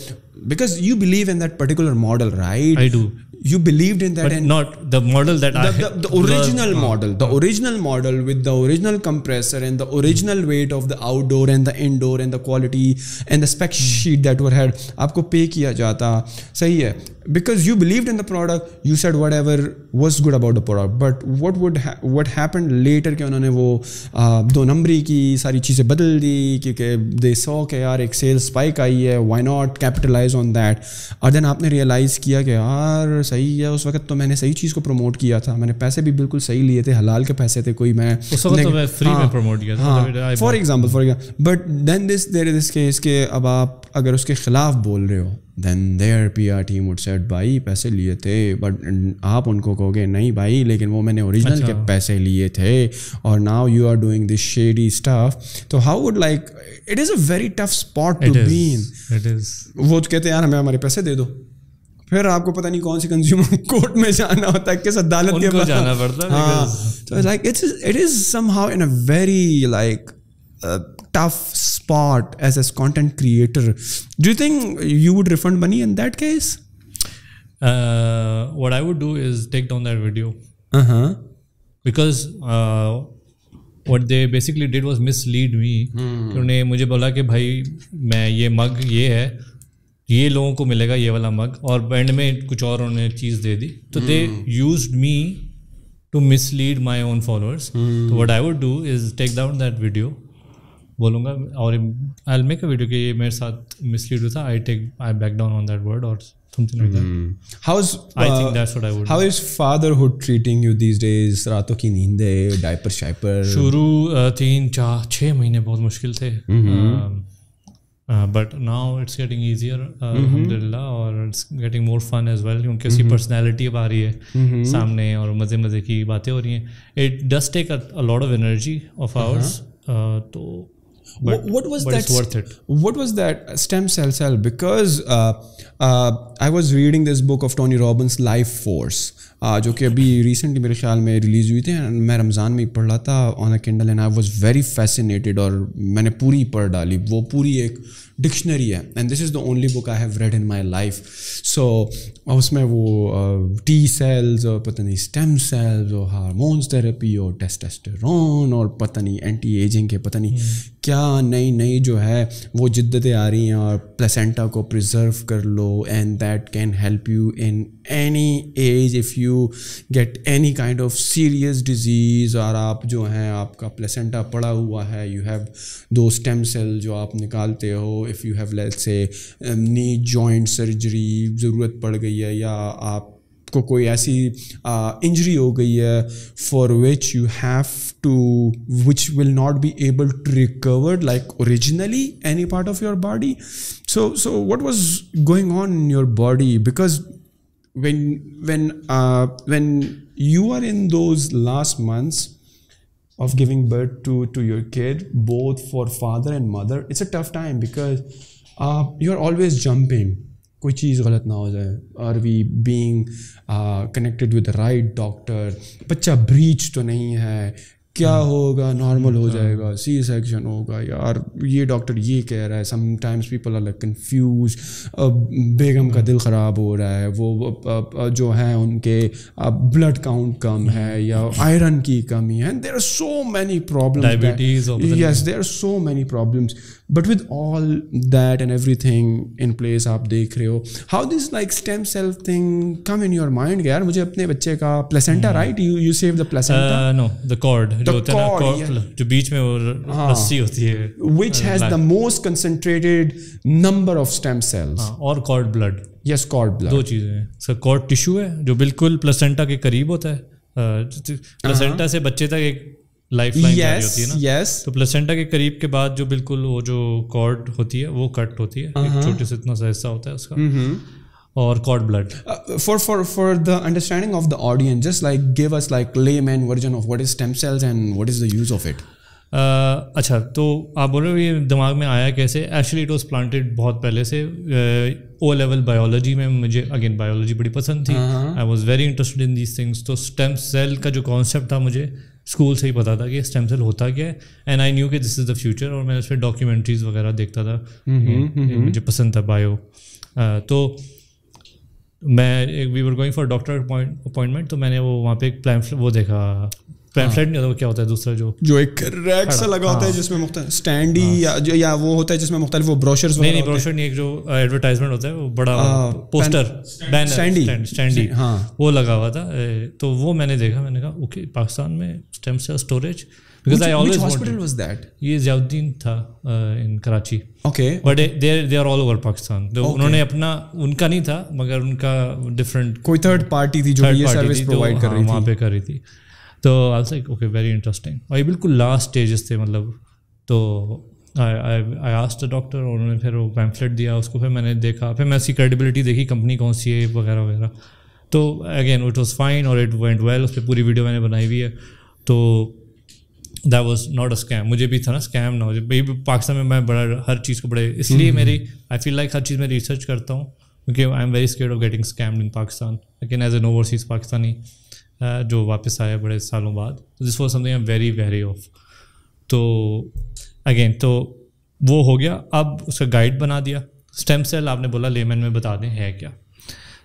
because you believe in that particular model, right? I do. You believed in that, but and not the model that the original model, the original model with the original compressor and the original weight of the outdoor and the indoor and the quality and the spec sheet that were had. aapko pay kiya jata, sahi hai, because you believed in the product, you said whatever was good about the product. But what happened later کہ انہوں نے وہ 2 نمبری کی ساری چیزیں بدل دی کیونکہ they saw کہ یار ایک سیل اسپائک آئی ہے, why not capitalize on that. اور دین آپ نے ریئلائز کیا کہ یار صحیح ہے, اس وقت تو میں نے صحیح چیز کو پروموٹ کیا تھا, میں نے پیسے بھی بالکل صحیح لیے تھے, حلال کے پیسے تھے, کوئی میں اس وقت تو میں فری میں پروموٹ کیا تھا for example. But then this case کہ اب آپ اگر اس کے خلاف بول رہے ہو, then their PR team would said بھائی پیسے لیے تھے, بٹ آپ ان کو کہو گے نہیں بھائی لیکن وہ میں نے اوریجنل کے پیسے لیے تھے, اور now you are doing this shady stuff. تو how would like it is a very tough spot to be in. It is. وہ تو کہتے ہیں یار ہمیں ہمارے پیسے دے دو, پھر آپ کو پتہ نہیں کون سی کنزیومر کورٹ میں جانا ہوتا ہے, کس عدالت کے پاس جانا پڑتا ہے. ہاں, so like it is somehow in a very like tough spot as a content creator. Do you think you would refund money in that case? What I would do is take down that video. Because what they basically did was mislead me. انہوں نے مجھے بولا کہ بھائی میں یہ mug یہ ہے, یہ لوگوں کو ملے گا یہ والا مگ, اور اینڈ میں کچھ اور انہوں نے چیز دے دی. تو they used me to mislead my own followers. So what I would do is take down that video, بولوں گا, اور I'll make a video کہ یہ میرے ساتھ mislead ہوا تھا, I back down on that word or something like that. I think that's what I would do. How is fatherhood treating you these days? راتوں کی نیندیں, ڈائپر شائپر. شروع 3-4-6 مہینے بہت مشکل تھے, but now it's getting easier alhamdulillah, اور it's getting more fun as well کیونکہ اس کی پرسنالٹی اب آ رہی ہے سامنے اور مزے مزے کی باتیں ہو رہی ہیں. It does take a lot of energy of ours. تو what was that? It's worth it. What was that stem cell? Because I was reading this book of Tony Robbins, Life Force, جو کہ ابھی recently میرے خیال میں release ہوئی تھی. میں رمضان میں پڑھ رہا تھا on a Kindle and I was very fascinated, اور میں نے پوری پڑھ ڈالی. وہ پوری ایک ڈکشنری ہے, and this is the only book I have read in my life. So اس میں وہ ٹی سیلز اور پتہ نہیں اسٹیم سیلز اور ہارمونس تھراپی اور ٹیسٹسٹرون اور پتہ نہیں اینٹی ایجنگ کے پتہ نہیں کیا کیا نئی نئی جو ہے وہ جدتیں آ رہی ہیں اور پلیسنٹا کو پریزرو کر لو and that can help you in any age if you get any kind of serious disease, اور آپ جو ہیں آپ کا پلیسنٹا پڑا ہوا ہے, یو ہیو دو اسٹیم سیل جو آپ نکالتے ہو, if you have let's say knee joint surgery ضرورت پڑ گئی ہے, یا آپ کو کوئی ایسی انجری ہو گئی ہے for which you have to which will not be able to recover like originally any part of your body. So what was going on in your body? Because when you are in those last months of giving birth to your kid, both for father and mother, it's a tough time because you're always jumping. کوئی چیز غلط نہ ہو جائے, اور we being connected with right doctor, بچہ breech تو نہیں ہے, کیا ہوگا, نارمل ہو جائے گا, سی سیکشن ہوگا, یار یہ ڈاکٹر یہ کہہ رہا ہے. Sometimes people are like confused, بیگم کا دل خراب ہو رہا ہے, وہ جو ہیں ان کے بلڈ کاؤنٹ کم ہے یا آئرن کی کمی ہے, there are so many problems, diabetes, yes there are so many problems. But with all that and everything in place, آپ دیکھ رہے ہو how this like stem cell thing come in your mind. یار مجھے اپنے بچے کا placenta, right? You save the placenta? No, the cord, جو ہوتا ہے نا, جو بیچ میں وہ رسی ہوتی ہے, which has the most concentrated number of stem cells. اور cord blood. Yes, cord blood. دو چیزیں ہیں. So cord tissue ہے جو بالکل placenta کے قریب ہوتا ہے, placenta سے بچے تک ایک لائف لائن جاری ہوتی ہے نا. تو پلاسینٹا کے قریب کے بعد جو بالکل وہ جو کارڈ ہوتی ہے وہ کٹ ہوتی ہے, ایک چھوٹے سے اتنا سا حصہ ہوتا ہے اس کا, اور cord blood. For the understanding of the audience, just like give us like layman version of what is stem cells and what is the use of it. اچھا, تو آپ بول رہے ہو یہ دماغ میں آیا کیسے؟ ایکچولی اٹ واز پلانٹیڈ بہت پہلے سے. او لیول بایولوجی میں مجھے اگین بایولوجی بڑی پسند تھی, آئی was very interested in these things. تو اسٹیم سیل کا جو کانسیپٹ تھا مجھے اسکول سے ہی پتا تھا کہ اسٹیم سیل ہوتا کیا ہے, اینڈ آئی نیو کہ دس از دا فیوچر. اور میں اس پہ ڈاکیومنٹریز وغیرہ دیکھتا تھا, مجھے پسند تھا بایو. تو میں we were going for doctor appointment, تو میں نے وہ وہاں پہ ایک وہ دیکھا, پیمفلیٹ نہیں ہوتا, وہ کیا ہوتا ہے دوسرا جو ایک ریک سا لگا ہوتا ہے جس میں مختلف اسٹینڈی یا وہ ہوتا ہے جس میں مختلف وہ بروشرز. نہیں, بروشر نہیں, ایک جو ایڈورٹائزمنٹ ہوتا ہے وہ بڑا پوسٹر بینر اسٹینڈی, وہ لگا ہوا تھا. تو وہ میں نے دیکھا, میں نے کہا اوکے پاکستان میں stem cell storage, because I always hospital was that, یہ ضیاء الدین تھا in Karachi. Okay, but they are all over Pakistan. انہوں نے اپنا, ان کا نہیں تھا مگر ان کا ڈفرینٹ کوئی تھرڈ پارٹی تھی جو یہ سروس پرووائڈ کر رہی تھی, وہاں پہ کر رہی تھی. تو I was like okay very interesting, اور یہ بالکل لاسٹ اسٹیجز تھے مطلب. تو آئی آسکڈ دا ڈاکٹر, اور انہوں نے پھر وہ پیمفلیٹ دیا اس کو, پھر میں نے دیکھا, پھر میں اس کی کریڈیبلٹی دیکھی, کمپنی کون سی ہے وغیرہ وغیرہ. تو اگین اٹ واز فائن اور اٹ وینٹ ویل. اس پہ پوری ویڈیو میں نے بنائی ہوئی ہے. تو that was not a scheme. مجھے بھی تھا نا اسکیم نہ ہو جائے. پاکستان میں بڑا ہر چیز کو بڑے, اس لیے میری آئی فیل لائک ہر چیز میں ریسرچ کرتا ہوں, کیونکہ I am very scared of getting scammed in Pakistan. لیکن ایز این اوورسیز پاکستانی جو واپس آیا بڑے سالوں بعد, this was some thing I am very very of. تو اگین تو وہ ہو گیا. اب اس کا گائیڈ بنا دیا. اسٹیم سیل آپ نے بولا لیمن میں بتا دیں ہے کیا.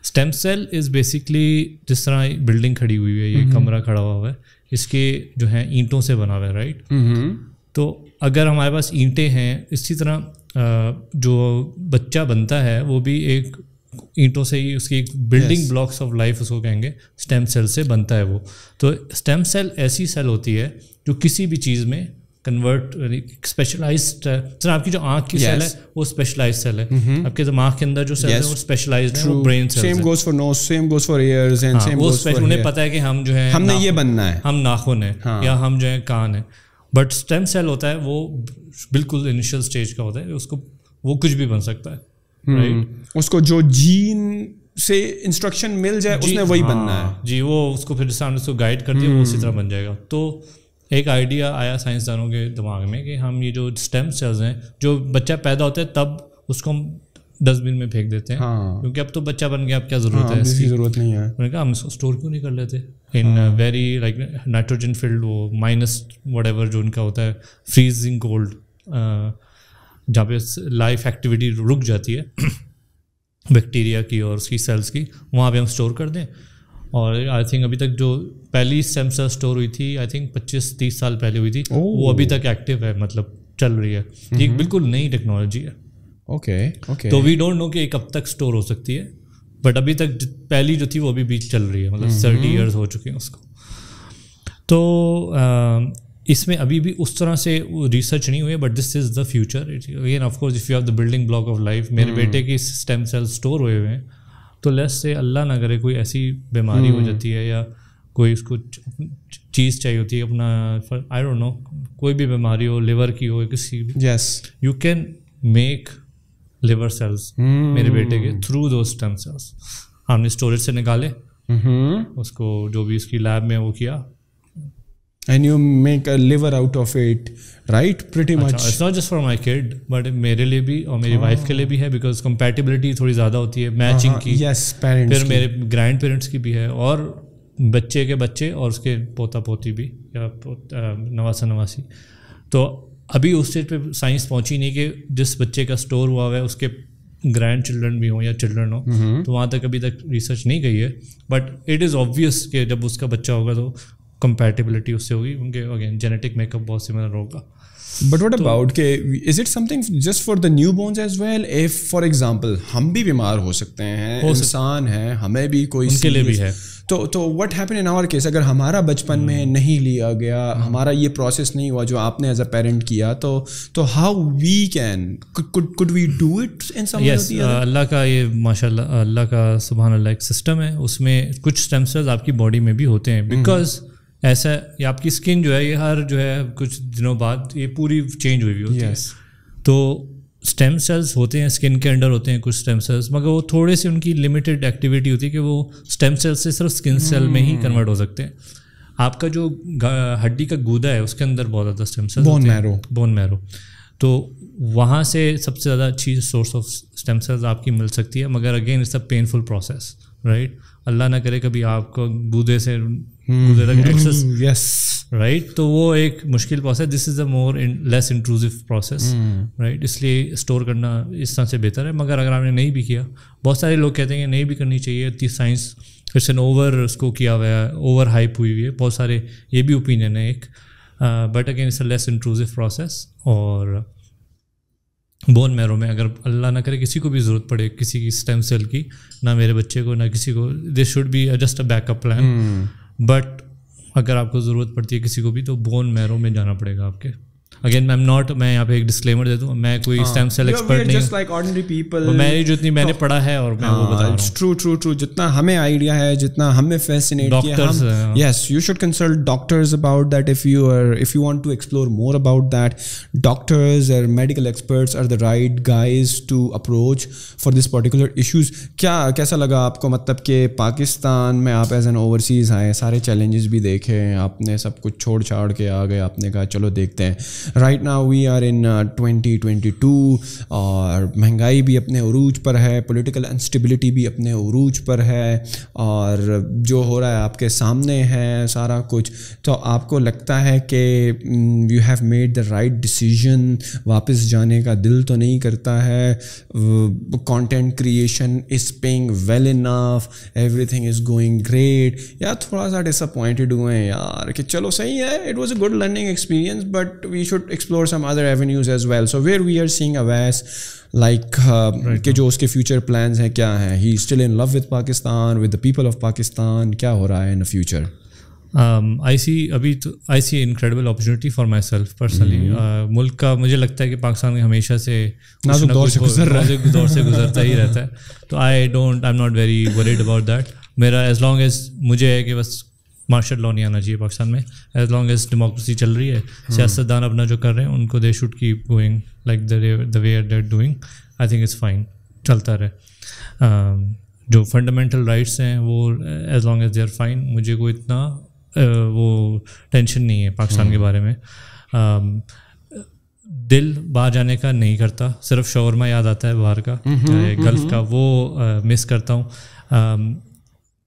اسٹیم سیل از بیسکلی جس طرح بلڈنگ کھڑی ہوئی ہے, یہ کمرہ کھڑا ہوا ہے, اس کے جو ہیں اینٹوں سے بنا ہوا ہے, رائٹ. تو اگر ہمارے پاس اینٹیں ہیں, اسی طرح جو بچہ بنتا ہے وہ بھی ایک اینٹوں سے ہی, اس کی ایک بلڈنگ بلاکس آف لائف اس کو کہیں گے, اسٹیم سیل سے بنتا ہے وہ. تو اسٹیم سیل ایسی سیل ہوتی ہے جو کسی بھی چیز میں کنورٹ, اسپیشلائزڈ. سر آپ کی جو آنکھ کی سیل ہے وہ اسپیشلائزڈ سیل ہے, آپ کے دماغ کے اندر جو سیل ہے وہ اسپیشلائزڈ ہے, وہ brain cell. Same goes for nose, same goes for ears and same goes for, انہیں پتہ ہے کہ ہم جو ہے ہم نے یہ بننا ہے, ہم ناخن ہیں یا ہم جو ہے کان ہیں. بٹ اسٹیم سیل ہوتا ہے وہ بالکل انیشیل اسٹیج کا ہوتا ہے, اس کو وہ کچھ بھی بن سکتا ہے, اس کو جو جین سے انسٹرکشن مل جائے اس نے وہی بننا ہے. جی, وہ اس کو پھر سامنے اس کو گائیڈ کر دیا, وہ اسی طرح بن جائے گا. تو ایک آئیڈیا آیا سائنسدانوں کے دماغ میں کہ ہم یہ جو اسٹیم سیلز ہیں, جو بچہ پیدا ہوتا ہے تب اس کو ہم ڈسٹ بن میں پھینک دیتے ہیں, کیونکہ اب تو بچہ بن گیا, اب کیا ضرورت ہے, اس کی ضرورت نہیں ہے. میں نے کہا ہم اس کو اسٹور کیوں نہیں کر لیتے in very like nitrogen fluid, وہ مائنس وٹ ایور جو ان کا ہوتا ہے فریزنگ کولڈ, جہاں پہ لائف ایکٹیویٹی رک جاتی ہے بیکٹیریا کی اور اس کی سیلس کی, وہاں پہ ہم اسٹور کر دیں. اور آئی تھنک ابھی تک جو پہلی اسٹیم سیل اسٹور ہوئی تھی, آئی تھنک 25-30 سال پہلے ہوئی تھی, وہ ابھی تک ایکٹیو ہے, مطلب چل رہی ہے. یہ بالکل نئی ٹیکنالوجی ہے. اوکے تو وی ڈونٹ نو کہ کب تک اسٹور ہو سکتی ہے, بٹ ابھی تک پہلی جو تھی وہ ابھی بھی چل رہی ہے, مطلب 30 ایئرس ہو چکے ہیں اس کو. تو اس میں ابھی بھی اس طرح سے ریسرچ نہیں ہوئی ہے, but this is the future. Again of course if you have the building block of life. میرے بیٹے کی اسٹیم سیل اسٹور ہوئے ہوئے ہیں, تو لیس سے اللہ نہ کرے کوئی ایسی بیماری ہو جاتی ہے یا کوئی اس کو چیز چاہیے ہوتی ہے اپنا, آئی ڈونٹ نو, کوئی بھی بیماری ہو, لیور کی ہو, کسی بھی, you can make liver cells میرے بیٹے کے تھرو دوز اسٹیم سیلس. ہم نے اسٹوریج سے نکالے, اس کو جو بھی اس کی لیب میں وہ کیا, and you make a liver out of it, right? Pretty much. It's not just for my kid, but میرے لیے بھی اور میری وائف کے لیے بھی ہے, بیکاز کمپیٹیبلٹی تھوڑی زیادہ ہوتی ہے میچنگ کی. پھر میرے گرینڈ پیرنٹس کی بھی ہے, اور بچے کے بچے اور اس کے پوتا پوتی بھی, یا نواسا نواسی. تو ابھی اس اسٹیج پہ سائنس پہنچی نہیں کہ جس بچے کا اسٹور ہوا ہوا ہے اس کے گرینڈ چلڈرن بھی ہوں یا چلڈرن ہوں, تو وہاں تک ابھی تک ریسرچ نہیں گئی ہے. بٹ اٹ از آبویس کہ جب اس کا بچہ ہوگا تو کمپیٹیبلٹی اس سے ہوگی, کیونکہ اگین جینیٹک میک اپ بہت سملر ہوگا. بٹ واٹ اباؤٹ کہ is it something just for the newborns as well? F for example ہم بھی بیمار ہو سکتے ہیں, انسان ہیں, ہمیں بھی کوئی ان کے لیے بھی ہے, تو what happen in our case? اگر ہمارا بچپن میں نہیں لیا گیا, ہمارا یہ پروسیس نہیں ہوا جو آپ نے ایز اے پیرنٹ کیا, تو how we can could we do it in some way? Yes, اللہ کا یہ ماشاء اللہ, اللہ کا سبحان اللہ ایک سسٹم ہے, اس میں کچھ اسٹیم سیلز آپ کی باڈی میں بھی ہوتے ہیں. بیکاز ایسا یہ آپ کی اسکن جو ہے یہ ہر جو ہے کچھ دنوں بعد یہ پوری چینج ہوئی ہوتی ہے. تو اسٹیم سیلس ہوتے ہیں اسکن کے انڈر ہوتے ہیں کچھ اسٹیم سیلس, مگر وہ تھوڑے سے ان کی لمیٹیڈ ایکٹیویٹی ہوتی ہے کہ وہ اسٹیم سیل سے صرف اسکن سیل میں ہی کنورٹ ہو سکتے ہیں. آپ کا جو ہڈی کا گودا ہے اس کے اندر بہت زیادہ اسٹیم سیلس, بون میرو, تو وہاں سے سب سے زیادہ اچھی سورس آف اسٹیم سیلز آپ کی مل سکتی ہے. مگر again it's a painful process, right? Allah نہ کرے کبھی آپ کو گودے تک ایکسس, رائٹ, تو وہ ایک مشکل پروسیس. دس از اے مور لیس انٹروزو پروسیس, رائٹ, اس لیے اسٹور کرنا اس طرح سے بہتر ہے. مگر اگر آپ نے نہیں بھی کیا, بہت سارے لوگ کہتے ہیں کہ نہیں بھی کرنی چاہیے, اتنی سائنس اٹس این اوور اس کو کیا ہوا ہے, اوور ہائپ ہوئی ہوئی ہے, بہت سارے یہ بھی اوپینین ہے ایک. But again it's a less intrusive process. اور بون میرو میں اگر اللہ نہ کرے کسی کو بھی ضرورت پڑے کسی کی اسٹیم سیل کی, نہ میرے بچے کو نہ کسی کو, this should be just a backup plan. But اگر آپ کو ضرورت پڑتی ہے کسی کو بھی تو بون میرو میں جانا پڑے گا آپ کے. اگین میں یہاں پہ ایک ڈسکلیمر دے دوں, میں کوئی اسٹیم سیل ایکسپرٹ نہیں ہوں, میں جتنی میں نے پڑھا ہے اور میں وہ بتا رہا ہوں. ٹرو جتنا ہمیں آئیڈیا ہے, جتنا ہمیں فیسینیٹ کیا, yes you should consult doctors about that if you want to explore more about that. Doctors or medical experts are the right guys to approach for this particular issues. کیسا لگا آپ کو, مطلب کہ پاکستان میں آپ ایز این اوورسیز آئے, سارے چیلنجز بھی دیکھے, آپ نے سب کچھ چھوڑ چھاڑ کے آ گئے, آپ نے کہا چلو دیکھتے ہیں. Right now we are in 2022 اور مہنگائی بھی اپنے عروج پر ہے, پولیٹیکل انسٹیبلٹی بھی اپنے عروج پر ہے, اور جو ہو رہا ہے آپ کے سامنے ہے سارا کچھ. تو آپ کو لگتا ہے کہ you have made the right decision, واپس جانے کا دل تو نہیں کرتا ہے, content creation is paying well enough, everything is going great, یا تھوڑا سا ڈس اپوائنٹڈ ہوئے ہیں یار کہ چلو صحیح ہے, it was a good learning experience but we should explore some other avenues as well. So where we are seeing Awais like کہ جو اس کے future plans ہیں کیا ہیں, he is still in love with Pakistan, with the people of Pakistan, کیا ہو رہا ہے in the future? I see incredible opportunity for myself personally. ملک کا مجھے لگتا ہے کہ پاکستان میں ہمیشہ سے نازک دور سے گزرتا ہی رہتا ہے, تو I'm not very worried about that. میرا as long as مجھے ہے کہ بس مارشل لا نہیں آنا چاہیے پاکستان میں, ایز لانگ ایز ڈیموکریسی چل رہی ہے, سیاستدان اپنا جو کر رہے ہیں ان کو they should keep going like the way they are doing. I think it's fine, چلتا رہے. جو فنڈامنٹل رائٹس ہیں وہ as long as they are fine, مجھے کوئی اتنا وہ ٹینشن نہیں ہے پاکستان کے بارے میں. دل باہر جانے کا نہیں کرتا, صرف شاورما یاد آتا ہے باہر کا, گلف کا, وہ مس کرتا ہوں.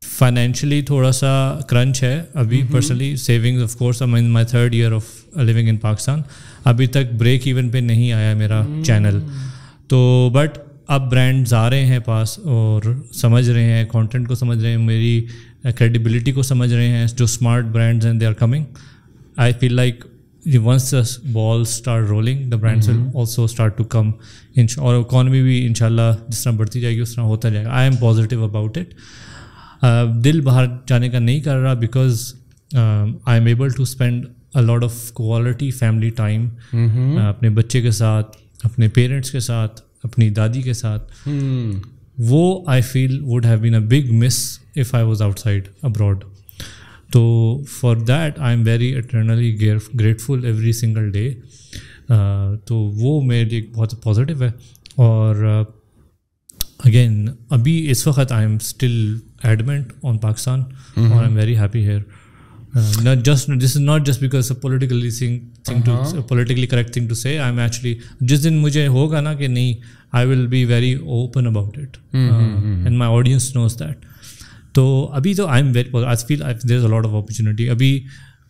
فائنینشلی تھوڑا سا کرنچ ہے ابھی personally, savings of course, I mean my 3rd year of living in Pakistan, ابھی تک بریک ایون پہ نہیں آیا میرا چینل. تو بٹ اب برانڈز آ رہے ہیں پاس اور سمجھ رہے ہیں, کانٹینٹ کو سمجھ رہے ہیں, میری کریڈیبلٹی کو سمجھ رہے ہیں, جو اسمارٹ برانڈز ہیں they are coming. I feel like once the balls start rolling, the brands will also start to come. اور economy بھی انشاءاللہ جس طرح بڑھتی جائے گی اس طرح ہوتا جائے گا. I am positive about it. دل باہر جانے کا نہیں کر رہا because I am able to spend a lot of quality family time اپنے بچے کے ساتھ, اپنے پیرنٹس کے ساتھ, اپنی دادی کے ساتھ. وہ I feel would have been a big miss if I was outside abroad. تو for that I am very eternally grateful every single day. تو وہ میرے لیے بہت پازیٹیو ہے. اور اگین ابھی اس وقت I am still adamant on Pakistan اور I am very happy here. This is not just because a politically politically correct thing to say. I'm actually جس دن مجھے ہوگا نا کہ نہیں, I will be very open about it and my audience knows that. تو ابھی تو I feel there's a lot of opportunity. ابھی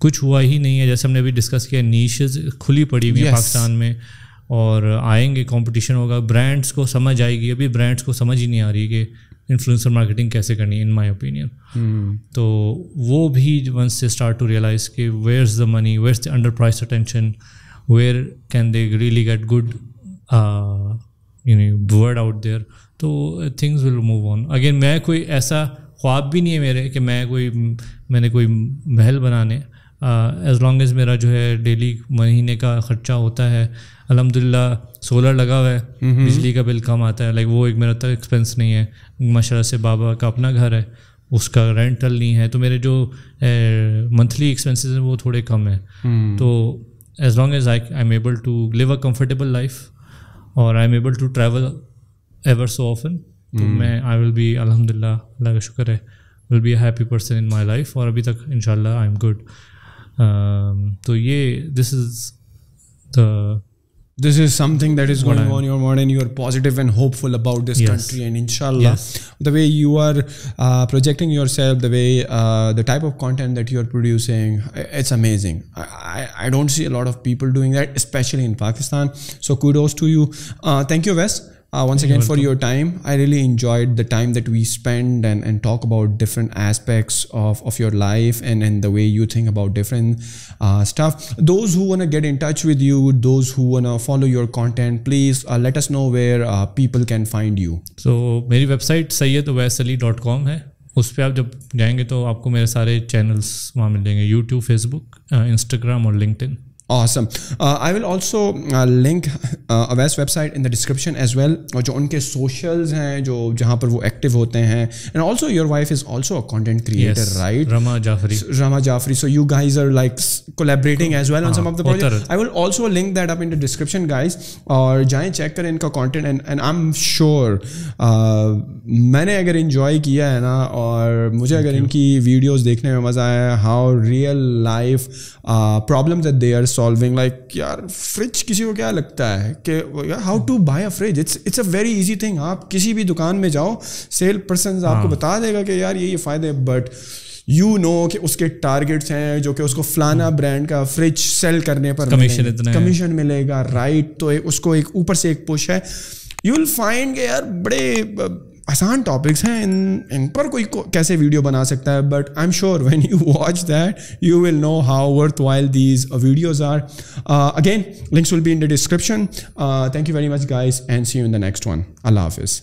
کچھ ہوا ہی نہیں ہے, جیسے ہم نے ابھی ڈسکس کیا, نیشز کھلی پڑی ہوئی ہیں پاکستان میں اور آئیں گے, کمپٹیشن ہوگا, برانڈس کو سمجھ آئے گی. ابھی برانڈس کو سمجھ ہی نہیں آ رہی کہ انفلوئنسر مارکیٹنگ کیسے کرنی ہے ان مائی اوپینین. تو وہ بھی once they start to realize کہ where is the money, where is the under price attention, where can they really get good word out there, تو things will move on. Again میں کوئی ایسا خواب بھی نہیں ہے میرے کہ میں نے کوئی محل بنانے. ایز لانگ ایز میرا جو ہے ڈیلی مہینے کا خرچہ ہوتا ہے, الحمد للہ سولر لگا ہوا ہے, بجلی کا بل کم آتا ہے, لائک وہ ایک میرا تک ایکسپینس نہیں ہے. ماشاء اللہ سے بابا کا اپنا گھر ہے, اس کا رینٹل نہیں ہے, تو میرے جو منتھلی ایکسپینسز ہیں وہ تھوڑے کم ہیں. تو as long as I am able to live a comfortable life اور I am able to travel ever so often, تو میں آئی ول بی, الحمد للہ اللہ کا شکر ہے, will be a happy person in my life. اور ابھی تک ان شاء اللہ آئی ایم گڈ. تو یہ this is something that is going on in your mind and you are positive and hopeful about this country, and inshallah the way you are projecting yourself, the way the type of content that you are producing, it's amazing. I don't see a lot of people doing that, especially in Pakistan, so kudos to you. Thank you, Wes, once again for your time. I really enjoyed the time that we spend and talk about different aspects of your life and the way you think about different stuff. Those who want to get in touch with you, those who want to follow your content, please let us know where people can find you. So میری web site sayyedowesali.com ہے. اس پہ آپ جب جائیں گے تو آپ کو میرے سارے چینلس وہاں مل جائیں گے, یوٹیوب, فیس بک, انسٹاگرام اور linked in. Awesome. I will also link Awais website in the description as well, اور جو ان کے socials ہیں جو جہاں پر وہ active ہوتے ہیں. And also your wife is also a content creator, right? Rama Jafri. So you guys are like collaborating as well on some of the projects. I will also link that up in the description, guys. اور جائیں check کریں ان کا content and I'm sure میں نے اگر enjoy کیا ہے نا, اور مجھے اگر ان کی videos دیکھنے میں مزہ آیا ہے, how real life problems that they are solving, like یار فریج کسی کو کیا لگتا ہے کہ how to buy a fridge, it's a very easy thing. آپ کسی بھی دکان میں جاؤ, سیل پرسن آپ کو بتا دے گا کہ یار یہ فائدے, بٹ یو نو کہ اس کے ٹارگیٹس ہیں جو کہ اس کو فلانا برانڈ کا فریج سیل کرنے پر کمیشن ملے گا, رائٹ. تو اس کو ایک اوپر سے ایک پش ہے. یو ول فائنڈ کہ یار بڑے آسان ٹاپکس ہیں, ان پر کوئی کیسے ویڈیو بنا سکتا ہے, but I am sure when you watch that you will know how worthwhile these videos are. Again links will be in the description. Thank you very much, guys, and see you in the next one. Allah Hafiz.